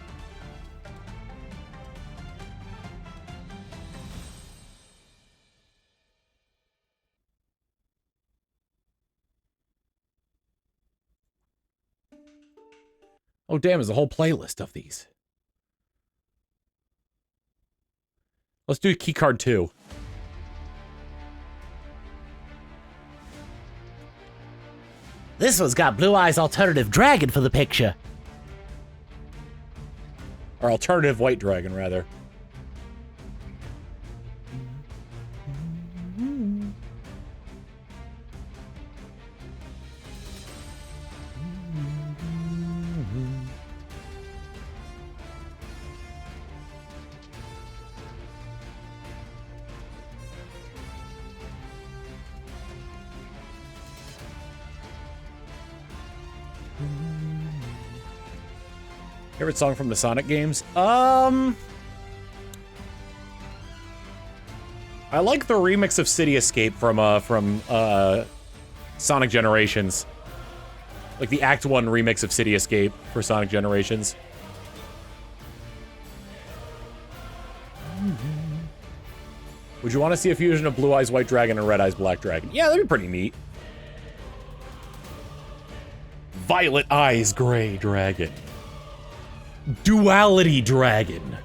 Oh damn, there's a whole playlist of these. Let's do Keycard 2. This one's got Blue Eyes Alternative Dragon for the picture. Or alternative White Dragon, rather. Favorite song from the Sonic games? I like the remix of City Escape from Sonic Generations. Like the Act 1 remix of City Escape for Sonic Generations. Would you want to see a fusion of Blue Eyes White Dragon and Red Eyes Black Dragon? Yeah, that'd be pretty neat. Violet Eyes Gray Dragon. Duality Dragon.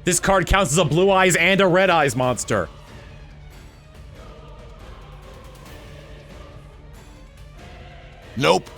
This card counts as a Blue Eyes and a Red Eyes monster. Nope.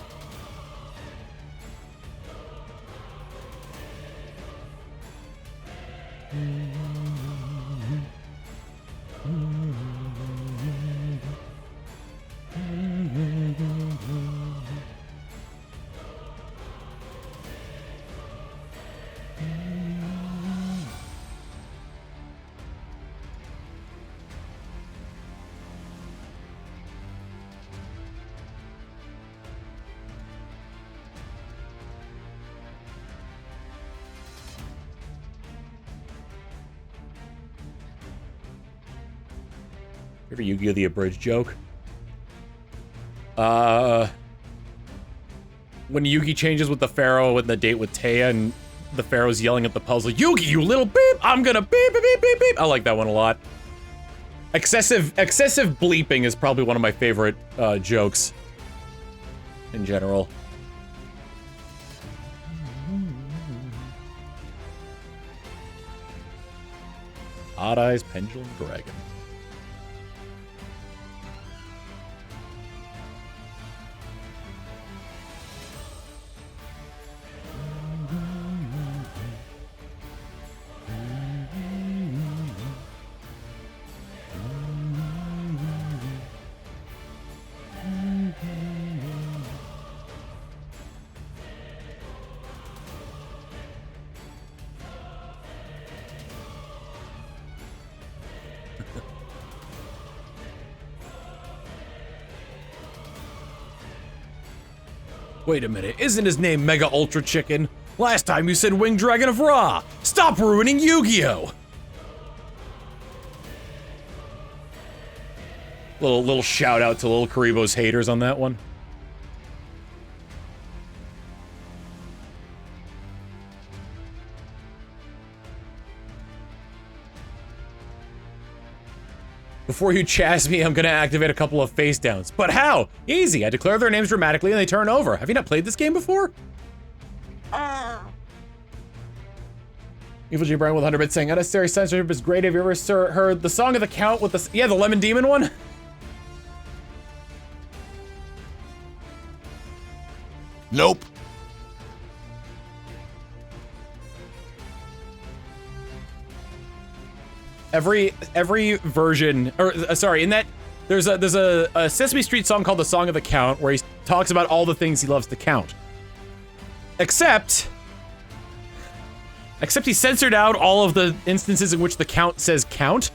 Ever Yu-Gi-Oh! The Abridged joke? When Yugi changes with the Pharaoh and the date with Taya and the Pharaoh's yelling at the puzzle, Yugi, you little beep! I'm gonna beep, beep, beep, beep, beep! I like that one a lot. Excessive bleeping is probably one of my favorite, jokes. In general. Odd Eyes Pendulum Dragon. Wait a minute, isn't his name Mega Ultra Chicken? Last time you said Winged Dragon of Ra! Stop ruining Yu-Gi-Oh! Little shout out to Lil Karibo's haters on that one. Before you chast me, I'm gonna activate a couple of face downs. But how? Easy. I declare their names dramatically and they turn over. Have you not played this game before? Evil G Brian with 100 bits saying unnecessary censorship is great. Have you ever heard the Song of the Count with the the Lemon Demon one? Nope. Every version, or sorry, in that there's a Sesame Street song called "The Song of the Count" where he talks about all the things he loves to count. Except he censored out all of the instances in which the count says count.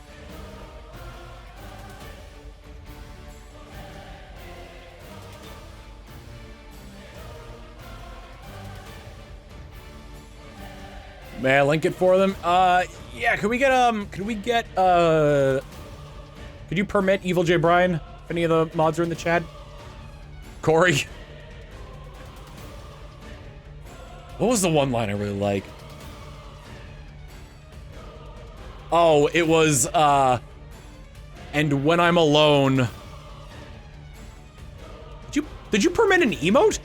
May I link it for them? Yeah, could you permit Evil J Brian, if any of the mods are in the chat? Corey? What was the one line I really like? Oh, it was, and when I'm alone. Did you permit an emote?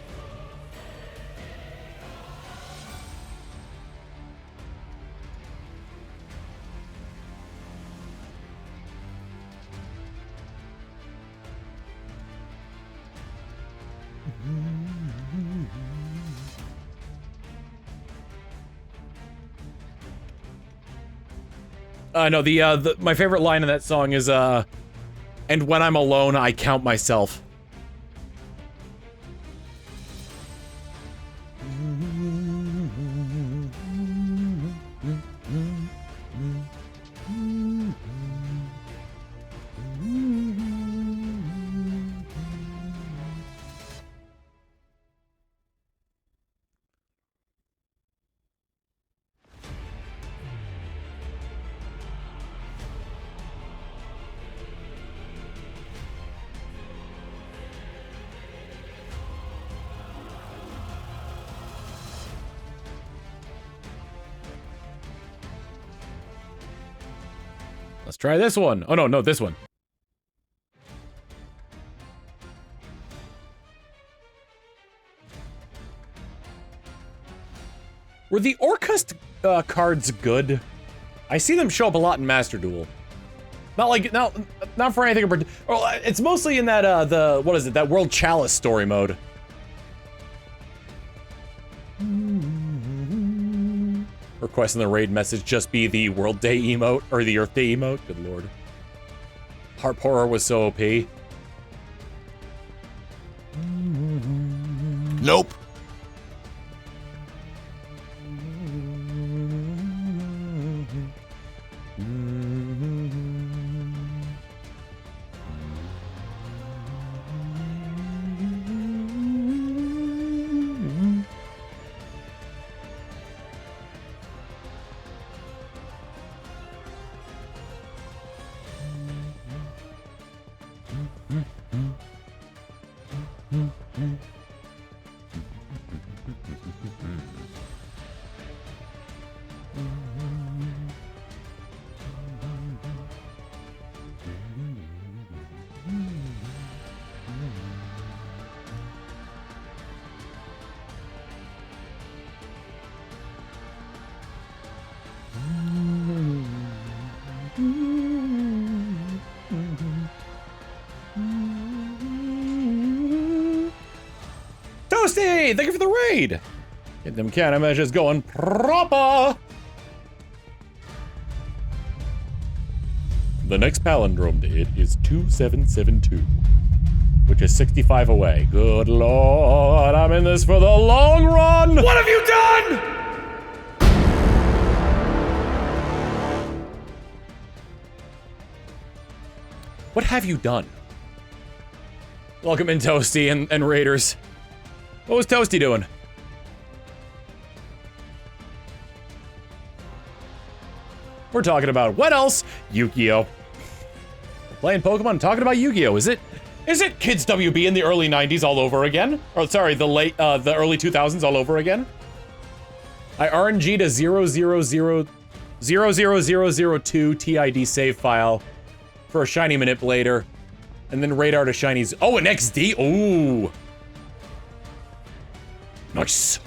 No, my favorite line in that song is, and when I'm alone, I count myself. Let's try this one. Oh, no, this one. Were the Orcust cards good? I see them show up a lot in Master Duel. Not for anything in particular. Well, it's mostly in that, that World Chalice story mode. Requesting the raid message just be the World Day emote, or the Earth Day emote. Good lord. Harp Horror was so OP. Nope. Toasty! Thank you for the raid! Get them countermeasures going proper! The next palindrome to hit is 2772, which is 65 away. Good lord, I'm in this for the long run! What have you done?! What have you done? Welcome in, Toasty and Raiders. What was Toasty doing? We're talking about what else? Yu-Gi-Oh! Playing Pokemon, talking about Yu-Gi-Oh! Is it Kids WB in the early 90s all over again? Or sorry, the early 2000s all over again? I RNG'd a 00002 TID save file for a shiny manipulator, and then radar to shinies. Oh, an XD? Ooh. Nice.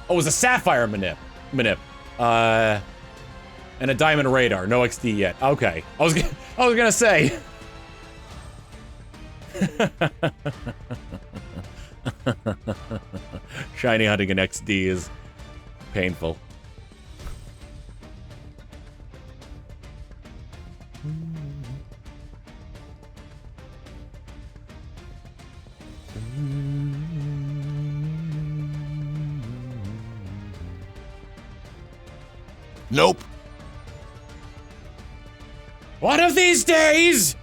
Oh, it was a Sapphire manip. And a Diamond radar. No XD yet. Okay. I was gonna say. Shiny hunting an XD is painful. Nope. One of these days!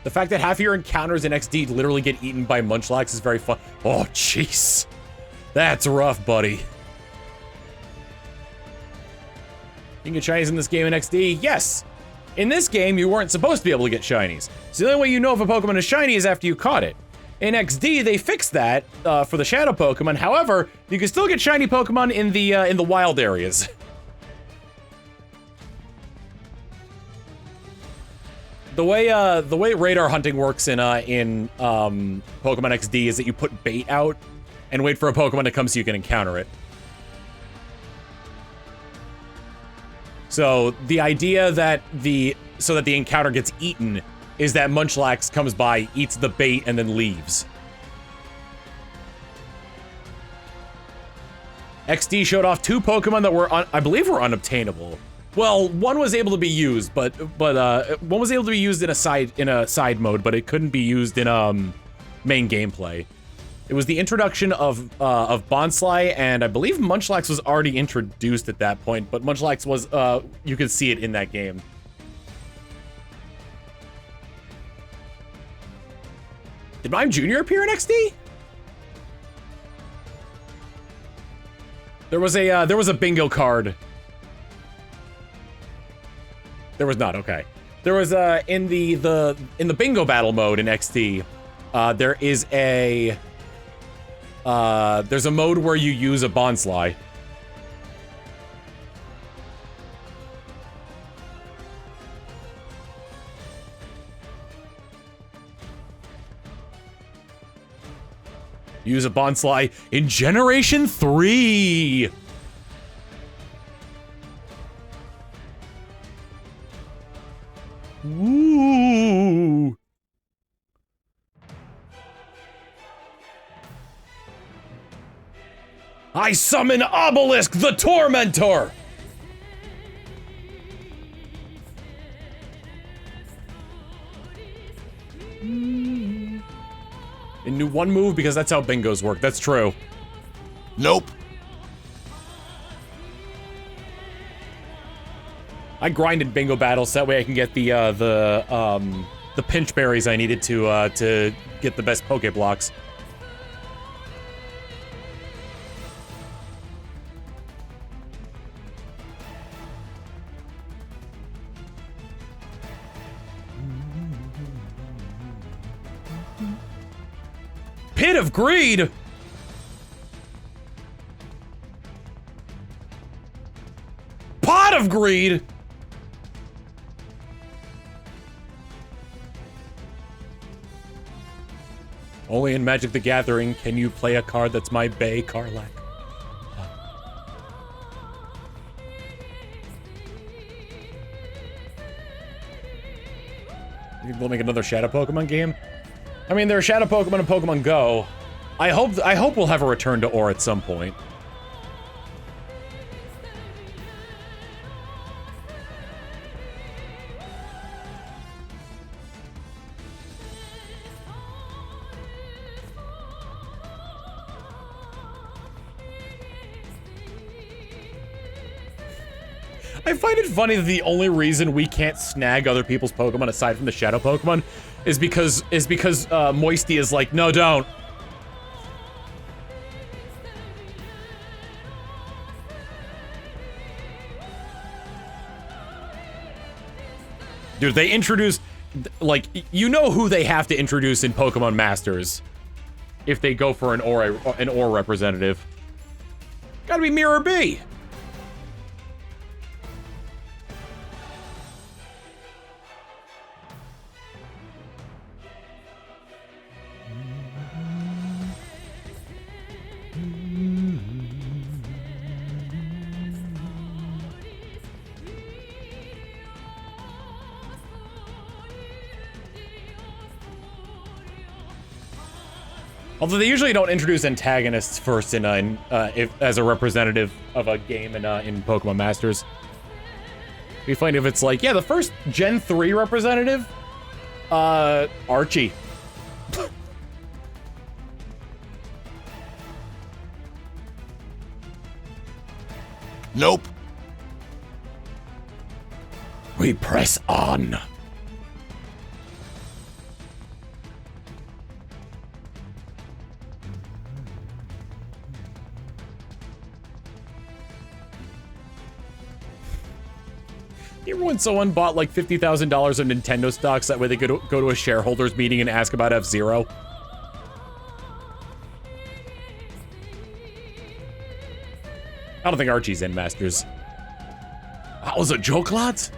The fact that half of your encounters in XD literally get eaten by Munchlax is very fun. Oh, jeez. That's rough, buddy. You can get shinies in this game in XD? Yes. In this game, you weren't supposed to be able to get shinies. So the only way you know if a Pokemon is shiny is after you caught it. In XD, they fixed that for the Shadow Pokemon. However, you can still get shiny Pokemon in the wild areas. The way radar hunting works in Pokemon XD is that you put bait out and wait for a Pokemon to come so you can encounter it. So the idea that the encounter gets eaten is that Munchlax comes by, eats the bait, and then leaves. XD showed off 2 Pokemon that were, I believe, were unobtainable. Well, one was able to be used, but one was able to be used in a side mode, but it couldn't be used in main gameplay. It was the introduction of Bonsly, and I believe Munchlax was already introduced at that point, but Munchlax was you could see it in that game. Did Mime Jr. appear in XD? There was a bingo card. There was not, okay. There was in the bingo battle mode in XD, there's a mode where you use a Bonsly. Use a Bonsly in Generation 3! Ooh! I summon Obelisk the Tormentor! And do one move because that's how bingos work. That's true. Nope. I grinded bingo battles so that way I can get the pinch berries I needed to get the best Pokeblocks. Pit of Greed! Pot of Greed! Only in Magic the Gathering can you play a card that's my Bay Karlak. We'll make another Shadow Pokemon game? I mean, there are Shadow Pokemon in Pokemon Go. I hope we'll have a return to Ore at some point. I find it funny that the only reason we can't snag other people's Pokemon aside from the Shadow Pokemon is because Moisty is like, no, don't. Dude, they introduce, like, you know who they have to introduce in Pokemon Masters if they go for an Ore representative. Gotta be Mirror B. Although they usually don't introduce antagonists first as a representative of a game in Pokemon Masters. It'd be funny if it's like, yeah, the first Gen 3 representative, Archie. Nope. We press on. You remember when someone bought like $50,000 of Nintendo stocks? That way they could go to a shareholders meeting and ask about F-Zero? I don't think Archie's in Masters. That was a joke, lads?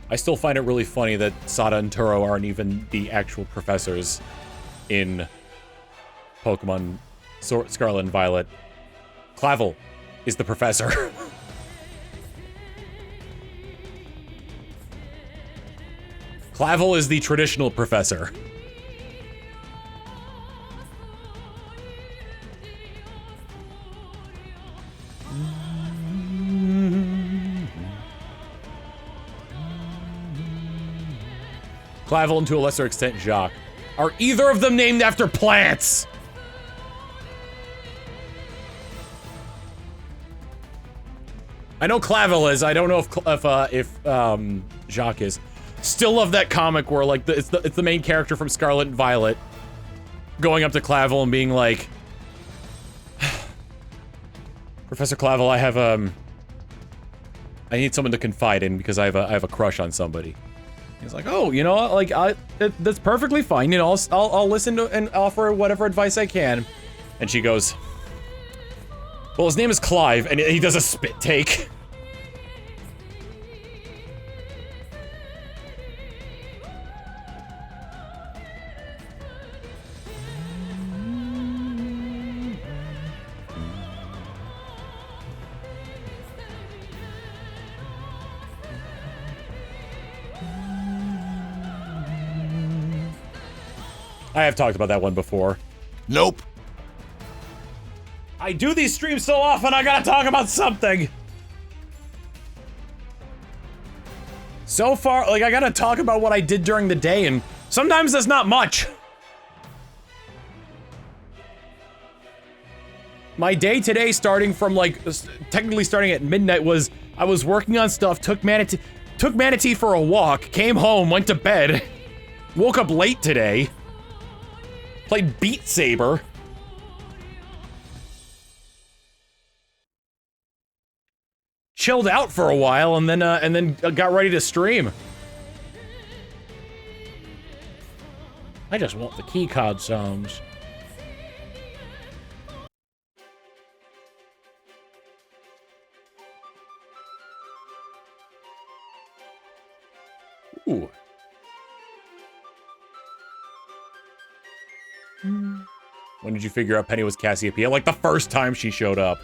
I still find it really funny that Sada and Turo aren't even the actual professors in Pokemon Scarlet and Violet. Clavel is the professor. Clavel is the traditional professor. Clavel and to a lesser extent Jacques. Are either of them named after plants? I know Clavel is. I don't know if Jacques is. Still love that comic where like it's the main character from Scarlet and Violet going up to Clavel and being like, Professor Clavel, I need someone to confide in because I have a crush on somebody. He's like, oh, you know, like that's perfectly fine. You know, I'll listen to and offer whatever advice I can. And she goes, well, his name is Clive, and he does a spit take. I have talked about that one before. Nope. I do these streams so often, I gotta talk about something. So far, like, I gotta talk about what I did during the day, and sometimes that's not much. My day today, starting from, like, technically starting at midnight, was I was working on stuff, took Manatee for a walk, came home, went to bed, woke up late today. Played Beat Saber. Chilled out for a while and then got ready to stream. I just want the keycard songs. Ooh. When did you figure out Penny was Cassiopeia? Like the first time she showed up.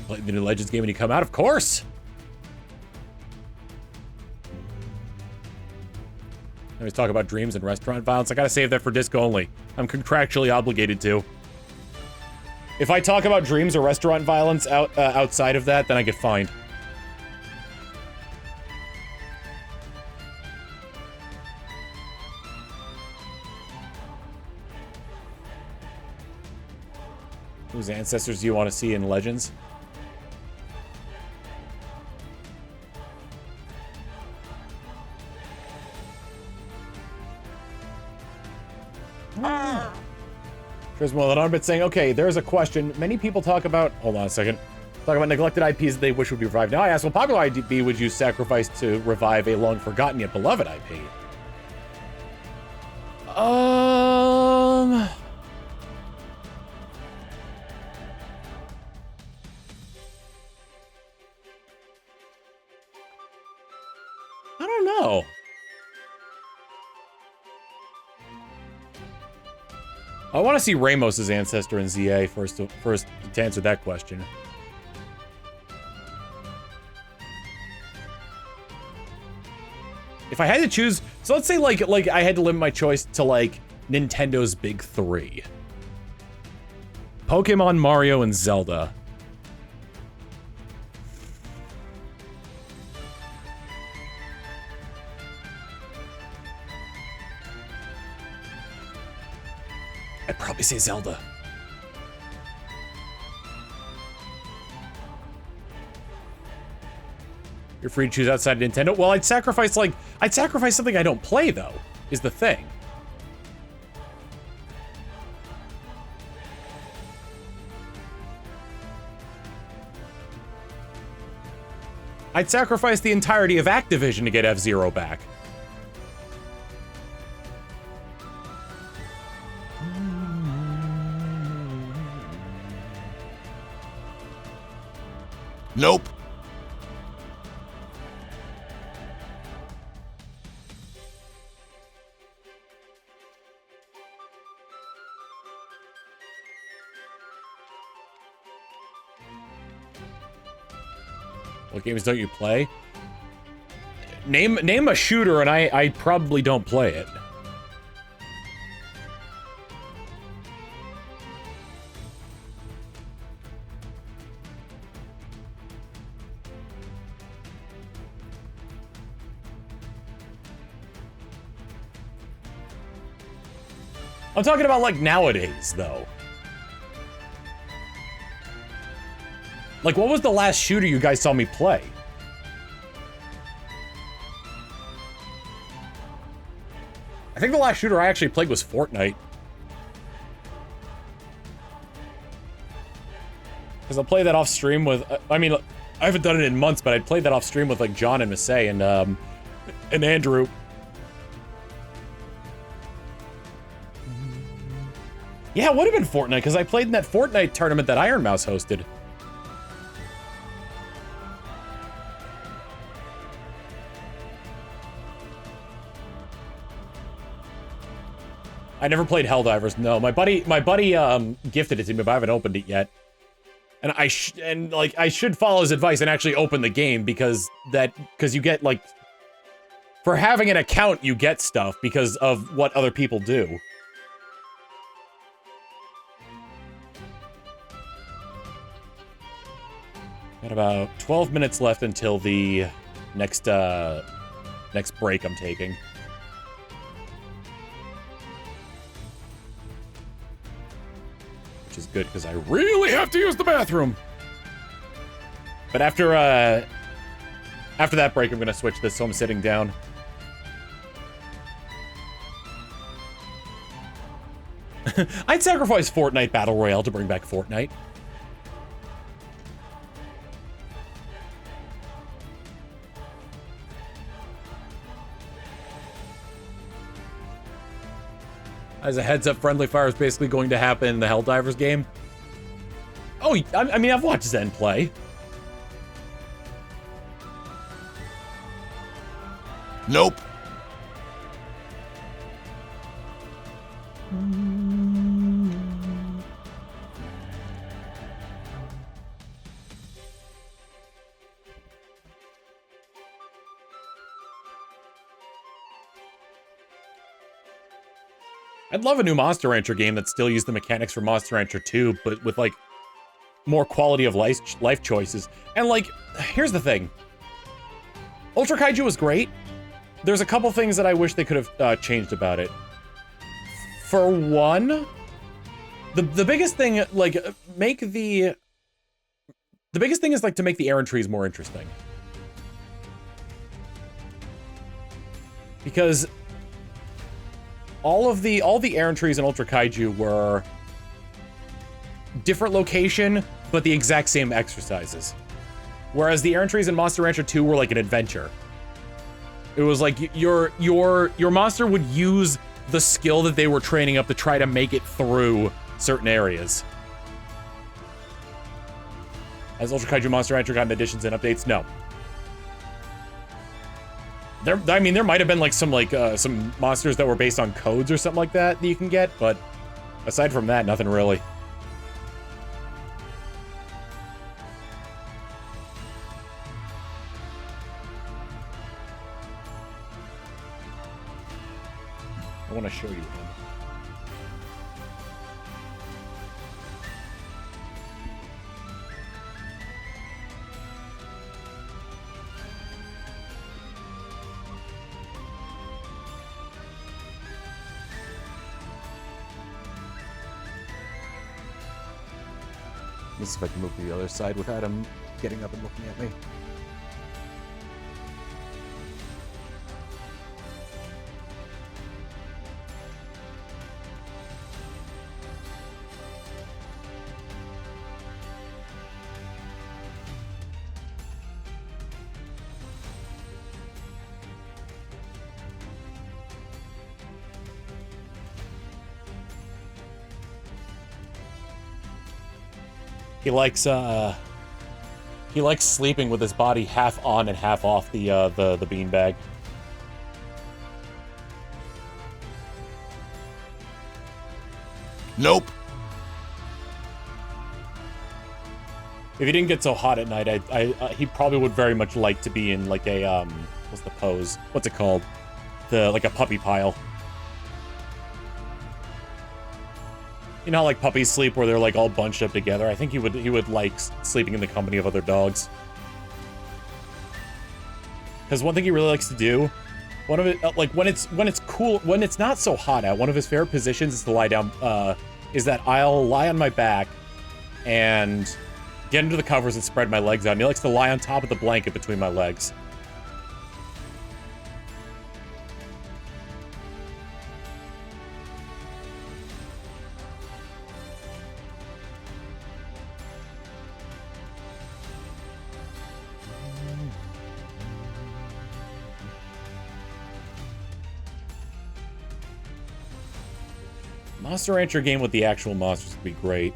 Play the new Legends game when you come out, of course. I always talk about dreams and restaurant violence. I gotta save that for disc only. I'm contractually obligated to. If I talk about dreams or restaurant violence outside of that, then I get fined. Whose ancestors do you want to see in Legends? Trismo and Arbit saying, okay, there's a question. Many people talk about, hold on a second, talk about neglected IPs that they wish would be revived. Now I ask, well, popular IP would you sacrifice to revive a long forgotten yet beloved IP? I don't know. I want to see Ramos's ancestor in ZA first to answer that question. If I had to choose, so let's say like I had to limit my choice to like Nintendo's big three. Pokemon, Mario, and Zelda. I'd probably say Zelda. You're free to choose outside Nintendo. Well, I'd sacrifice something I don't play though, is the thing. I'd sacrifice the entirety of Activision to get F-Zero back. Nope. What games don't you play? Name a shooter and I probably don't play it. I'm talking about like nowadays though. Like, what was the last shooter you guys saw me play? I think the last shooter I actually played was Fortnite. Because I'll play that off stream with, I mean, I haven't done it in months, but I'd played that off stream with like John and Massey and Andrew. Yeah, it would have been Fortnite, because I played in that Fortnite tournament that Iron Mouse hosted. I never played Helldivers. No, my buddy gifted it to me, but I haven't opened it yet. And I should follow his advice and actually open the game because you get like, for having an account you get stuff because of what other people do. Got about 12 minutes left until the next break I'm taking. Which is good because I really have to use the bathroom. But after that break, I'm gonna switch this, so I'm sitting down. I'd sacrifice Fortnite Battle Royale to bring back Fortnite. As a heads up, friendly fire is basically going to happen in the Helldivers game. Oh, I mean, I've watched Zen play. Nope. I'd love a new Monster Rancher game that still used the mechanics from Monster Rancher 2, but with, like, more quality of life choices. And, like, here's the thing. Ultra Kaiju was great. There's a couple things that I wish they could have changed about it. For one, the biggest thing, like, the biggest thing is, like, to make the errand trees more interesting. Because all the errand trees in Ultra Kaiju were different location, but the exact same exercises. Whereas the errand trees in Monster Rancher 2 were like an adventure. It was like your monster would use the skill that they were training up to try to make it through certain areas. Has Ultra Kaiju Monster Rancher gotten additions and updates? No. I mean, there might have been like some monsters that were based on codes or something like that you can get, but aside from that, nothing really. I want to show you him. Let's see if I can move to the other side without him getting up and looking at me. He likes sleeping with his body half on and half off the beanbag. Nope. If he didn't get so hot at night, he probably would very much like to be in like a what's the pose? What's it called? Like a puppy pile. You know how like puppies sleep where they're like all bunched up together? I think he would like sleeping in the company of other dogs. Because one thing he really likes to do, one of it like when it's cool, when it's not so hot out, one of his favorite positions is to lie down. Is that I'll lie on my back and get into the covers and spread my legs out. And he likes to lie on top of the blanket between my legs. Monster Rancher game with the actual monsters would be great.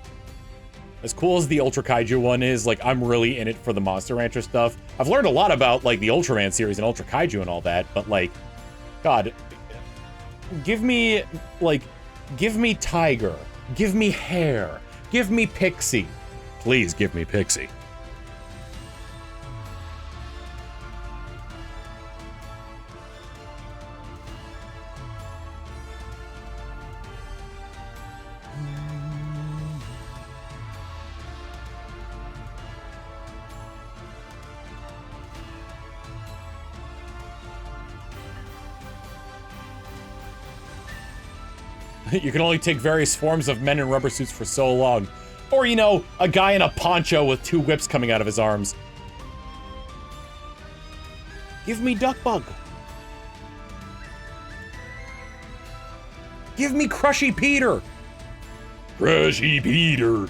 As cool as the Ultra Kaiju one is, like, I'm really in it for the Monster Rancher stuff. I've learned a lot about, like, the Ultraman series and Ultra Kaiju and all that, but, like, God, give me Tiger, give me Hare, give me Pixie. Please give me Pixie. You can only take various forms of men in rubber suits for so long. Or, you know, a guy in a poncho with two whips coming out of his arms. Give me Duckbug. Give me Crushy Peter. Crushy Peter.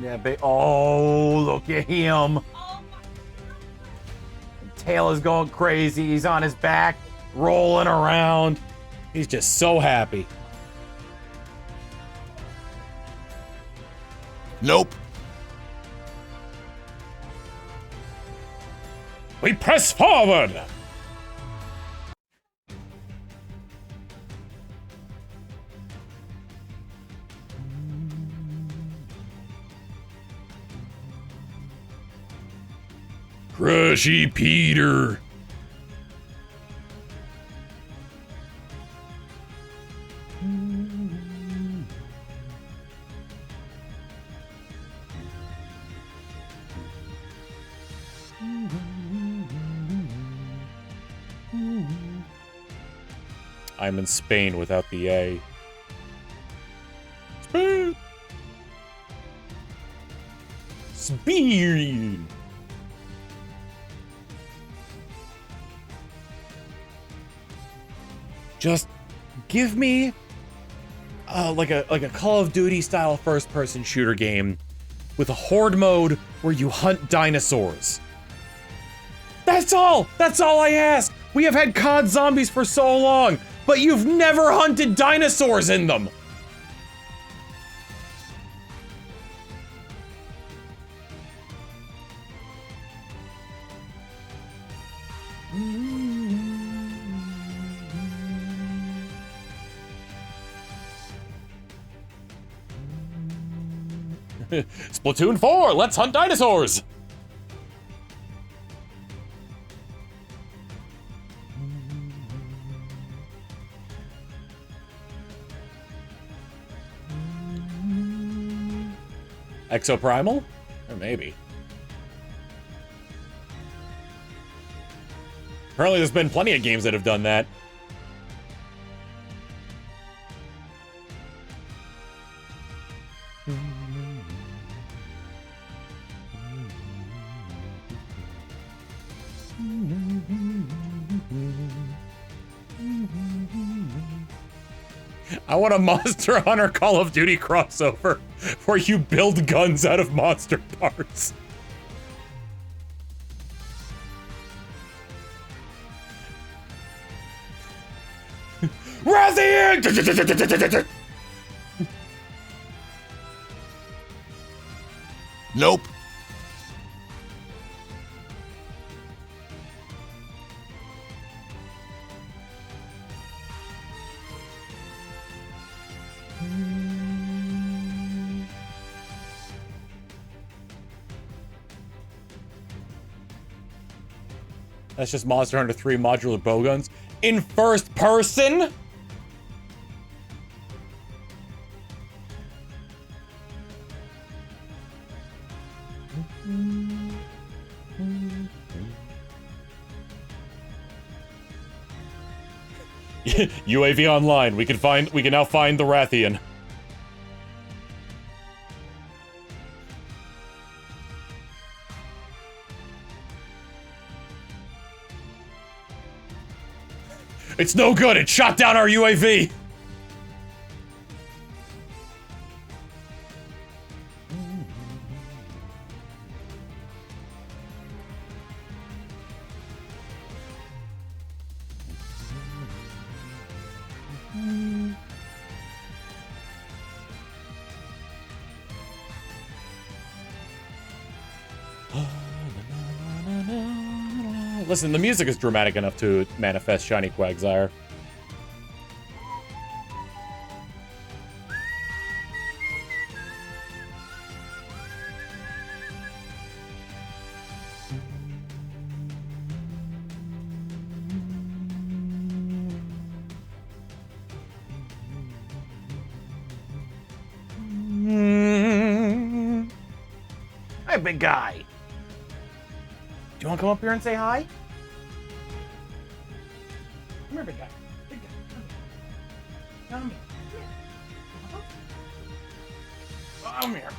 Yeah, oh, look at him. Tail is going crazy. He's on his back, rolling around. He's just so happy. Nope. We press forward. Crushy Peter. I'm in Spain without the A. Spain! Spain! Just give me like a Call of Duty style first-person shooter game with a horde mode where you hunt dinosaurs. That's all! That's all I ask! We have had COD zombies for so long, but you've never hunted dinosaurs in them! Splatoon 4, let's hunt dinosaurs! Exoprimal? Or maybe. Apparently there's been plenty of games that have done that. I want a Monster Hunter Call of Duty crossover where you build guns out of monster parts. Rathian! Nope. That's just Monster Hunter 3 modular bowguns in first person? UAV online. We can now find the Rathian. It's no good. It shot down our UAV. Listen, the music is dramatic enough to manifest Shiny Quagsire. Hey, big guy. Do you want to come up here and say hi? Come here, big guy. Big guy. Come here. Come here.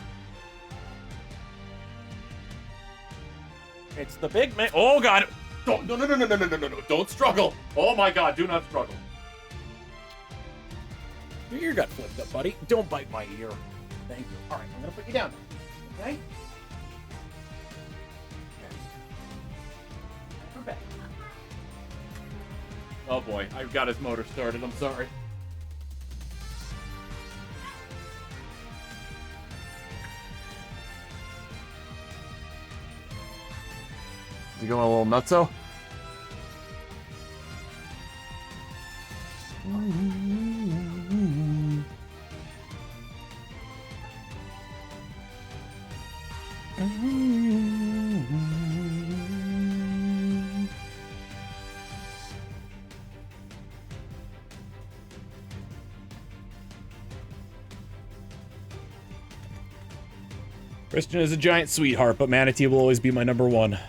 It's the big man. Oh God! Don't, no! Don't struggle. Oh my God! Do not struggle. Your ear got flipped up, buddy. Don't bite my ear. Thank you. All right, I'm gonna put you down. Okay. Oh boy, I've got his motor started. I'm sorry. Is he going a little nutso? Christian is a giant sweetheart, but Manatee will always be my #1.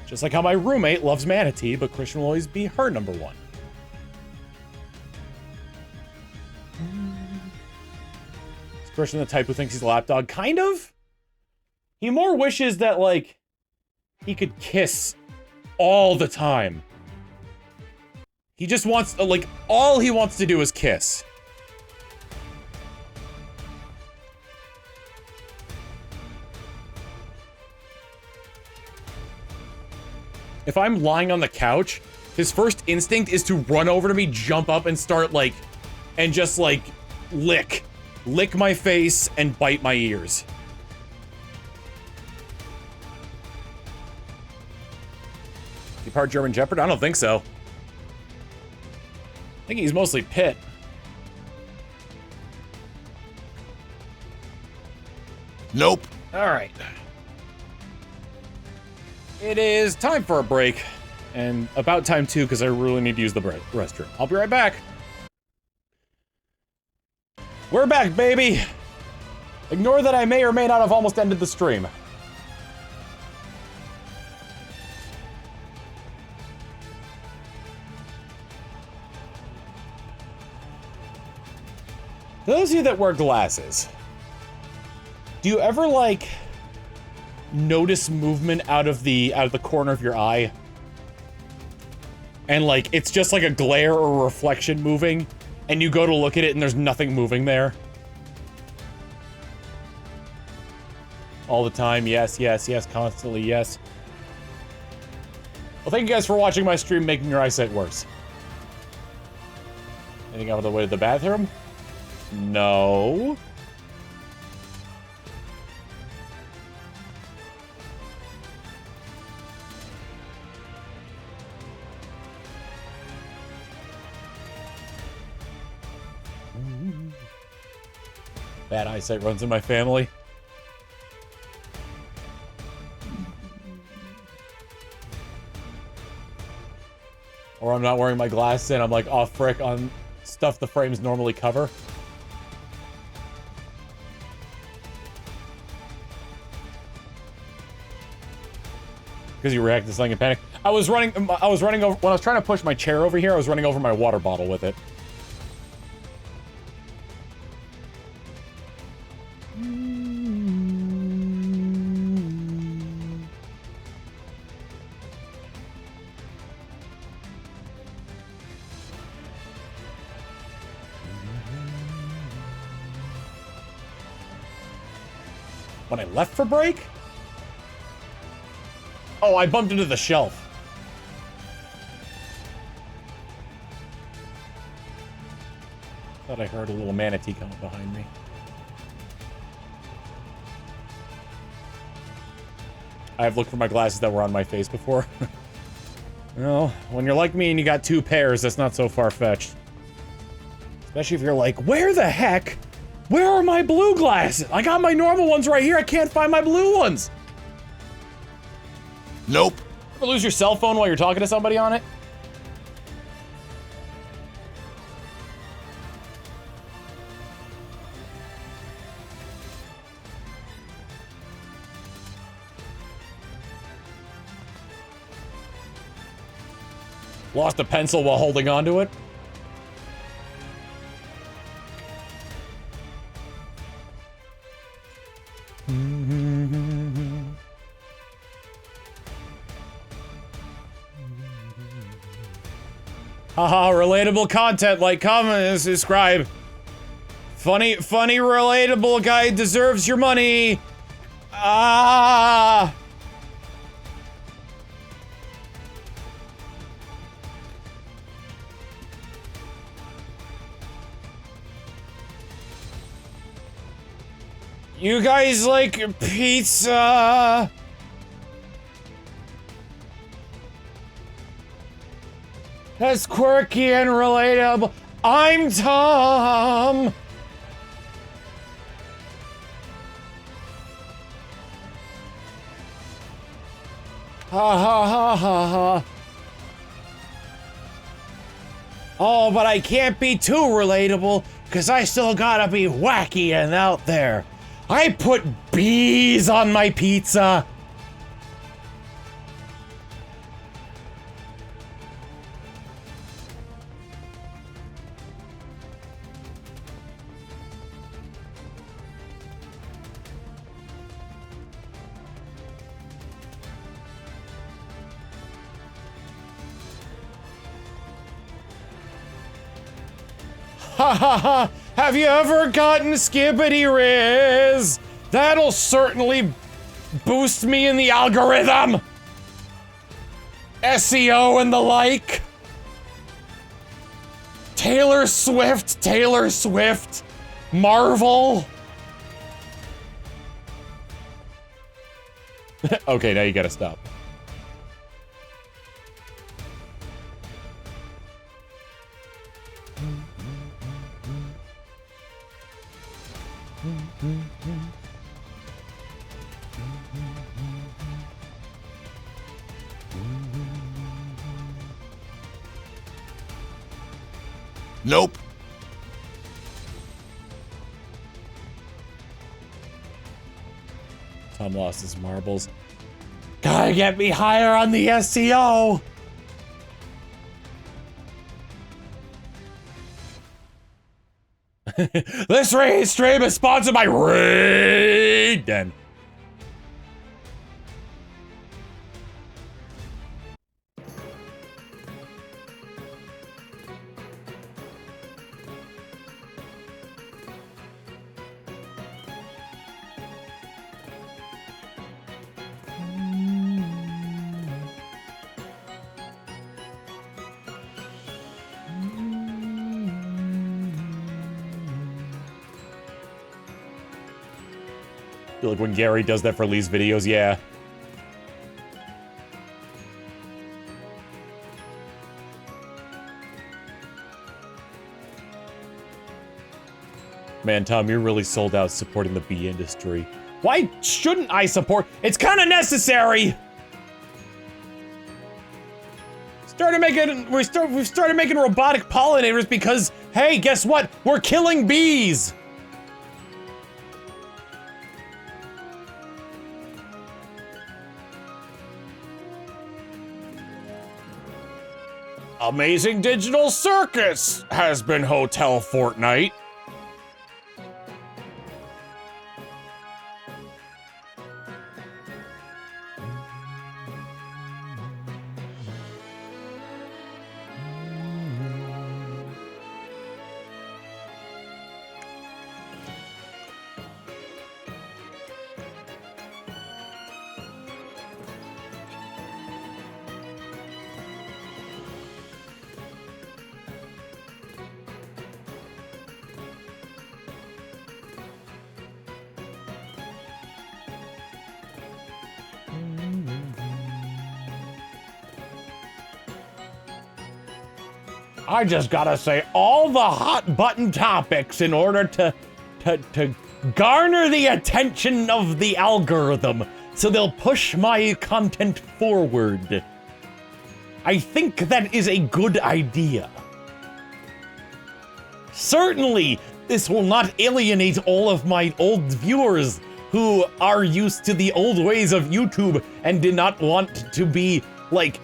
Just like how my roommate loves Manatee, but Christian will always be her #1. Is Christian the type who thinks he's a lapdog? Kind of. He more wishes that, like, he could kiss all the time. He just wants, like, all he wants to do is kiss. If I'm lying on the couch, his first instinct is to run over to me, jump up, and start, like, and just, like, lick my face and bite my ears. You part German Shepherd? I don't think so. I think he's mostly pit. Nope. All right. It is time for a break. And about time, too, because I really need to use the restroom. I'll be right back. We're back, baby! Ignore that I may or may not have almost ended the stream. Those of you that wear glasses, do you ever, like, notice movement out of the corner of your eye? And, like, it's just like a glare or a reflection moving, and you go to look at it and there's nothing moving there? All the time, yes, yes, yes, constantly, yes. Well, thank you guys for watching my stream, making your eyesight worse. Anything out of the way to the bathroom? No. Bad eyesight runs in my family. Or I'm not wearing my glasses and I'm like off frick on stuff the frames normally cover. Because you react to something in panic. I was running over, when I was trying to push my chair over here, I was running over my water bottle with it. When I left for break? Oh, I bumped into the shelf. Thought I heard a little manatee coming behind me. I've looked for my glasses that were on my face before. Well, when you're like me and you got 2 pairs, that's not so far-fetched. Especially if you're like, where the heck? Where are my blue glasses? I got my normal ones right here. I can't find my blue ones. Nope. Ever lose your cell phone while you're talking to somebody on it? Lost a pencil while holding onto it? Haha, relatable content, like, comment, and subscribe. Funny, relatable guy deserves your money. Ah! You guys like pizza? That's quirky and relatable. I'm Tom. Ha ha ha ha ha. Oh, but I can't be too relatable. Cause I still gotta be wacky and out there. I put bees on my pizza. Ha ha ha! Have you ever gotten Skibbity Riz? That'll certainly boost me in the algorithm! SEO and the like! Taylor Swift, Marvel! Okay, now you gotta stop. Nope. Tom lost his marbles. Gotta get me higher on the SEO! This raid stream is sponsored by Raiden. I feel like when Gary does that for Lee's videos, yeah. Man, Tom, you're really sold out supporting the bee industry. Why shouldn't I support? It's kind of necessary. We've started making robotic pollinators because, hey, guess what? We're killing bees. Amazing Digital Circus has been Hotel Fortnite. I just gotta say all the hot button topics in order to garner the attention of the algorithm, so they'll push my content forward. I think that is a good idea. Certainly, this will not alienate all of my old viewers who are used to the old ways of YouTube and did not want to be, like,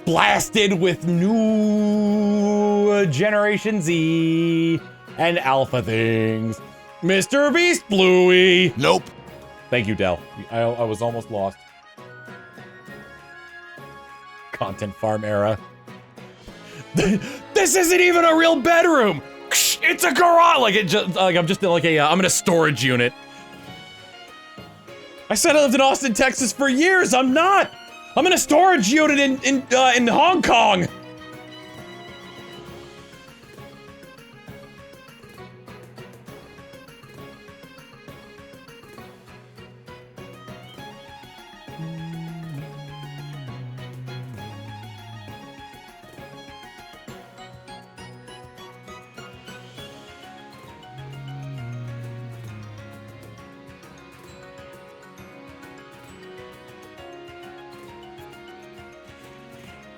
blasted with new Generation Z and Alpha things. Mr. Beast Bluey. Nope. Thank you, Del. I was almost lost. Content farm era. This isn't even a real bedroom. It's a garage. I'm just like I'm in a storage unit. I said I lived in Austin, Texas for years. I'm not. I'm in a storage unit in Hong Kong.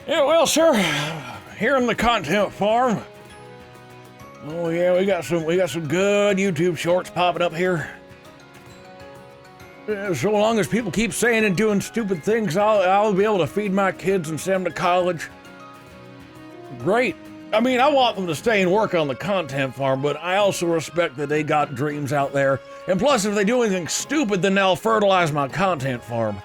Yeah, well, sir, here in the content farm, Oh yeah, we got some good YouTube shorts popping up here. So long as people keep saying and doing stupid things, I'll be able to feed my kids and send them to college. Great. I mean, I want them to stay and work on the content farm, but I also respect that they got dreams out there. And plus, if they do anything stupid, then they'll fertilize my content farm.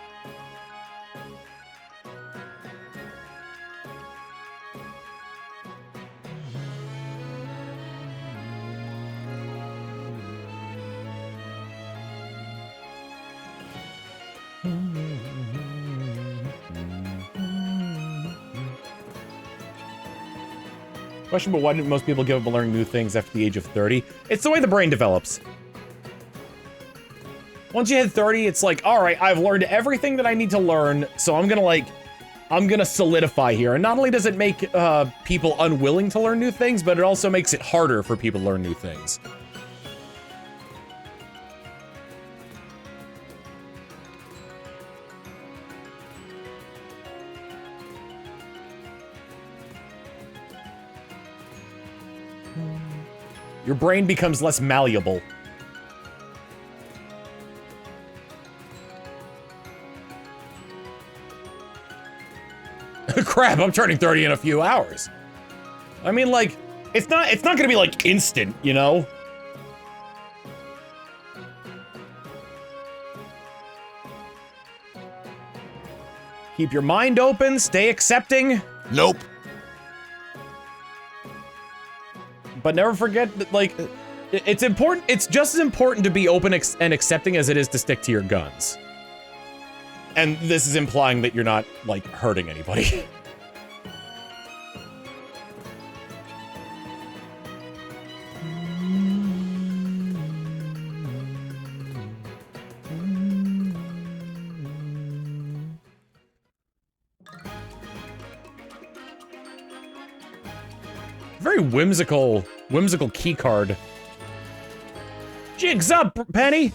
Question, but why didn't most people give up on learning new things after the age of 30? It's the way the brain develops. Once you hit 30, it's like, all right, I've learned everything that I need to learn, so I'm gonna solidify here. And not only does it make people unwilling to learn new things, but it also makes it harder for people to learn new things. Your brain becomes less malleable. Crap, I'm turning 30 in a few hours. I mean, like, it's not gonna be like instant, you know? Keep your mind open, stay accepting. Nope. But never forget that, like, it's important. It's just as important to be open and accepting as it is to stick to your guns. And this is implying that you're not, like, hurting anybody. Very whimsical key card. Jigs up, Penny!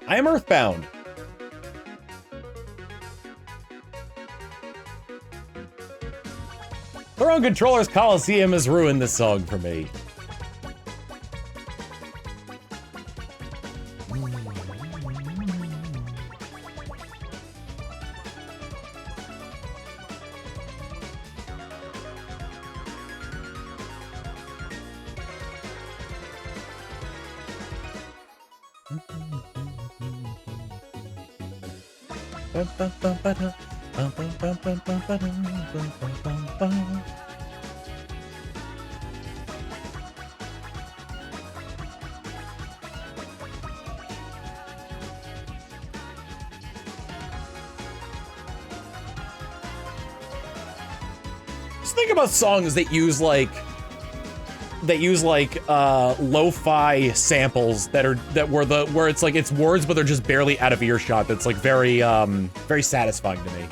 I am Earthbound. Throwing Controller's Colosseum has ruined this song for me. Just think about songs that use lo-fi samples where it's like it's words but they're just barely out of earshot. That's like very very satisfying to me.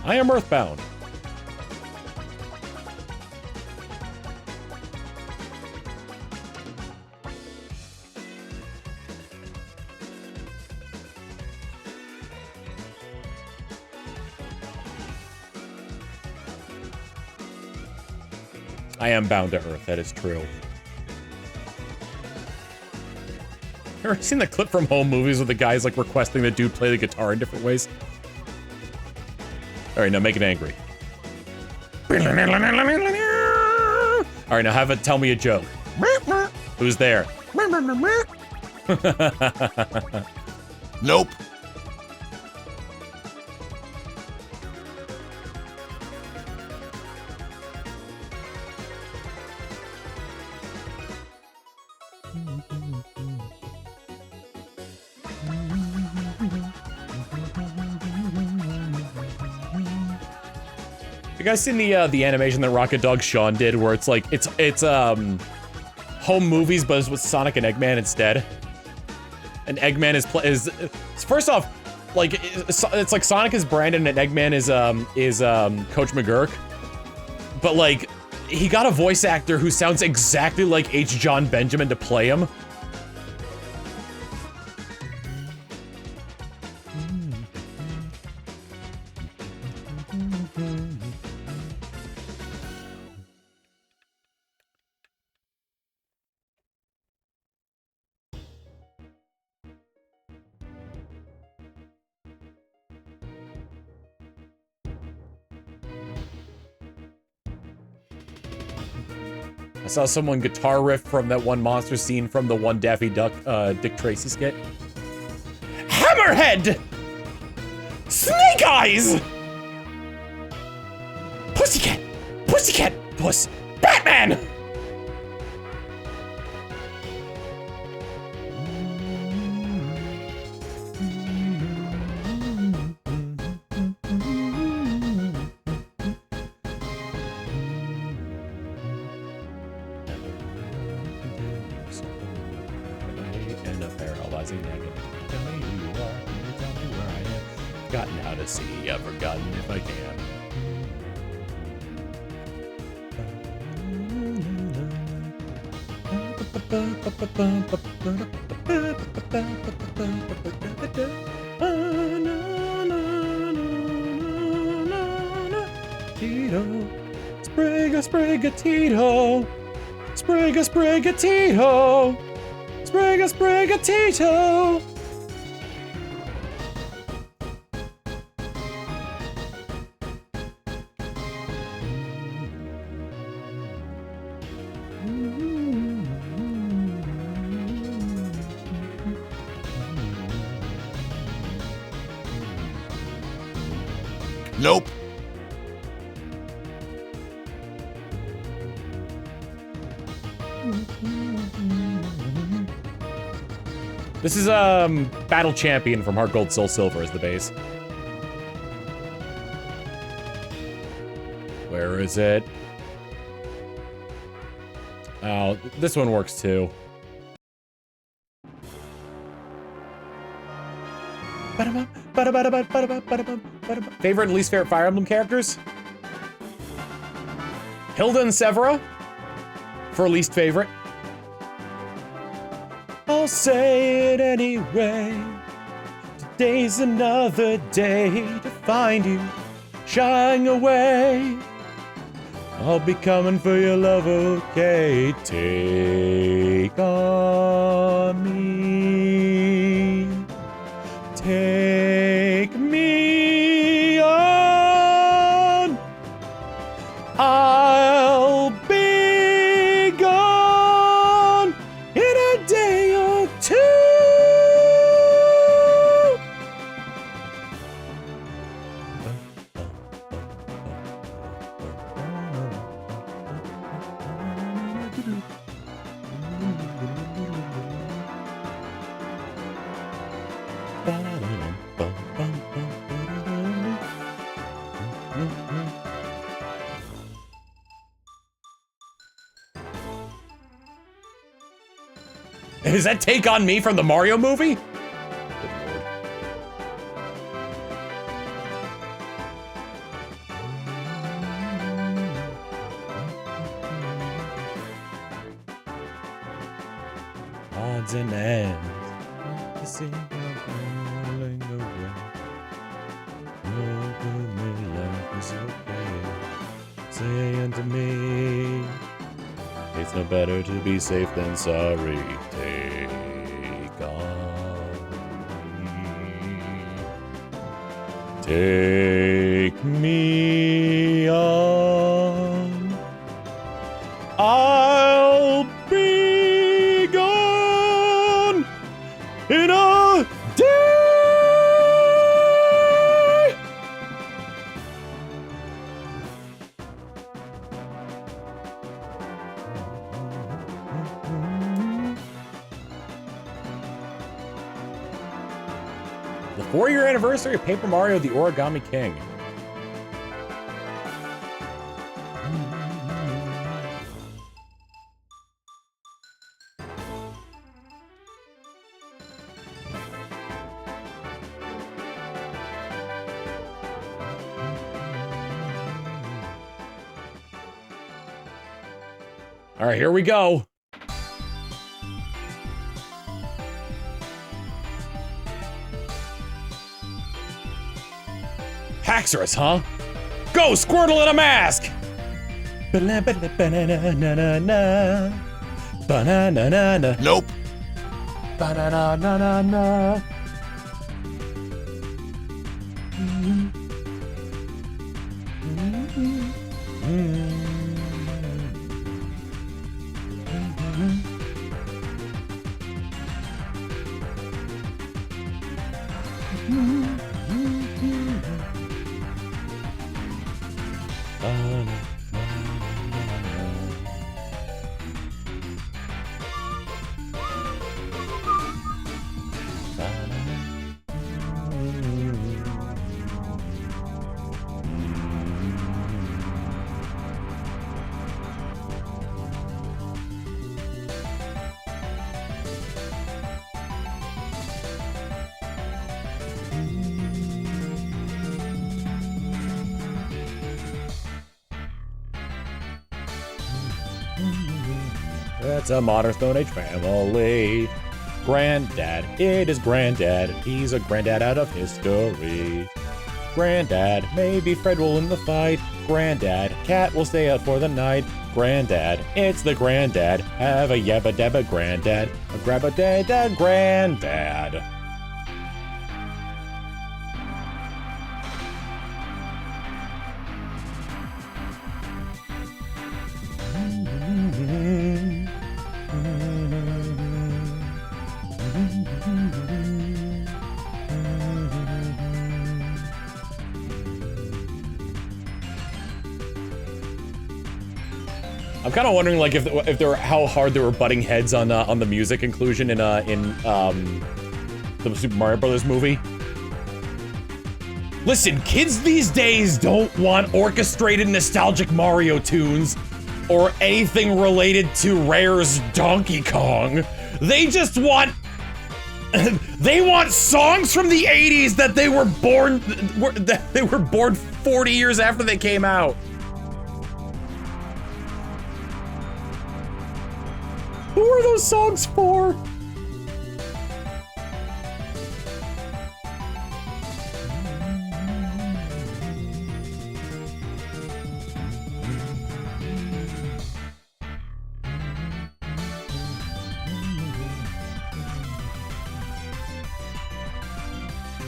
I am Earthbound. I am bound to Earth, that is true. Ever seen the clip from Home Movies with the guys like requesting the dude play the guitar in different ways? All right, now make it angry. All right, now have it tell me a joke. Who's there? Nope. You guys seen the animation that Rocket Dog Sean did, where it's like it's Home Movies, but it's with Sonic and Eggman instead. And Eggman is first off, like, it's like Sonic is Brandon and Eggman is Coach McGurk. But, like, he got a voice actor who sounds exactly like H. John Benjamin to play him. I saw someone guitar riff from that one monster scene from the one Daffy Duck, Dick Tracy skit. Hammerhead! Snake Eyes! Pussycat! Pussycat Puss! Batman! Forgotten how to see, I've forgotten if I can. Tito, Sprigatito, Sprigatito, Sprigatito. Nope. This is Battle Champion from Heart Gold Soul Silver as the base. Where is it? Oh, this one works too. Favorite and least favorite Fire Emblem characters? Hilda and Severa for least favorite. I'll say it anyway. Today's another day to find you shying away. I'll be coming for your love, okay? Take on me. Take me on. I'll be gone in a day or two. Is that Take On Me from the Mario movie? Odds and ends. To see you falling away. Oh, good, life is okay. Saying to me, it's no better to be safe than sorry. Take on me. Take me on. I'll be gone in a day. The 4-year anniversary of Paper Mario: The Origami King. All right, here we go. Haxorus, huh? Go, Squirtle in a mask! Ba-na-ba-na-ba-na-na-na-na. Ba-na-na-na-na. Nope. Ba-na-na-na-na-na. It's a modern Stone Age family. Granddad, it is Granddad. He's a granddad out of history. Granddad, maybe Fred will win the fight. Granddad, Cat will stay out for the night. Granddad, it's the Granddad. Have a yabba dabba Granddad. A grab a dad Granddad. I'm kind of wondering, like, if they're how hard they were butting heads on the music inclusion in the Super Mario Brothers movie. Listen, kids these days don't want orchestrated nostalgic Mario tunes or anything related to Rare's Donkey Kong. They just want they want songs from the 80s that they were born 40 years after they came out. Who are those songs for?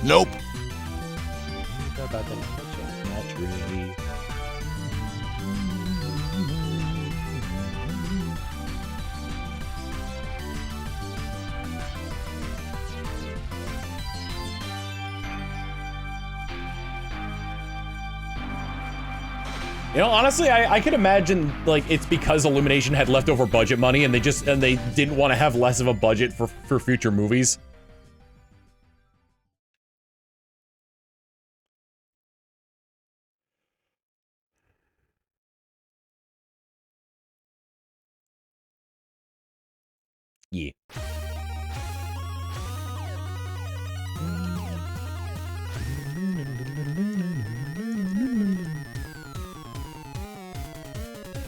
Nope. Not really. You know, honestly, I could imagine, like, it's because Illumination had leftover budget money and they didn't want to have less of a budget for future movies. Yeah.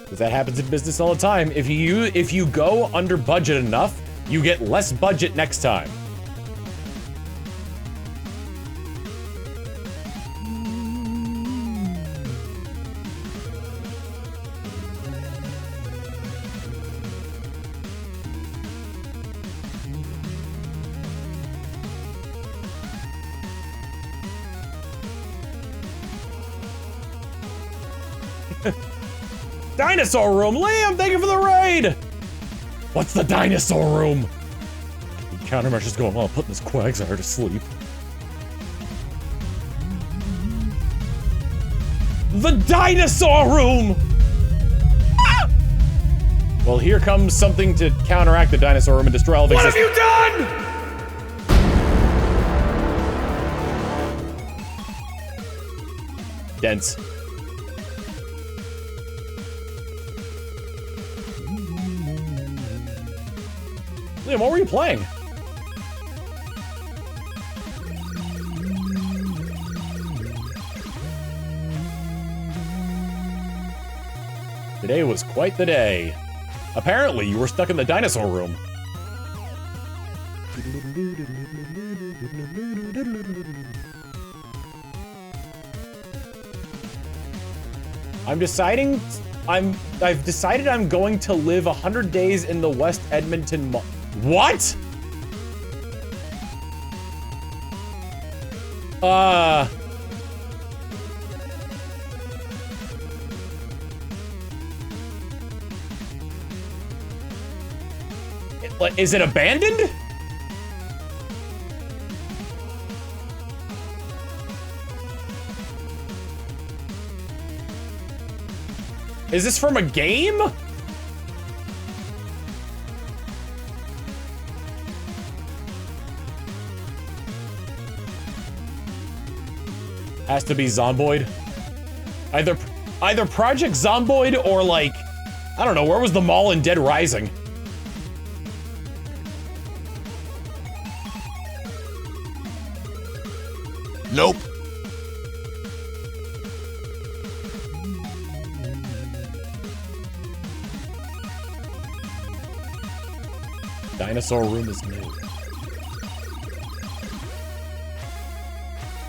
Because that happens in business all the time. If you go under budget enough, you get less budget next time. Dinosaur room! Liam, thank you for the raid! What's the dinosaur room? Countermeasures going on, putting this Quagsire to sleep. The dinosaur room! Ah! Well, here comes something to counteract the dinosaur room and destroy all of existence. What have you done?! Dense. Liam, what were you playing? Today was quite the day. Apparently, you were stuck in the dinosaur room. I've decided I'm going to live 100 days in the West Edmonton What? Is it abandoned? Is this from a game? Has to be Zomboid. Either Project Zomboid or like, I don't know, where was the mall in Dead Rising? Nope. Dinosaur room is new.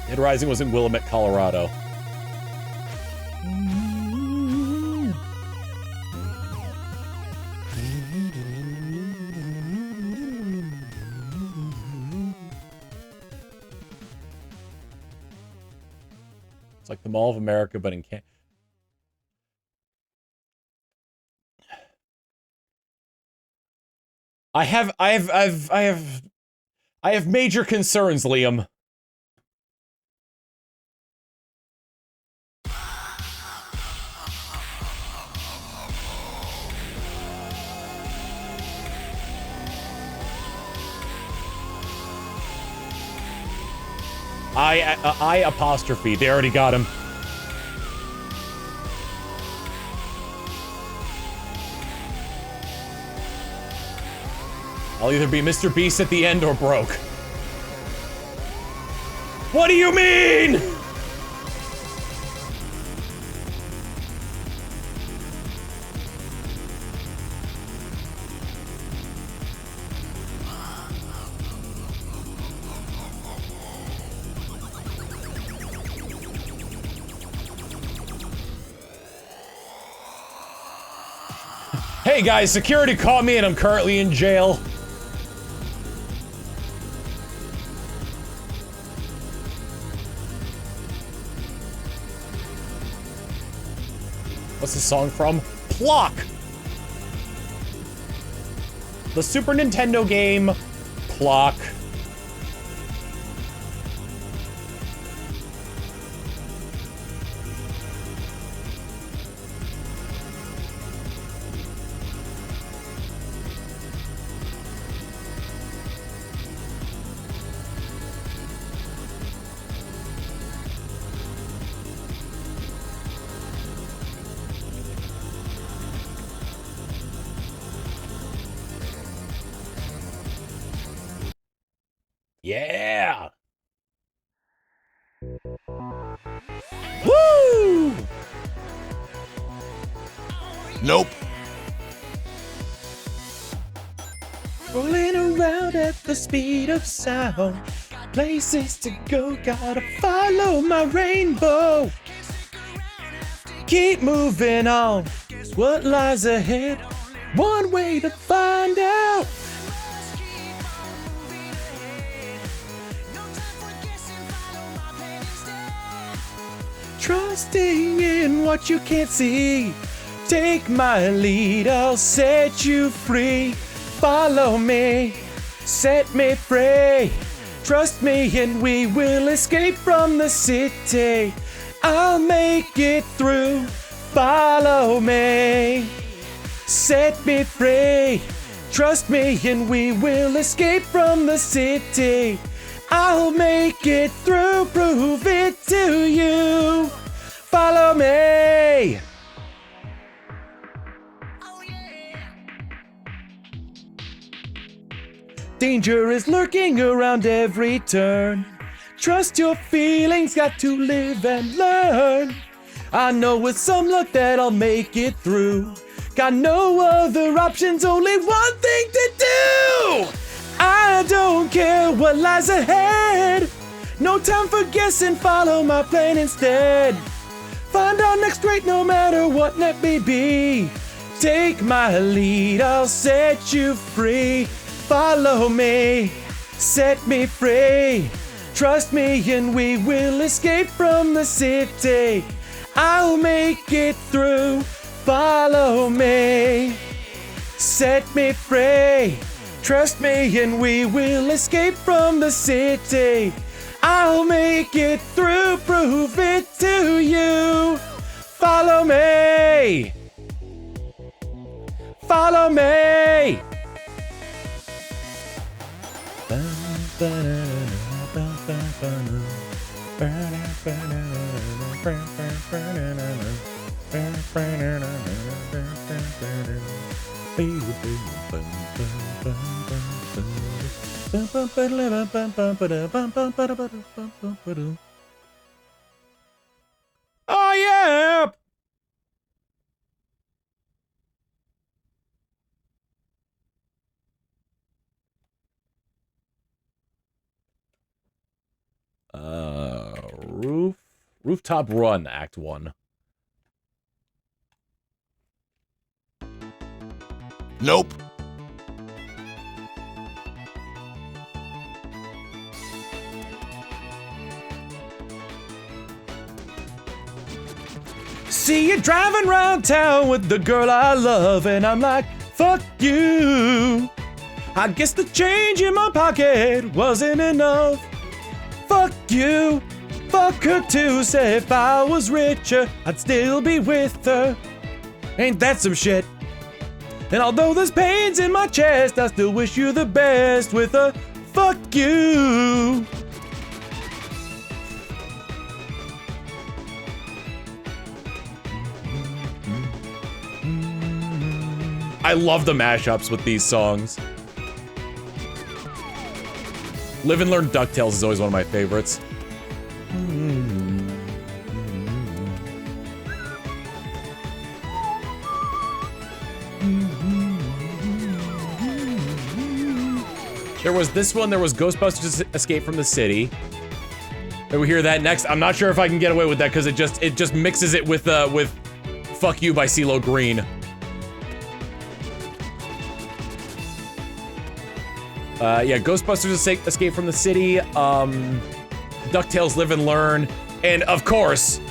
Dead Rising was in Willamette, Colorado. It's like the Mall of America, but in Canada. I have major concerns, Liam. I apostrophe. They already got him. I'll either be Mr. Beast at the end or broke. What do you mean? Hey guys, security caught me and I'm currently in jail. What's the song from? Plock! The Super Nintendo game, Plock. Yeah! Woo! Nope. Rolling around at the speed of sound. Places to go, gotta follow my rainbow. Keep moving on. What lies ahead? One way to find out. Trusting in what you can't see. Take my lead, I'll set you free. Follow me, set me free. Trust me and we will escape from the city. I'll make it through. Follow me, set me free. Trust me and we will escape from the city. I'll make it through, prove it to you. Follow me. Danger is lurking around every turn. Trust your feelings, got to live and learn. I know with some luck that I'll make it through. Got no other options, only one thing to do. I don't care what lies ahead. No time for guessing, follow my plan instead. Find our next rate no matter what net may be. Take my lead, I'll set you free. Follow me, set me free. Trust me and we will escape from the city. I'll make it through, follow me. Set me free. Trust me and we will escape from the city. I'll make it through, prove it to you. Follow me. Follow me. Oh yeah. Rooftop Run, Act 1. Nope. See you driving around town with the girl I love, and I'm like, fuck you. I guess the change in my pocket wasn't enough. Fuck you. Fuck her too. Say if I was richer, I'd still be with her. Ain't that some shit? And although there's pains in my chest, I still wish you the best with a fuck you. I love the mashups with these songs. Live and Learn DuckTales is always one of my favorites. There was this one, there was Ghostbusters Escape from the City. And we hear that next. I'm not sure if I can get away with that because it just mixes it with Fuck You by CeeLo Green. Yeah, Ghostbusters Escape from the City, DuckTales Live and Learn, and of course,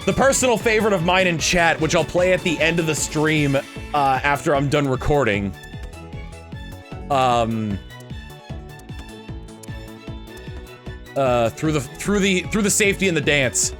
the personal favorite of mine in chat, which I'll play at the end of the stream after I'm done recording. Through the safety and the dance.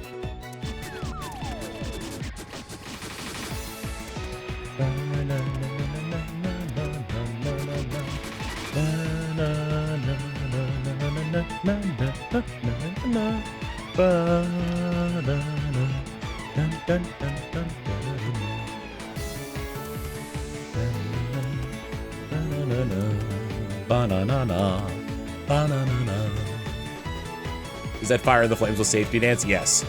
Is that Fire in the Flames with safety dance? Yes.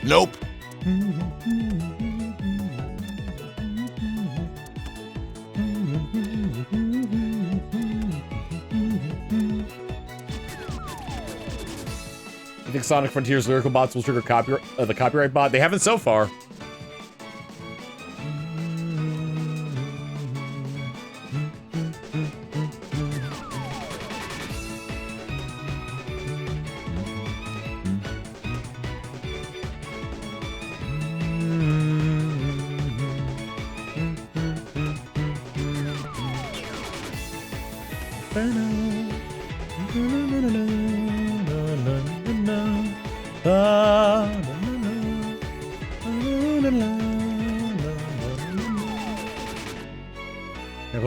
Nope. You think Sonic Frontiers lyrical bots will trigger the copyright bot? They haven't so far.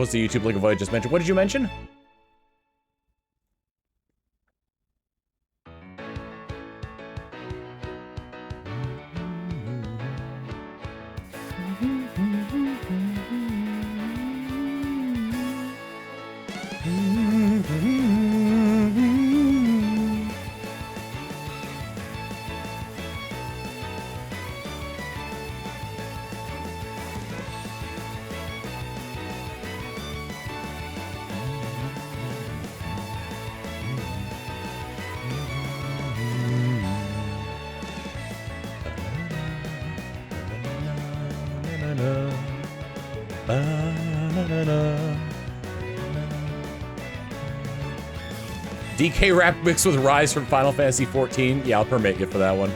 post a YouTube link of what I just mentioned. What did you mention? DK rap mixed with Rise from Final Fantasy 14. Yeah, I'll permit you for that one.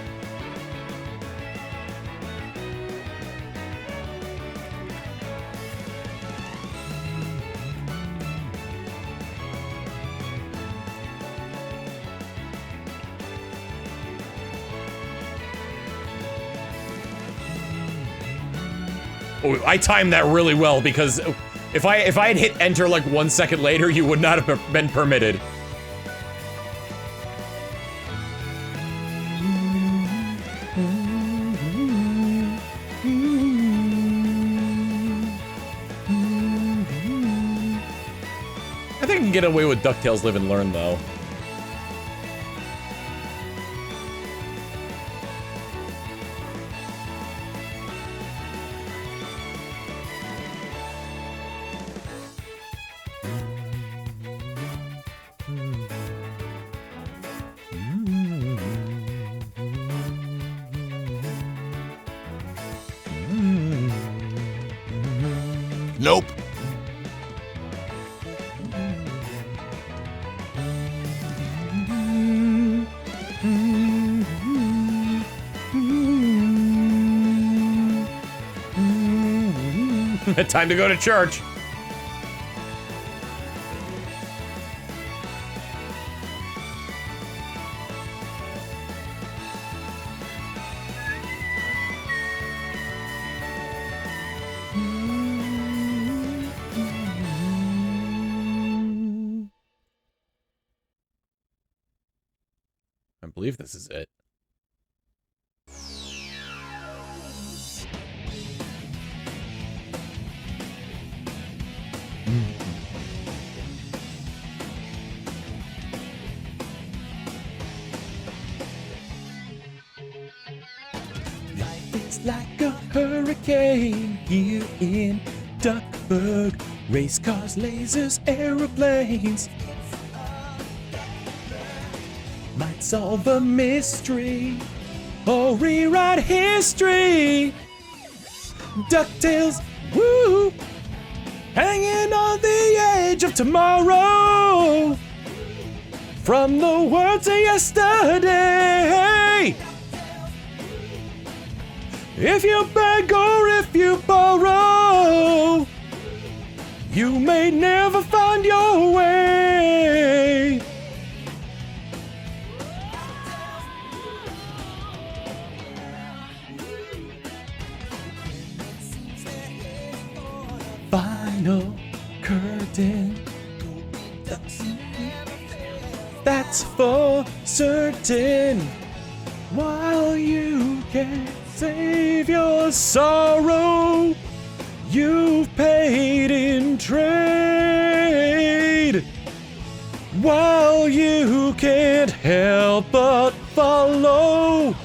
Oh, I timed that really well because if I had hit enter like 1 second later, you would not have been permitted. I think I can get away with DuckTales Live and Learn though. Nope. Time to go to church. I believe this is it. It's like a hurricane here in Duckburg. Race cars, lasers, aeroplanes. Might solve a mystery or rewrite history. DuckTales, woo! Hanging on the edge of tomorrow. From the words of yesterday. If you beg or if you borrow, you may never find your way. Final curtain. That's for certain. While you can save your sorrow, you've paid in trade. While you can't help but follow,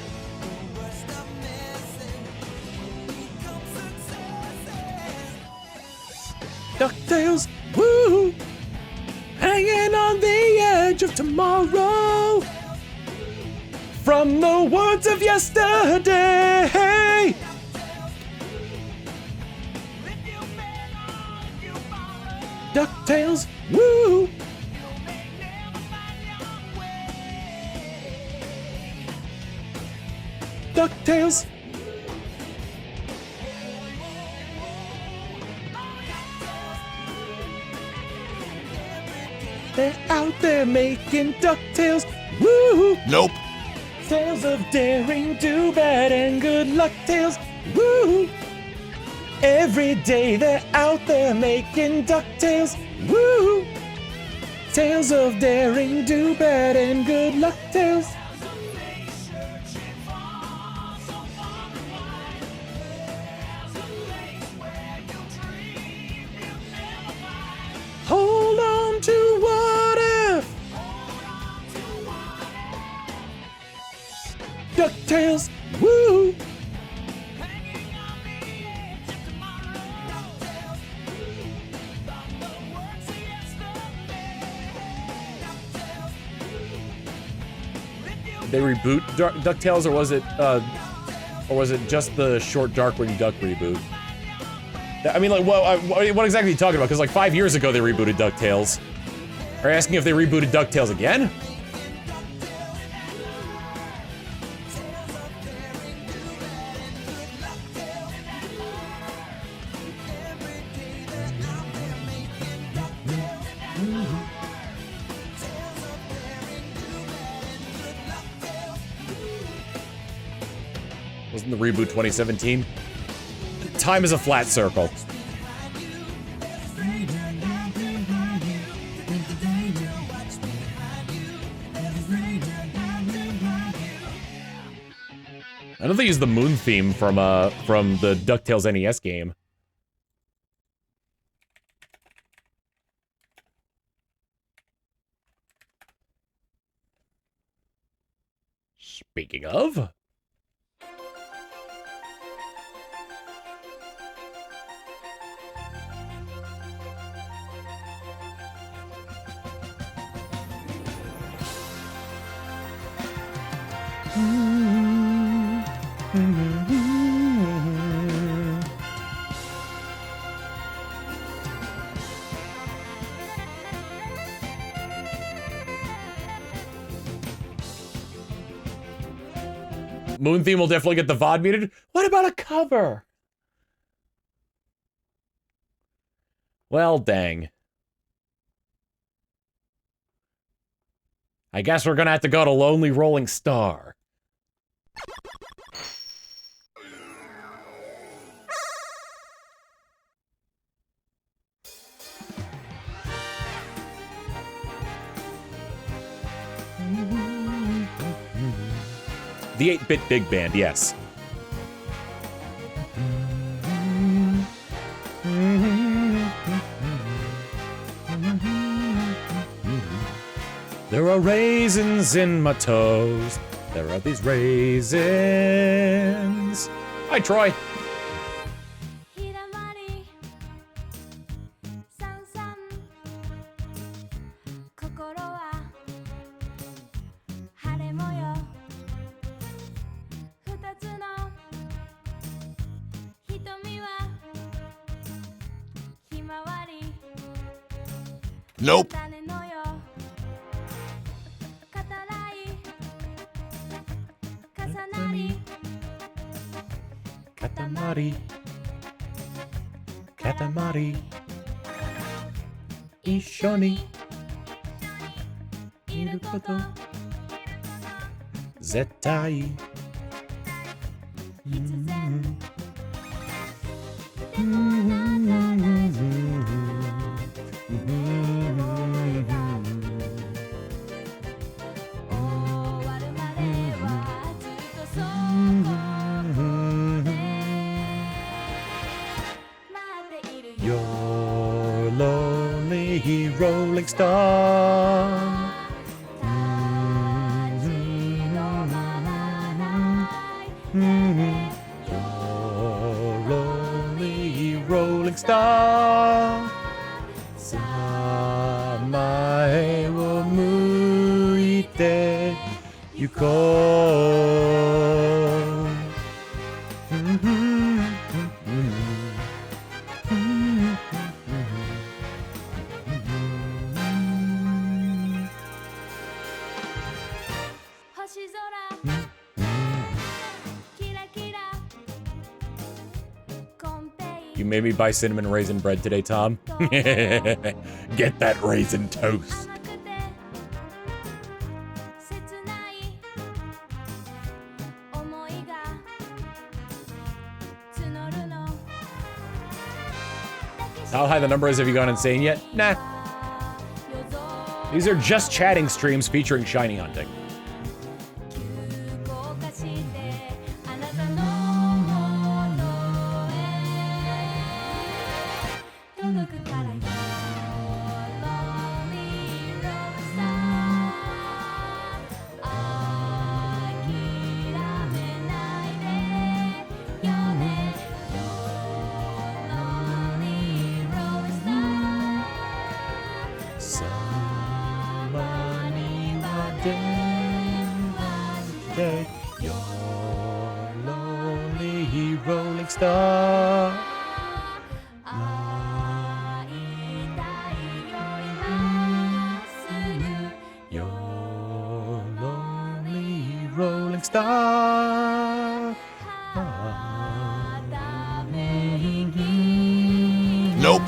DuckTales, woo! Hanging on the edge of tomorrow. From the words of yesterday. DuckTales, woo! DuckTales. They're out there making DuckTales, woo! Nope. Tales of daring, do bad, and good luck tales, woo! Every day they're out there making DuckTales. Woo! Tales of daring, do bad, and good luck tales. Hold on to what if. DuckTales, woo! Did they reboot DuckTales, or was it just the short Darkwing Duck reboot? I mean, like, what exactly are you talking about? Because like 5 years ago they rebooted DuckTales. Are you asking if they rebooted DuckTales again? Wasn't the reboot 2017? Time is a flat circle. I don't think it's the moon theme from the DuckTales NES game. Speaking of, Moon theme will definitely get the VOD muted. What about a cover? Well, dang. I guess we're gonna have to go to Lonely Rolling Star. The 8-bit big band, yes. There are raisins in my toes. There are these raisins. Hi, Troy. Nope. Katamari. Katamari. Ishoni. Iru koto. Zettai. Your lonely rolling star. Your lonely rolling star. Samae wo muite yuko. You made me buy cinnamon raisin bread today, Tom. Get that raisin toast. How high the number is, have you gone insane yet? Nah. These are just chatting streams featuring shiny hunting. Nope.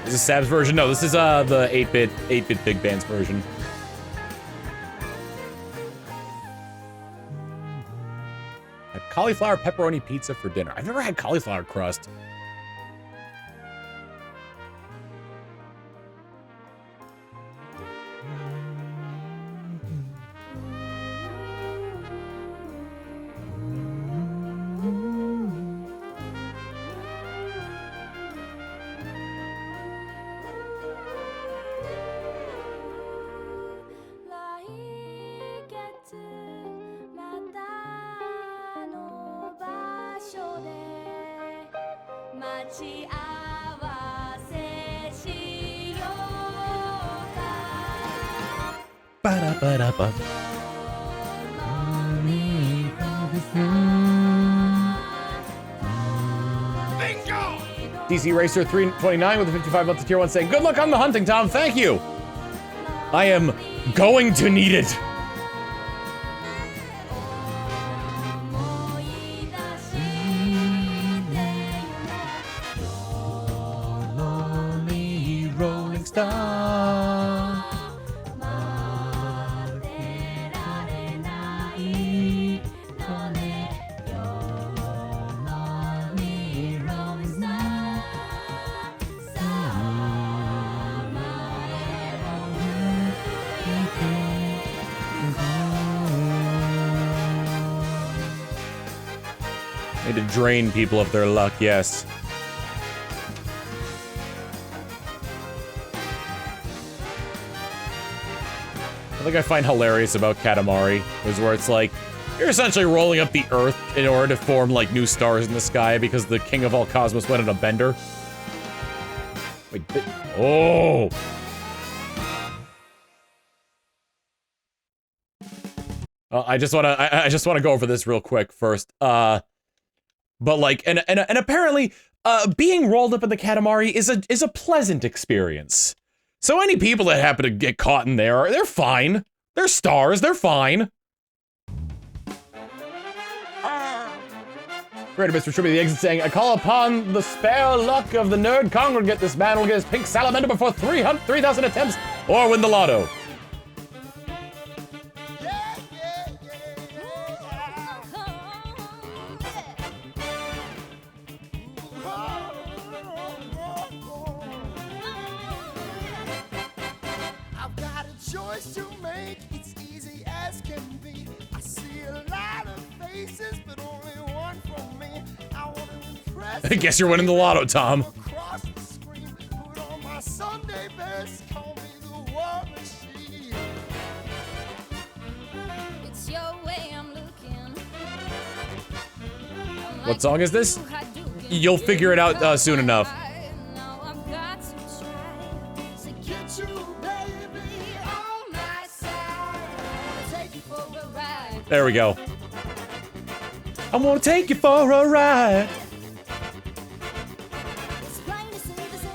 Is this Sab's version? No, this is the 8-bit Big Band's version. Had cauliflower pepperoni pizza for dinner. I've never had cauliflower crust. Ba-da-ba-da-ba. DC Racer 329 with a 55 months of tier 1 saying, good luck on the hunting, Tom. Thank you. I am going to need it. Rolling Star. Need to drain people of their luck, yes. I think I find hilarious about Katamari is where it's like, you're essentially rolling up the Earth in order to form, like, new stars in the sky because the king of all cosmos went on a bender. Wait, oh! I just wanna go over this real quick first. But like, and apparently, being rolled up in the Katamari is a pleasant experience. So any people that happen to get caught in there, they're fine. They're stars, they're fine. Great Mr. Tribute the exit saying, I call upon the spare luck of the nerd congregate. This man will get his pink salamander before 3,000 attempts or win the lotto. Choice to make, it's easy as can be. I see a lot of faces, but only one from me. I want to impress. I guess you're winning the lotto, Tom. Across the screen, put on my Sunday best, call me the war machine. It's your way I'm looking. What song is this? You'll figure it out soon enough. There we go. I'm gonna take you for a ride.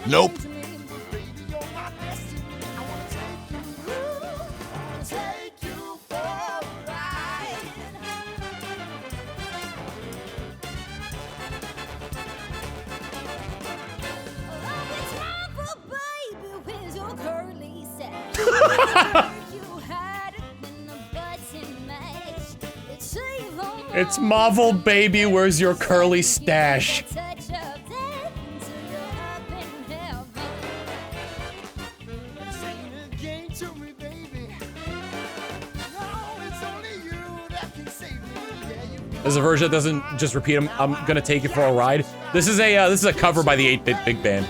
Nope. It's Marvel, baby. Where's your curly stash? There's a version that doesn't just repeat them. I'm gonna take you for a ride. This is a cover by the 8-Bit Big Band.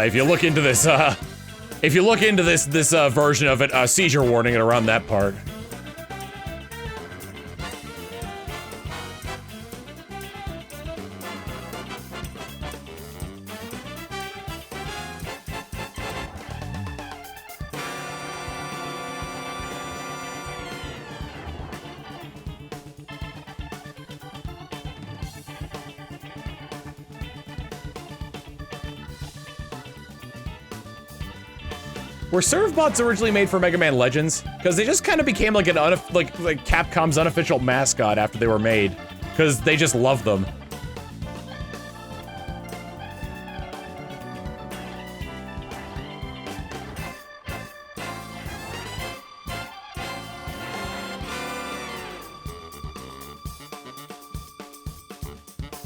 If you look into this, version of it, seizure warning at around that part. Were serve bots originally made for Mega Man Legends? Because they just kind of became like like Capcom's unofficial mascot after they were made, because they just love them.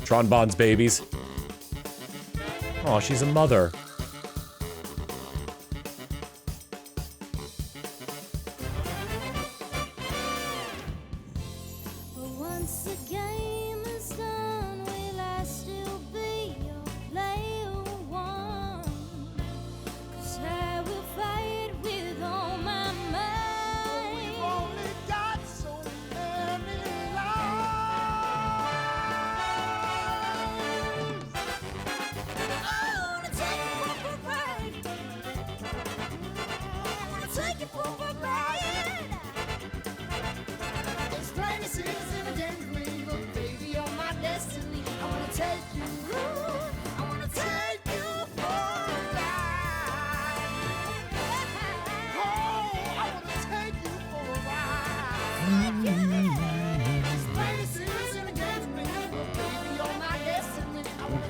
Tron Bonds babies. Oh, she's a mother.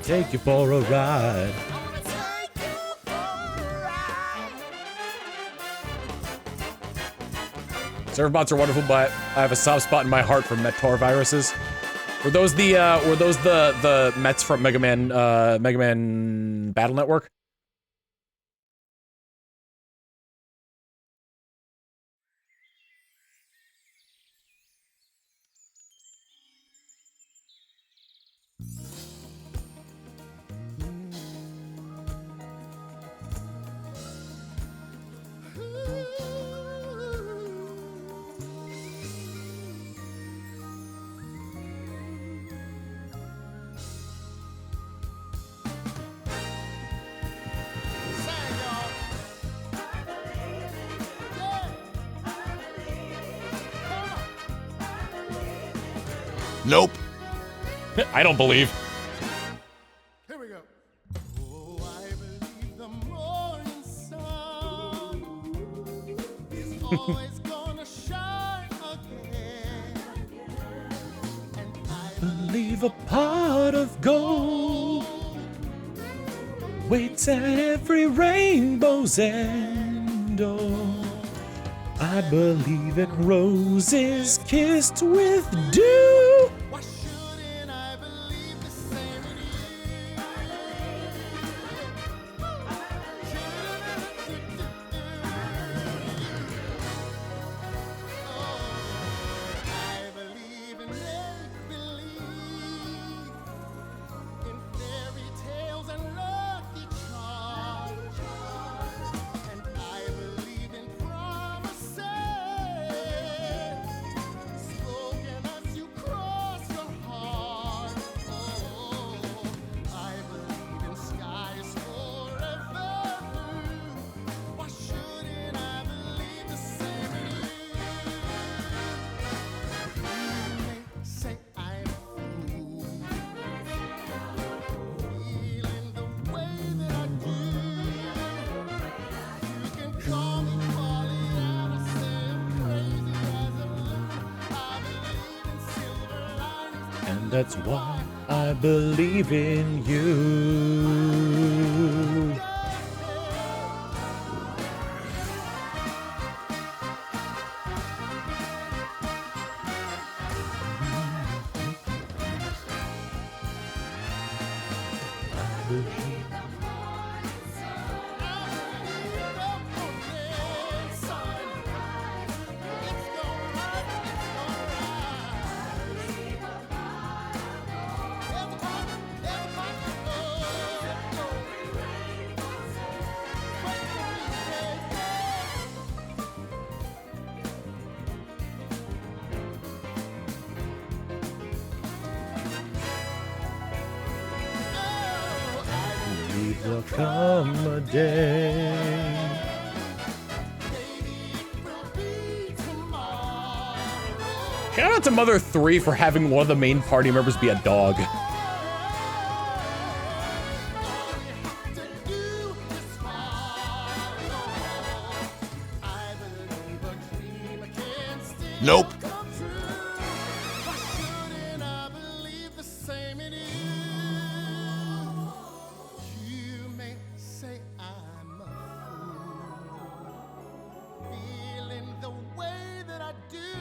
Take you for a ride. Server bots are wonderful, but I have a soft spot in my heart for Metor viruses. Were those the Mets from Mega Man Battle Network? Nope. I don't believe. Here we go. Oh, I believe the morning sun is always gonna shine again. And I Believe a pot of gold waits at every rainbow's end. Oh, I believe in roses kissed with dew. why shouldn't I believe the same in I believe in make-believe, in fairy tales and lucky charms, and I believe in promises spoken as you cross And that's why I believe in you. There'll come a day. Shout out to Mother 3 for having one of the main party members be a dog. Nope.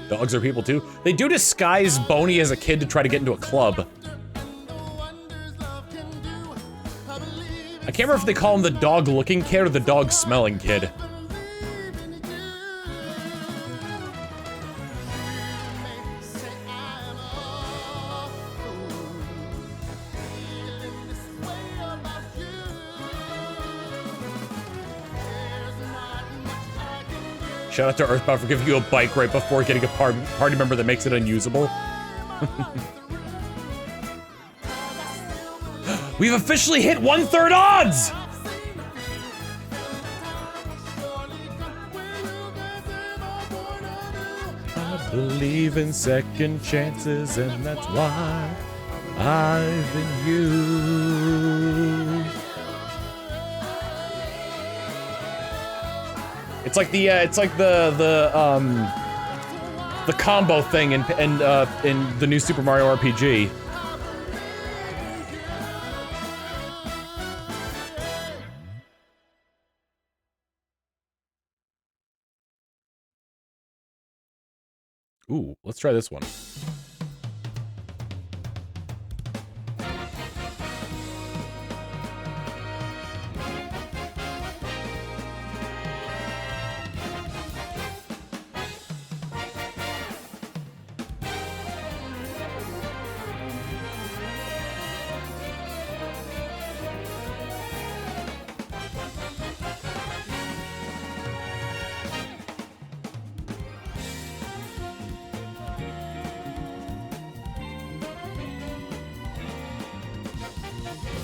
Dogs are people too. They do disguise Boney as a kid to try to get into a club. I can't remember if they call him the dog-looking kid or the dog-smelling kid. Shout out to Earthbound for giving you a bike right before getting a party member that makes it unusable. We've officially hit 1/3 odds! I believe in second chances, and that's why I've been you. It's like the combo thing in the new Super Mario RPG. Ooh, let's try this one.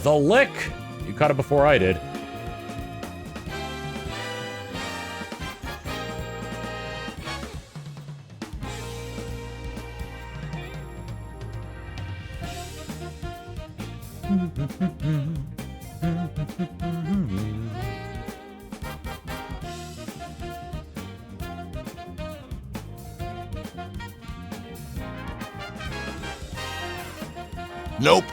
The lick! You caught it before I did. Nope.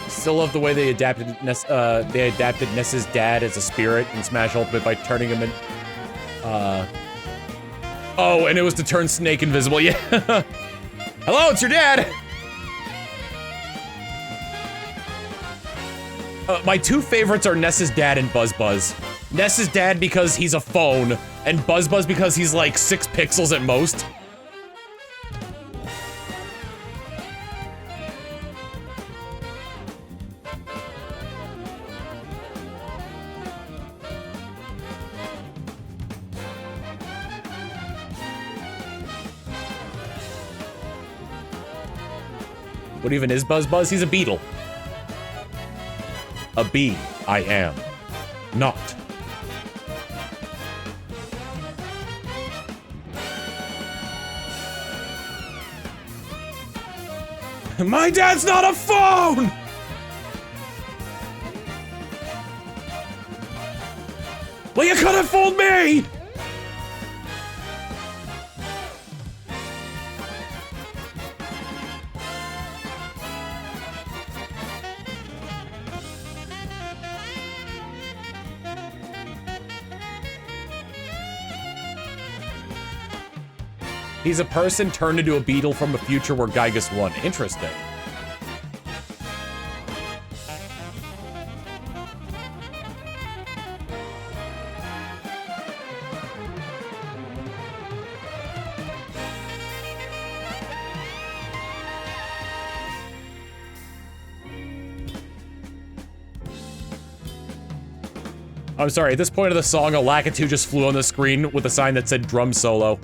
Still love the way they adapted Ness's dad as a spirit in Smash Ultimate by turning him in. Oh, and it was to turn Snake invisible. Yeah. Hello, it's your dad. My two favorites are Ness's dad and Buzz Buzz. Ness's dad because he's a phone, and Buzz Buzz because he's like 6 pixels at most. What even is Buzz Buzz? He's a beetle. A bee, I am. Not. My dad's not a phone! Well, you could have fooled me! He's a person turned into a beetle from a future where Gygus won. Interesting. I'm sorry, at this point of the song, a Lakitu just flew on the screen with a sign that said drum solo.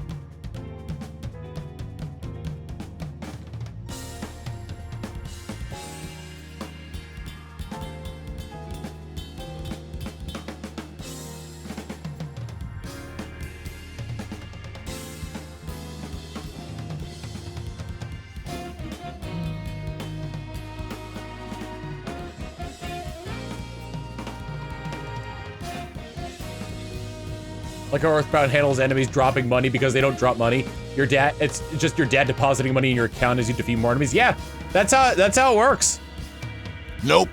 Like how Earthbound handles enemies dropping money because they don't drop money. Your dad, it's just your dad depositing money in your account as you defeat more enemies. Yeah, that's how it works. Nope.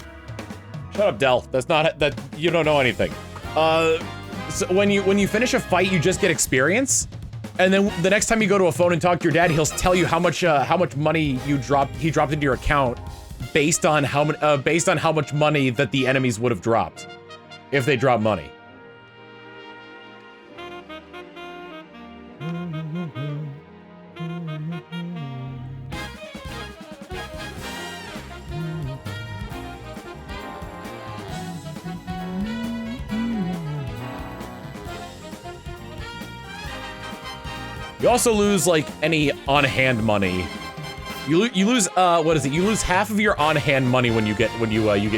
Shut up, Del. That's not that. You don't know anything. So when you finish a fight, you just get experience, and then the next time you go to a phone and talk to your dad, he'll tell you how much money he dropped into your account based on how much money that the enemies would have dropped if they drop money. You also lose, like, any on-hand money. You lose, what is it? You lose half of your on-hand money when you get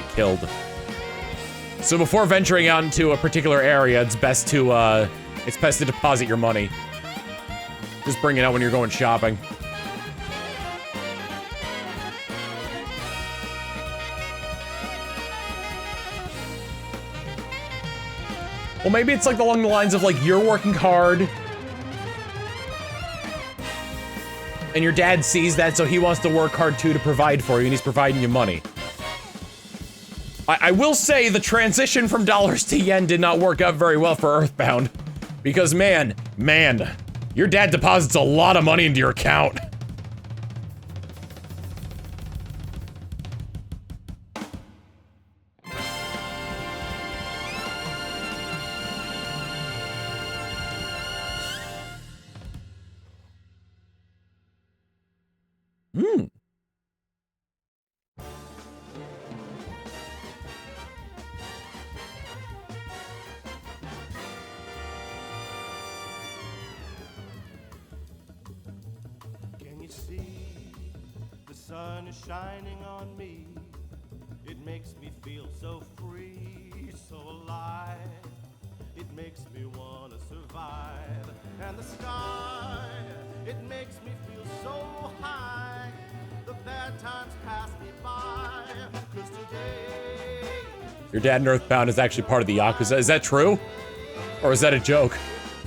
killed. So before venturing out into a particular area, it's best to deposit your money. Just bring it out when you're going shopping. Well, maybe it's like along the lines of, like, you're working hard, and your dad sees that, so he wants to work hard too to provide for you, and he's providing you money. I will say the transition from dollars to yen did not work out very well for Earthbound. Because man, your dad deposits a lot of money into your account. Can you see the sun is shining on me? It makes me feel so free, so alive. It makes me want to survive. And the sky, it makes me feel so high. The bad times pass me by. 'Cause today, Your dad in Earthbound is actually part of the Yakuza. Is that true? Or is that a joke?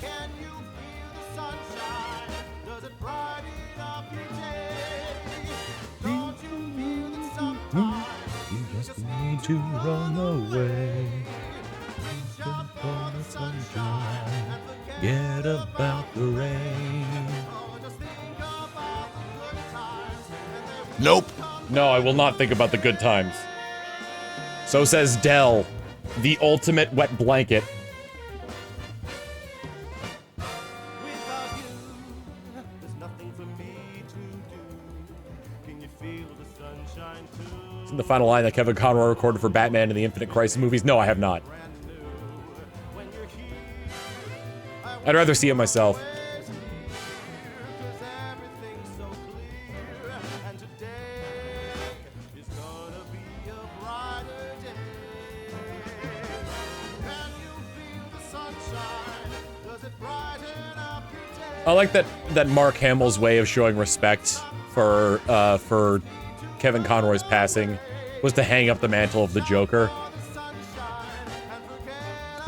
can you feel the sunshine? Does it brighten up your day? Don't you feel that sometimes you just need to run away. reach out for the sunshine and Forget about the rain. Oh, just think about the good times and they Nope. No, I will not think about the good times. So says Dell, the ultimate wet blanket. without you, there's nothing for me to do. Can you feel the sunshine too? Isn't the final line that Kevin Conroy recorded for Batman and the Infinite Crisis movies? No, I have not. Brand new. When you're here, I'd rather see it myself. always here, 'cause everything's so clear. And today is gonna be a brighter day. Can you feel the sunshine? Does it brighten up your day? I like that Mark Hamill's way of showing respect for Kevin Conroy's passing was to hang up the mantle of the Joker.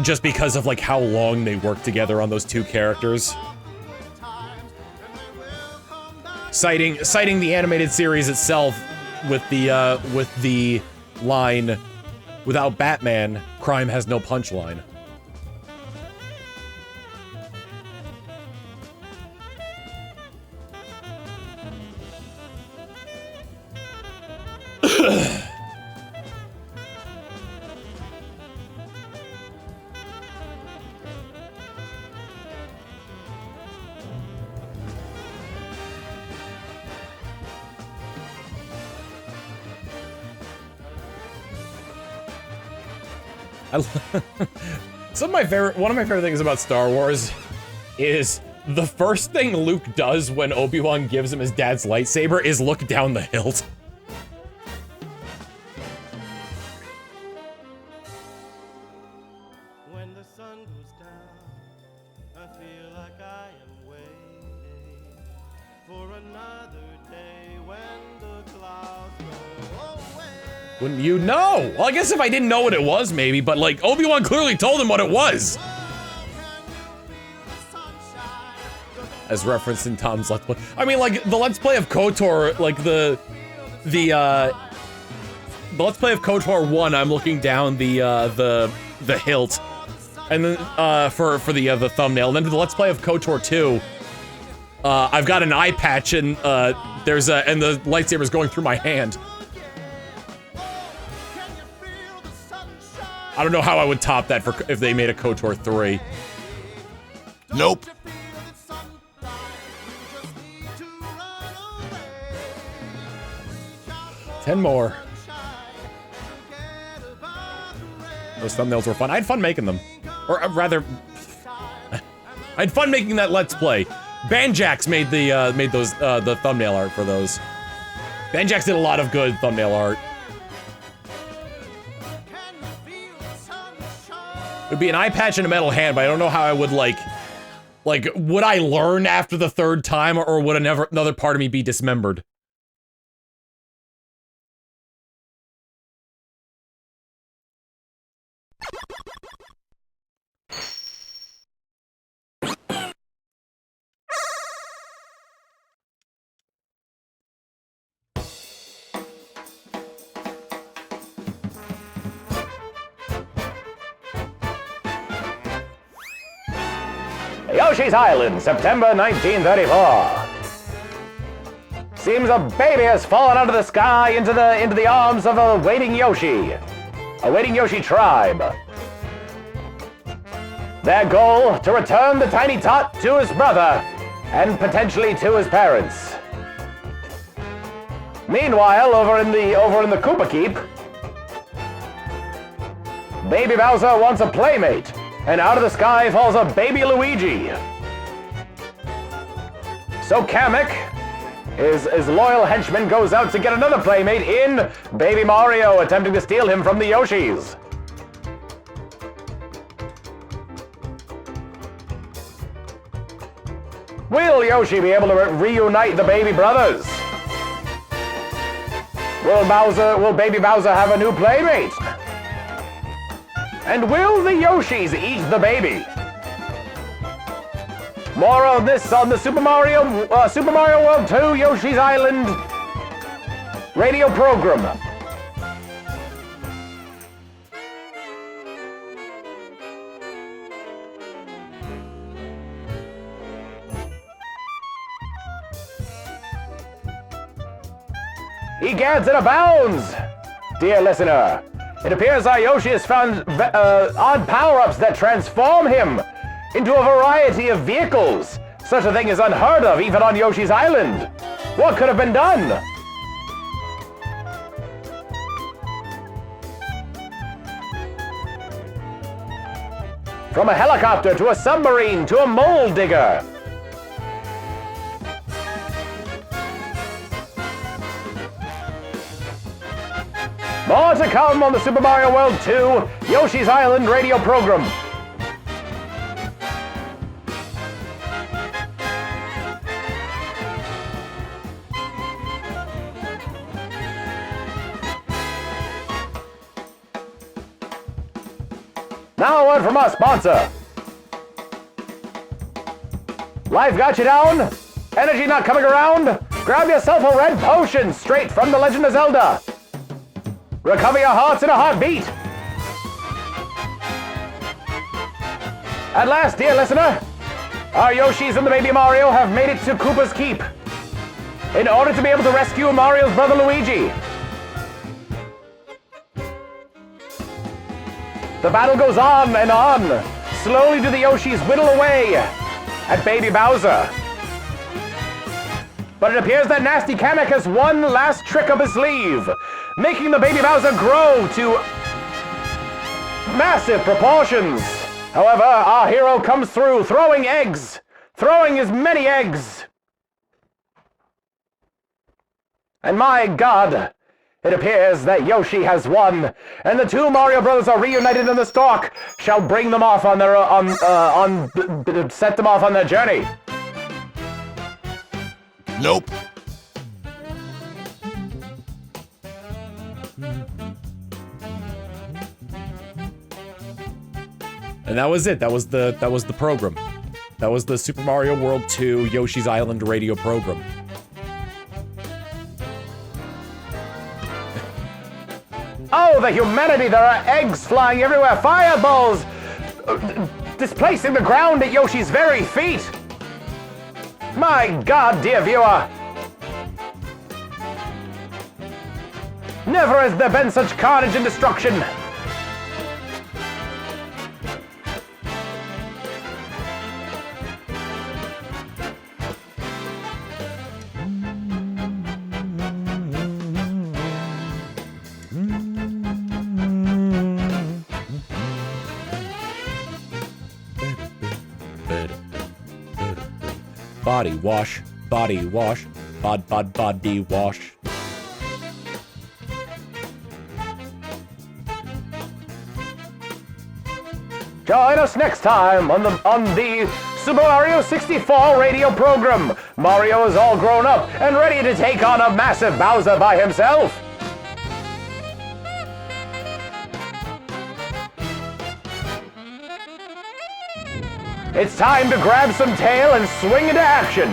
just because of like how long they worked together on those two characters. Citing the animated series itself with the line, "Without Batman, crime has no punchline." One of my favorite things about Star Wars is the first thing Luke does when Obi-Wan gives him his dad's lightsaber is look down the hilt. When the sun goes down, I feel like I am waiting for another day when the clouds go away. Wouldn't you know? Well, I guess if I didn't know what it was, maybe, but like Obi-Wan clearly told him what it was. As referenced in Tom's Let's Play. I mean, like, the Let's Play of KOTOR, like, the Let's Play of KOTOR 1, I'm looking down the hilt, and then, for the thumbnail, and then to the Let's Play of KOTOR 2, I've got an eye patch, and, and the lightsaber's going through my hand. I don't know how I would top that if they made a KOTOR 3. Nope. 10 more. Those thumbnails were fun. I had fun making them. Or rather, I had fun making that Let's Play. Banjax made the thumbnail art for those. Banjax did a lot of good thumbnail art. It would be an eye patch and a metal hand, but I don't know how I would like, would I learn after the third time, or would another part of me be dismembered? Yoshi's Island, September 1934. Seems a baby has fallen out of the sky into the arms of a waiting Yoshi tribe. Their goal, to return the tiny tot to his brother, and potentially to his parents. Meanwhile, over in the Koopa Keep, Baby Bowser wants a playmate, and out of the sky falls a baby Luigi. So Kamek, his loyal henchman, goes out to get another playmate in Baby Mario, attempting to steal him from the Yoshis. Will Yoshi be able to reunite the baby brothers? Will Baby Bowser have a new playmate? And will the Yoshis eat the baby? More on this on the Super Mario World 2 Yoshi's Island radio program. Egads and abounds! Dear listener, it appears our Yoshi has found odd power-ups that transform him into a variety of vehicles. Such a thing is unheard of even on Yoshi's Island. What could have been done? From a helicopter to a submarine to a mole digger. More to come on the Super Mario World 2 Yoshi's Island radio program. Now a word from our sponsor. Life got you down? Energy not coming around? Grab yourself a red potion straight from The Legend of Zelda. Recover your hearts in a heartbeat. At last, dear listener, our Yoshis and the baby Mario have made it to Koopa's Keep in order to be able to rescue Mario's brother Luigi. The battle goes on and on. Slowly do the Yoshis whittle away at baby Bowser. But it appears that Nasty Kamek has one last trick up his sleeve, making the baby Bowser grow to massive proportions. However, our hero comes through throwing eggs, throwing as many eggs. And my God, it appears that Yoshi has won, and the two Mario brothers are reunited in the stalk, shall bring them off on their set them off on their journey. Nope. And that was it. That was the program. That was the Super Mario World 2 Yoshi's Island radio program. Oh, the humanity! There are eggs flying everywhere, fireballs displacing the ground at Yoshi's very feet. My God, dear viewer. Never has there been such carnage and destruction. Body wash, body wash, body wash. Join us next time on the Super Mario 64 radio program. Mario is all grown up and ready to take on a massive Bowser by himself. It's time to grab some tail and swing into action.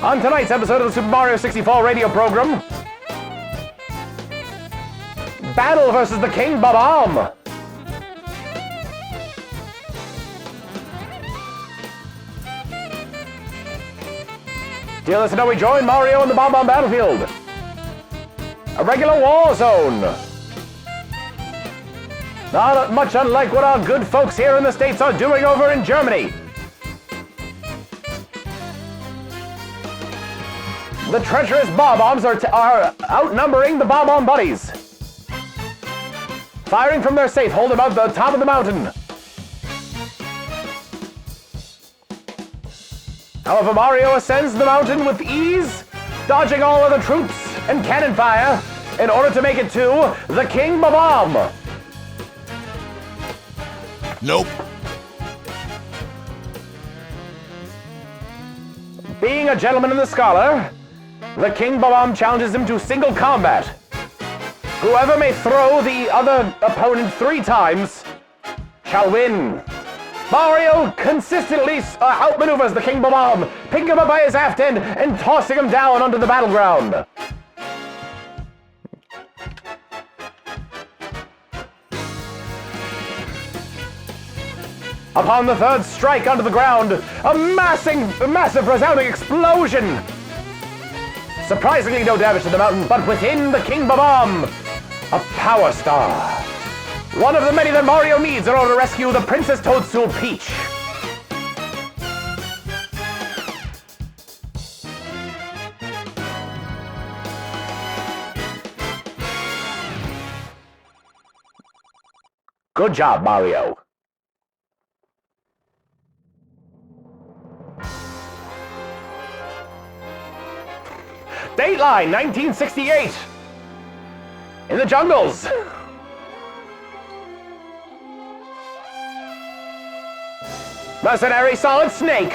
On tonight's episode of the Super Mario 64 radio program, battle versus the King Bob-omb. Dear listener, we join Mario in the Bob-omb battlefield. A regular war zone. Not much unlike what our good folks here in the States are doing over in Germany. The treacherous Bob-ombs are outnumbering the Bob-omb buddies. Firing from their safe hold above the top of the mountain. However, Mario ascends the mountain with ease, dodging all other troops and cannon fire in order to make it to the King Bob-omb. Nope. Being a gentleman and a scholar, the King Bob-omb challenges him to single combat. Whoever may throw the other opponent 3 times shall win. Mario consistently outmaneuvers the King Bob-omb, picking him up by his aft end and tossing him down onto the battleground. Upon the 3rd strike onto the ground, a massive resounding explosion. Surprisingly no damage to the mountain, but within the King Bob-omb, a power star. One of the many that Mario needs in order to rescue the Princess Toadstool Peach. Good job, Mario. Dateline 1968. in the jungles. Mercenary Solid Snake.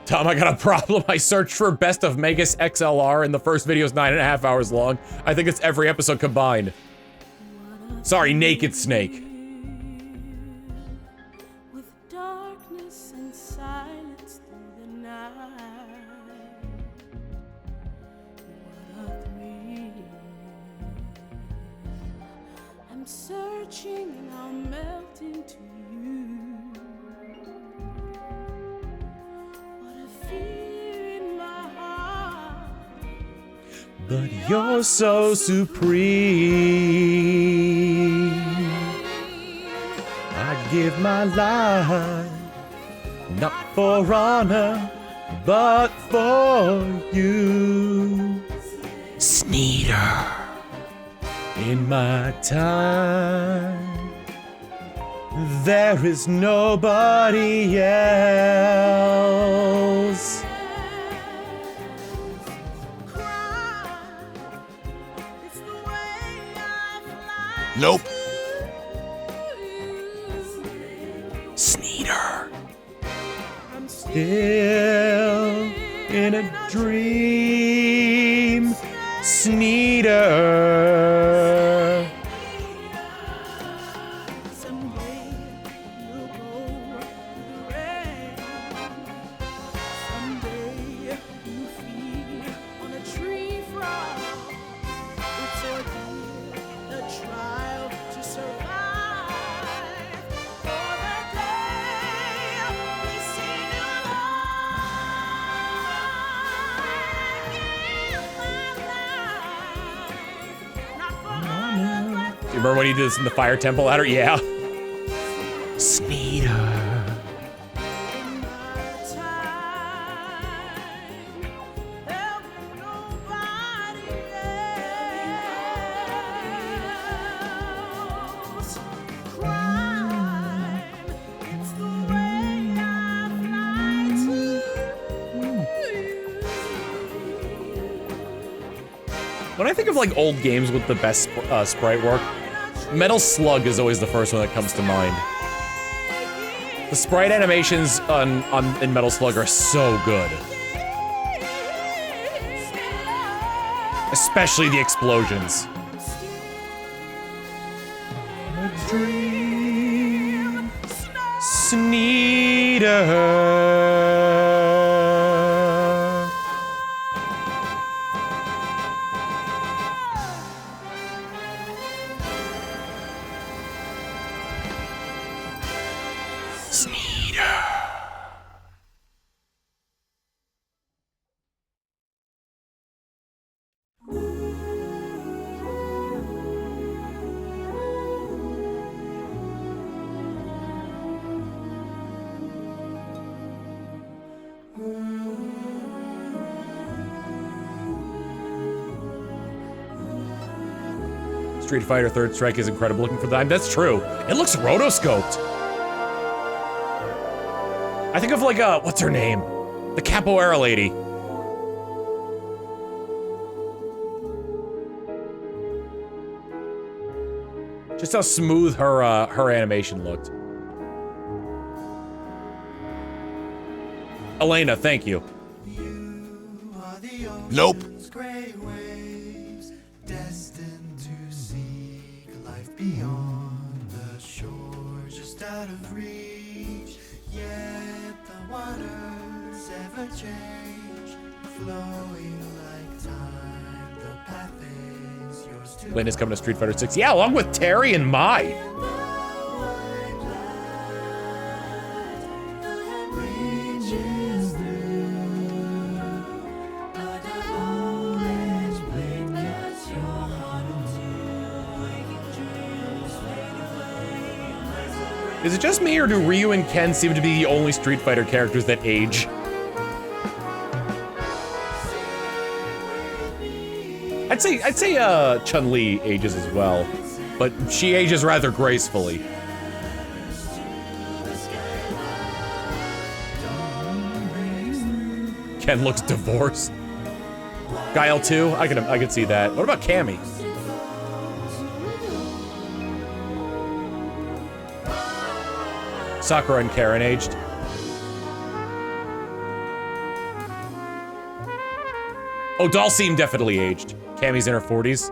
Tom, I got a problem. I searched for Best of Megas XLR and the first video is 9.5 hours long. I think it's every episode combined. Sorry, Naked Snake. With darkness and silence through the night. What a thrill. I'm searching and I'll melt into you. But you're so supreme. I give my life, not for honor, but for you. Sneeder. In my time, there is nobody else. Nope. Sneeder. Still in a dream, Sneeder. Someday you'll go through the rain. Someday you feed on a tree frog. It's ordeal, a trial to survive. For the day we see new life. Do you remember when he did this in the fire temple ladder? Yeah. Sneeder. When I think of like old games with the best sprite work, Metal Slug is always the first one that comes to mind. The sprite animations in Metal Slug are so good. Especially the explosions. Dream, Sneeder. Street Fighter Third Strike is incredible looking for the time. That's true. It looks rotoscoped. I think of like what's her name? The capoeira lady. Just how smooth her animation looked. Elena, thank you. Nope. Beyond the shore, just out of reach. Yet the waters ever change, flowing like time. The path is yours to. Elena's coming to Street Fighter 6. Yeah, along with Terry and Mai. Is it just me, or do Ryu and Ken seem to be the only Street Fighter characters that age? I'd say Chun-Li ages as well, but she ages rather gracefully. Ken looks divorced. Guile too? I could see that. What about Cammy? Sakura and Karen aged. Oh, Dalsim definitely aged. Cammy's in her 40s.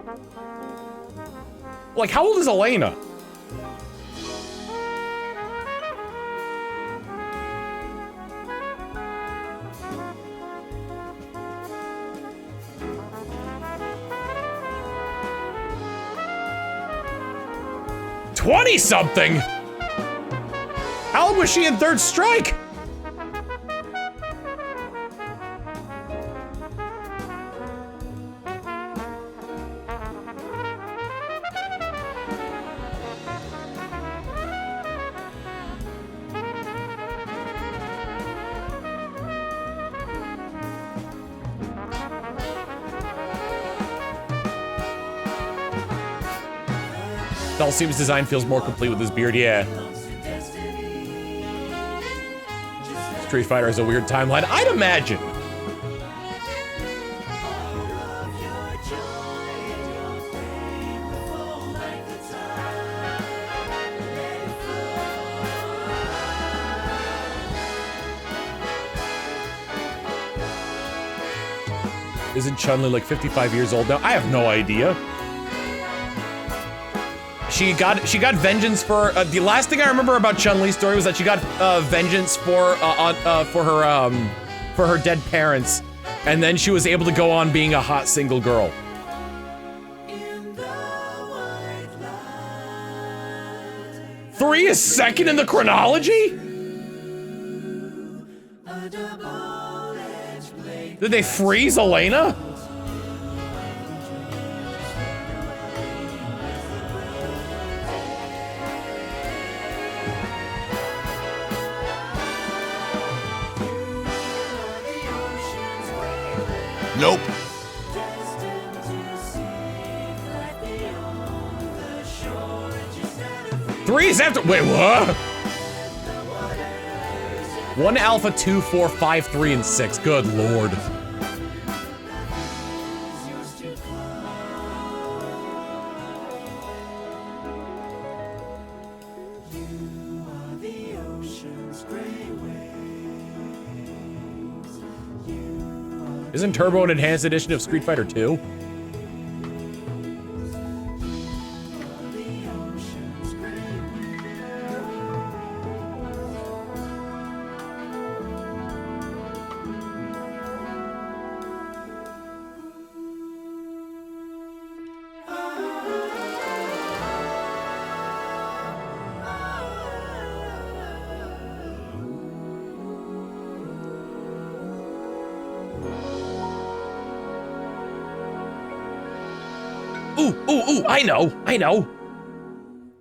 Like, how old is Elena? Twenty-something? How old was she in Third Strike? Dalsim's design feels more complete with his beard, yeah. Street Fighter has a weird timeline. I'd imagine. Isn't Chun-Li like 55 years old now? I have no idea. She got vengeance for the last thing I remember about Chun-Li's story was that she got vengeance for her dead parents, and then she was able to go on being a hot single girl. 3 is second in the chronology? Did they freeze Elena? Nope. Three is after. Wait, what? 1 alpha, 2, 4, 5, 3, and 6. Good lord. Isn't Turbo an enhanced edition of Street Fighter 2? Ooh, I know.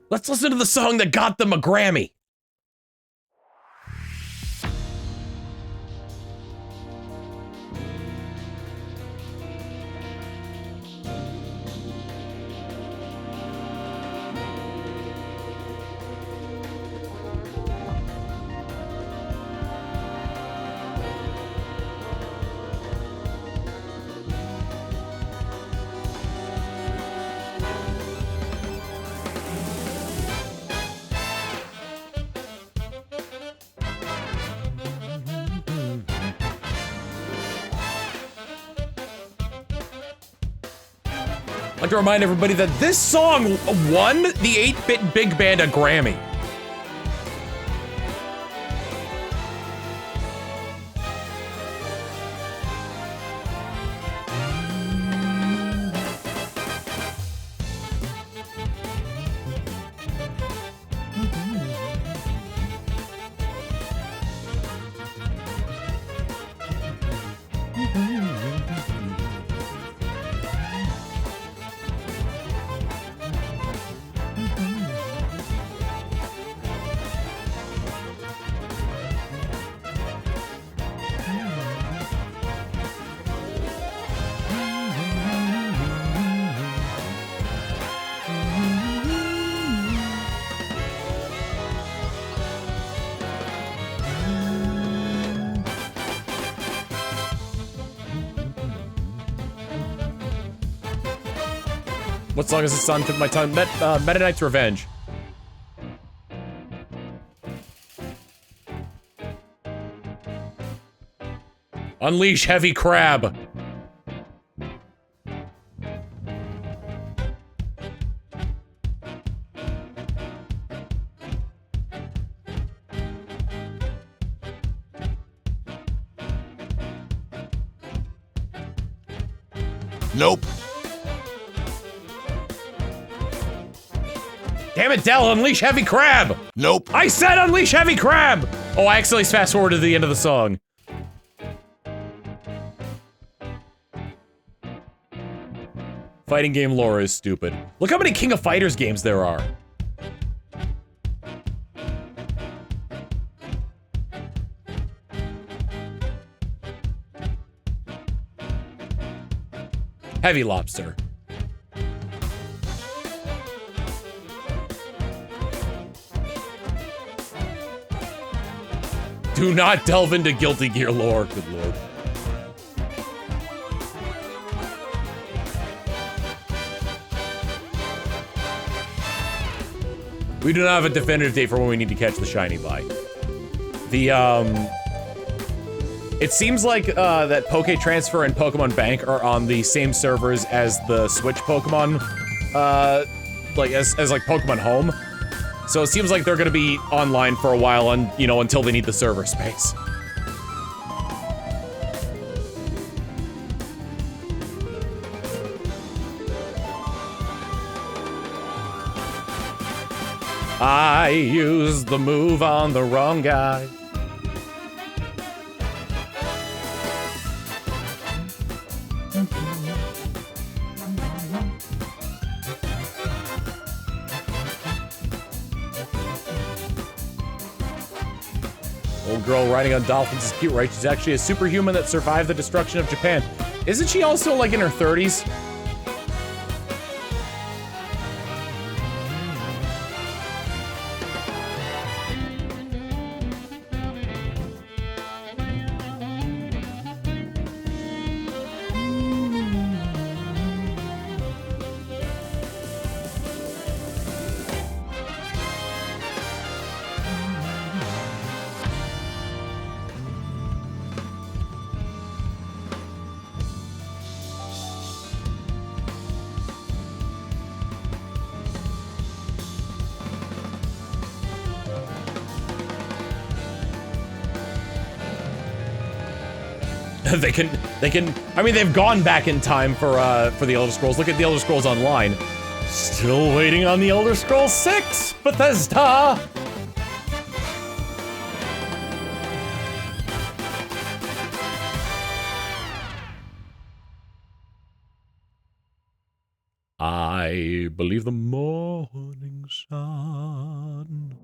Let's listen to the song that got them a Grammy. I'd like to remind everybody that this song won the 8-Bit Big Band a Grammy. What song is this on? Took my tongue. Meta Knight's Revenge. Unleash Heavy Crab. Nope. Damn it, Dell, Unleash Heavy Crab! Nope. I said Unleash Heavy Crab! Oh, I accidentally fast forwarded to the end of the song. Fighting game lore is stupid. Look how many King of Fighters games there are. Heavy Lobster. Do not delve into Guilty Gear lore, good lord. We do not have a definitive date for when we need to catch the shiny by. It seems like that Poke Transfer and Pokemon Bank are on the same servers as the Switch Pokemon, like as like Pokemon Home. So it seems like they're gonna be online for a while, and you know, until they need the server space. I used the move on the wrong guy. Old girl riding on dolphins is cute, right? She's actually a superhuman that survived the destruction of Japan. Isn't she also like in her 30s? They can, I mean, they've gone back in time for the Elder Scrolls. Look at the Elder Scrolls Online. Still waiting on the Elder Scrolls 6, Bethesda! I believe the morning sun.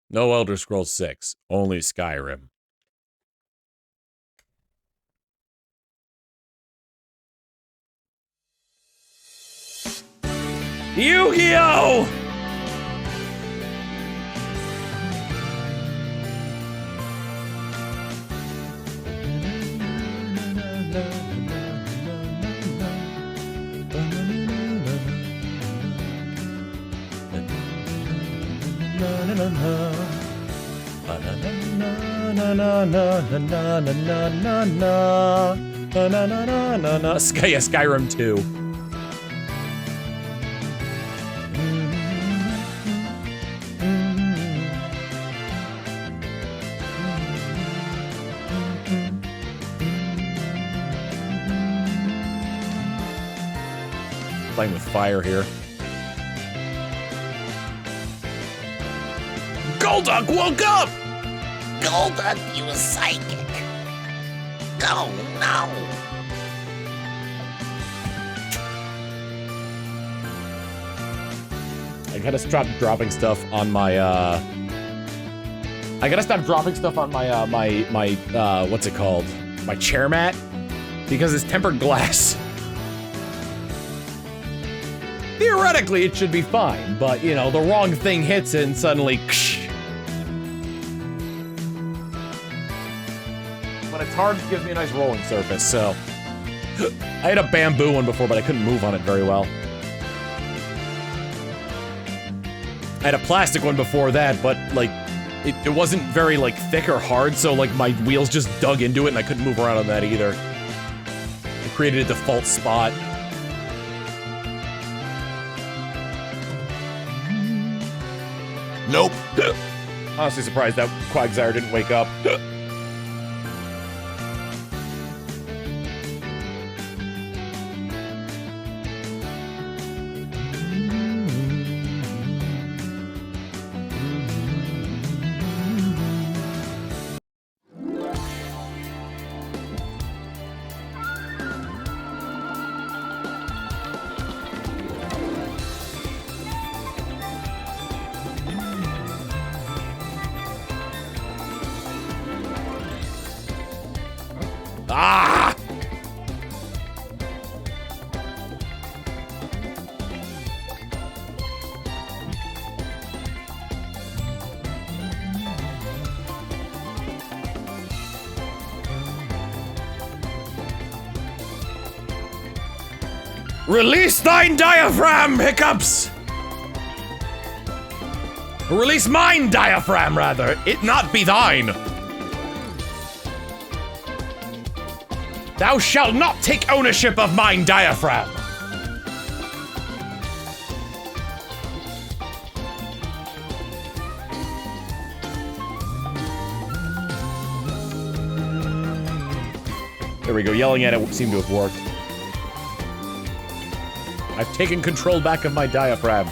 No Elder Scrolls 6, only Skyrim. Yu-Gi-Oh! Skyrim 2. Playing with fire here. Golduck woke up! Golduck, you psychic. Oh, no. I gotta stop dropping stuff on my, I gotta stop dropping stuff on my, what's it called? My chair mat? Because it's tempered glass. Theoretically, it should be fine, but, you know, the wrong thing hits it and suddenly, ksh. It's hard, gives me a nice rolling surface, so. I had a bamboo one before, but I couldn't move on it very well. I had a plastic one before that, but, like, it wasn't very, like, thick or hard, so, like, my wheels just dug into it, and I couldn't move around on that either. It created a default spot. Nope. Honestly surprised that Quagsire didn't wake up. Ah! Release thine diaphragm, Hiccups! Release mine diaphragm, rather. It not be thine. Thou shalt not take ownership of mine diaphragm. There we go, yelling at it seemed to have worked. I've taken control back of my diaphragm.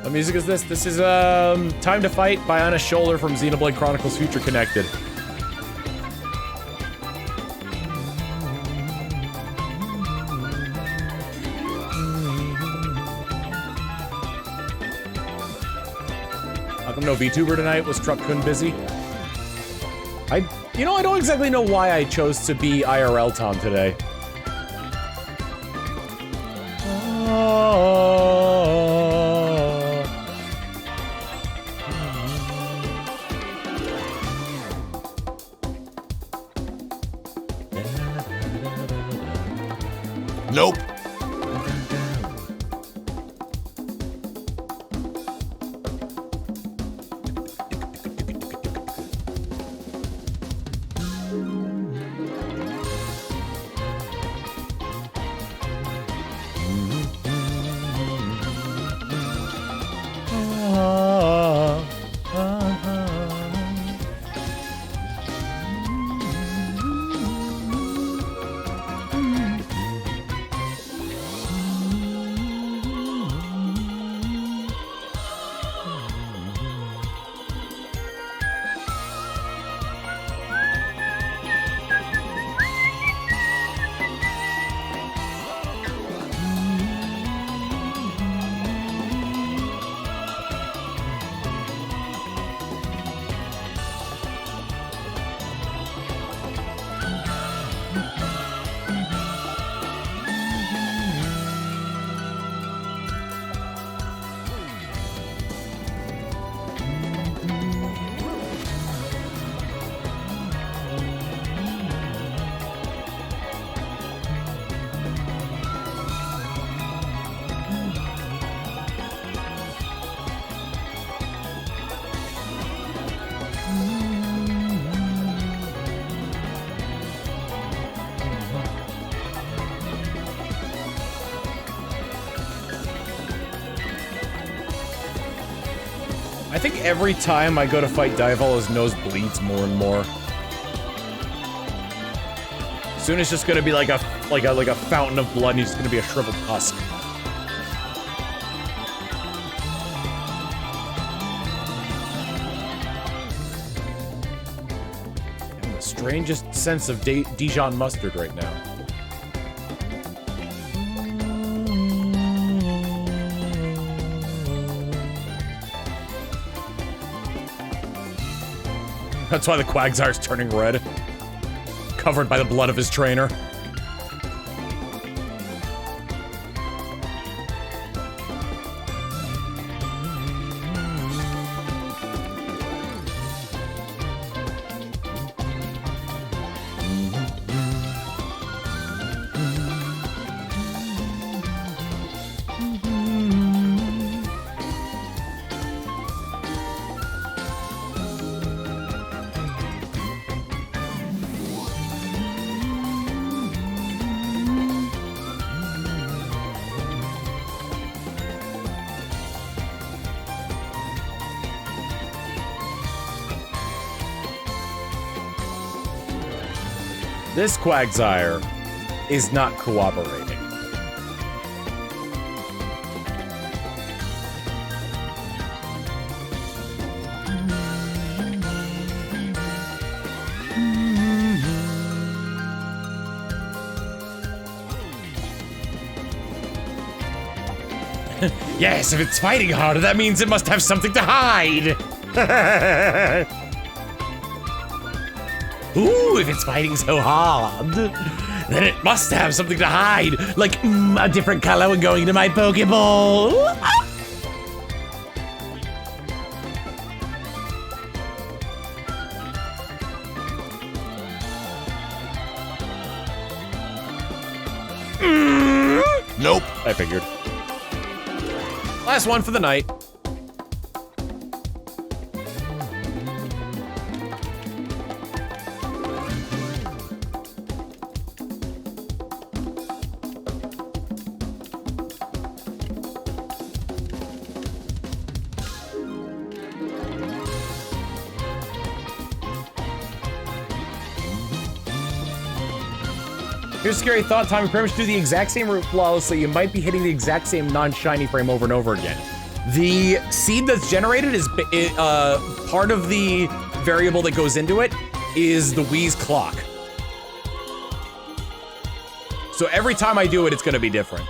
What music is this? This is, Time to Fight by Anna Shoulder from Xenoblade Chronicles Future Connected. How come no VTuber tonight? Was Truck-kun busy? You know, I don't exactly know why I chose to be IRL Tom today. Nope. I think every time I go to fight Diavol, his nose bleeds more and more. Soon it's just gonna be like a fountain of blood, and he's just gonna be a shriveled husk. I have the strangest sense of Dijon mustard right now. That's why the Quagsire's turning red. Covered by the blood of his trainer. This Quagsire is not cooperating. Yes, if it's fighting harder, that means it must have something to hide. Ooh, if it's fighting so hard, then it must have something to hide. Like, a different color when going to my Pokeball. Nope. I figured. Last one for the night. Here's a scary thought, Tom. You pretty much do the exact same route flawlessly. You might be hitting the exact same non-shiny frame over and over again. The seed that's generated is part of the variable that goes into it is the Wii's clock. So every time I do it, it's going to be different.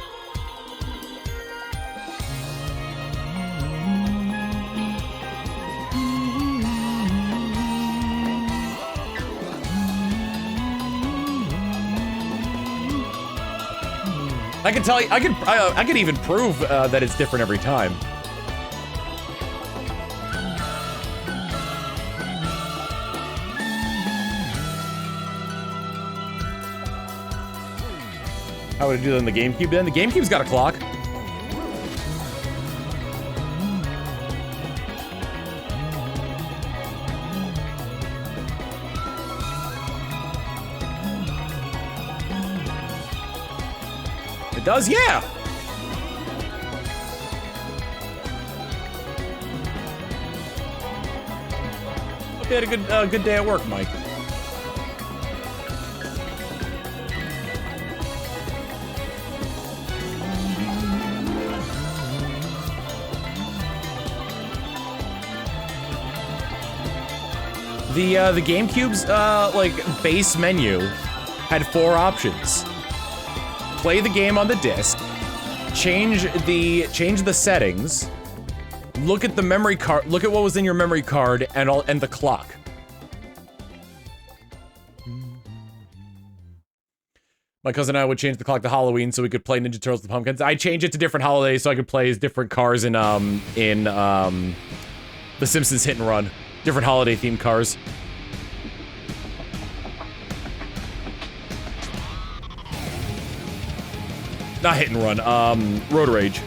I can tell you, I could even prove that it's different every time. How would I do that on the GameCube then? The GameCube's got a clock. It does, yeah. Hope you had a good day at work, Mike. The GameCube's like base menu had 4 options. Play the game on the disc, change the settings, look at the memory card, look at what was in your memory card, and the clock. My cousin and I would change the clock to Halloween so we could play Ninja Turtles: The Pumpkins. I changed it to different holidays so I could play as different cars in The Simpsons Hit and Run. Different holiday themed cars. Not Hit and Run, Road Rage.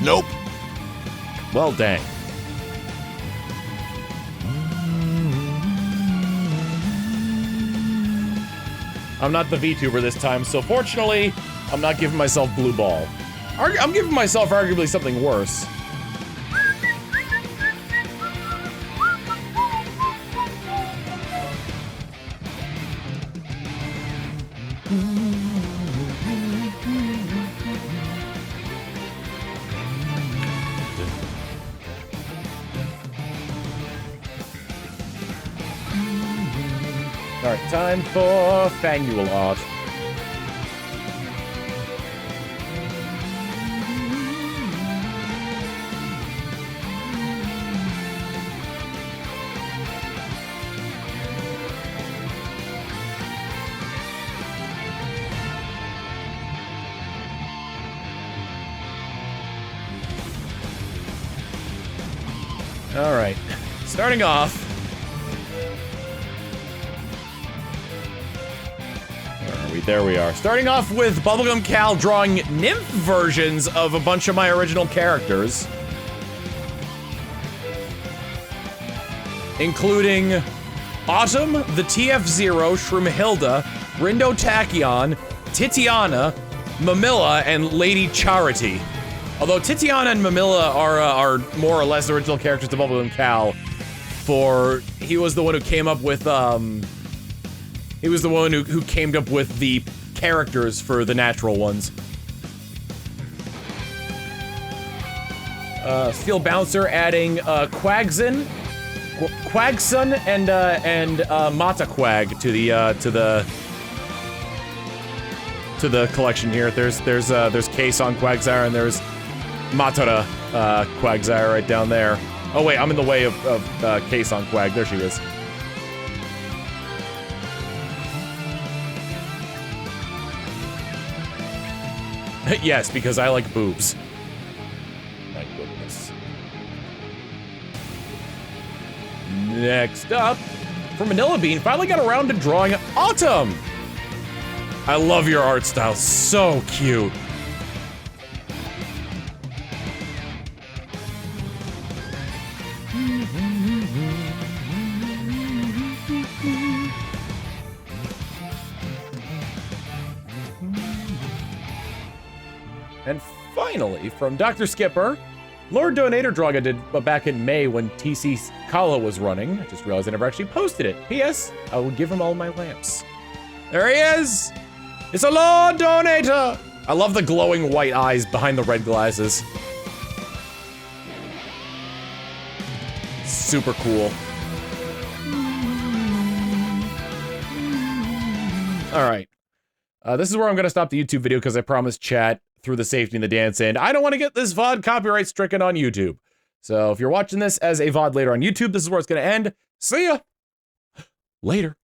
Nope. Well, dang. I'm not the VTuber this time, so fortunately, I'm not giving myself blue ball. I'm giving myself arguably something worse. Alright, time for Fannual art. All right, starting off. Where are we? There we are. Starting off with Bubblegum Cal drawing nymph versions of a bunch of my original characters. Including Autumn, the TF-Zero, Shroomhilda, Rindo Tachyon, Titiana, Mamilla, and Lady Charity. Although Titiana and Mamilla are more or less original characters to Bubblegum Cal, for he was the one who came up with he was the one who came up with the characters for the natural ones. Steel Bouncer adding Quagson and Mataquag to the collection here. There's Kason Quagsire and there's Matara Quagsire right down there. Oh wait, I'm in the way of Kason Quag. There she is. Yes, because I like boobs. My goodness. Next up, for Manila Bean, finally got around to drawing Autumn. I love your art style, so cute. And finally, from Dr. Skipper, Lord Donator drawing I did back in May when TC Kala was running. I just realized I never actually posted it. P.S. I will give him all my lamps. There he is! It's a Lord Donator! I love the glowing white eyes behind the red glasses. Super cool. Alright. This is where I'm gonna stop the YouTube video because I promised chat through the safety and the dance, and I don't want to get this VOD copyright stricken on YouTube. So if you're watching this as a VOD later on YouTube, this is where it's gonna end. See ya! Later.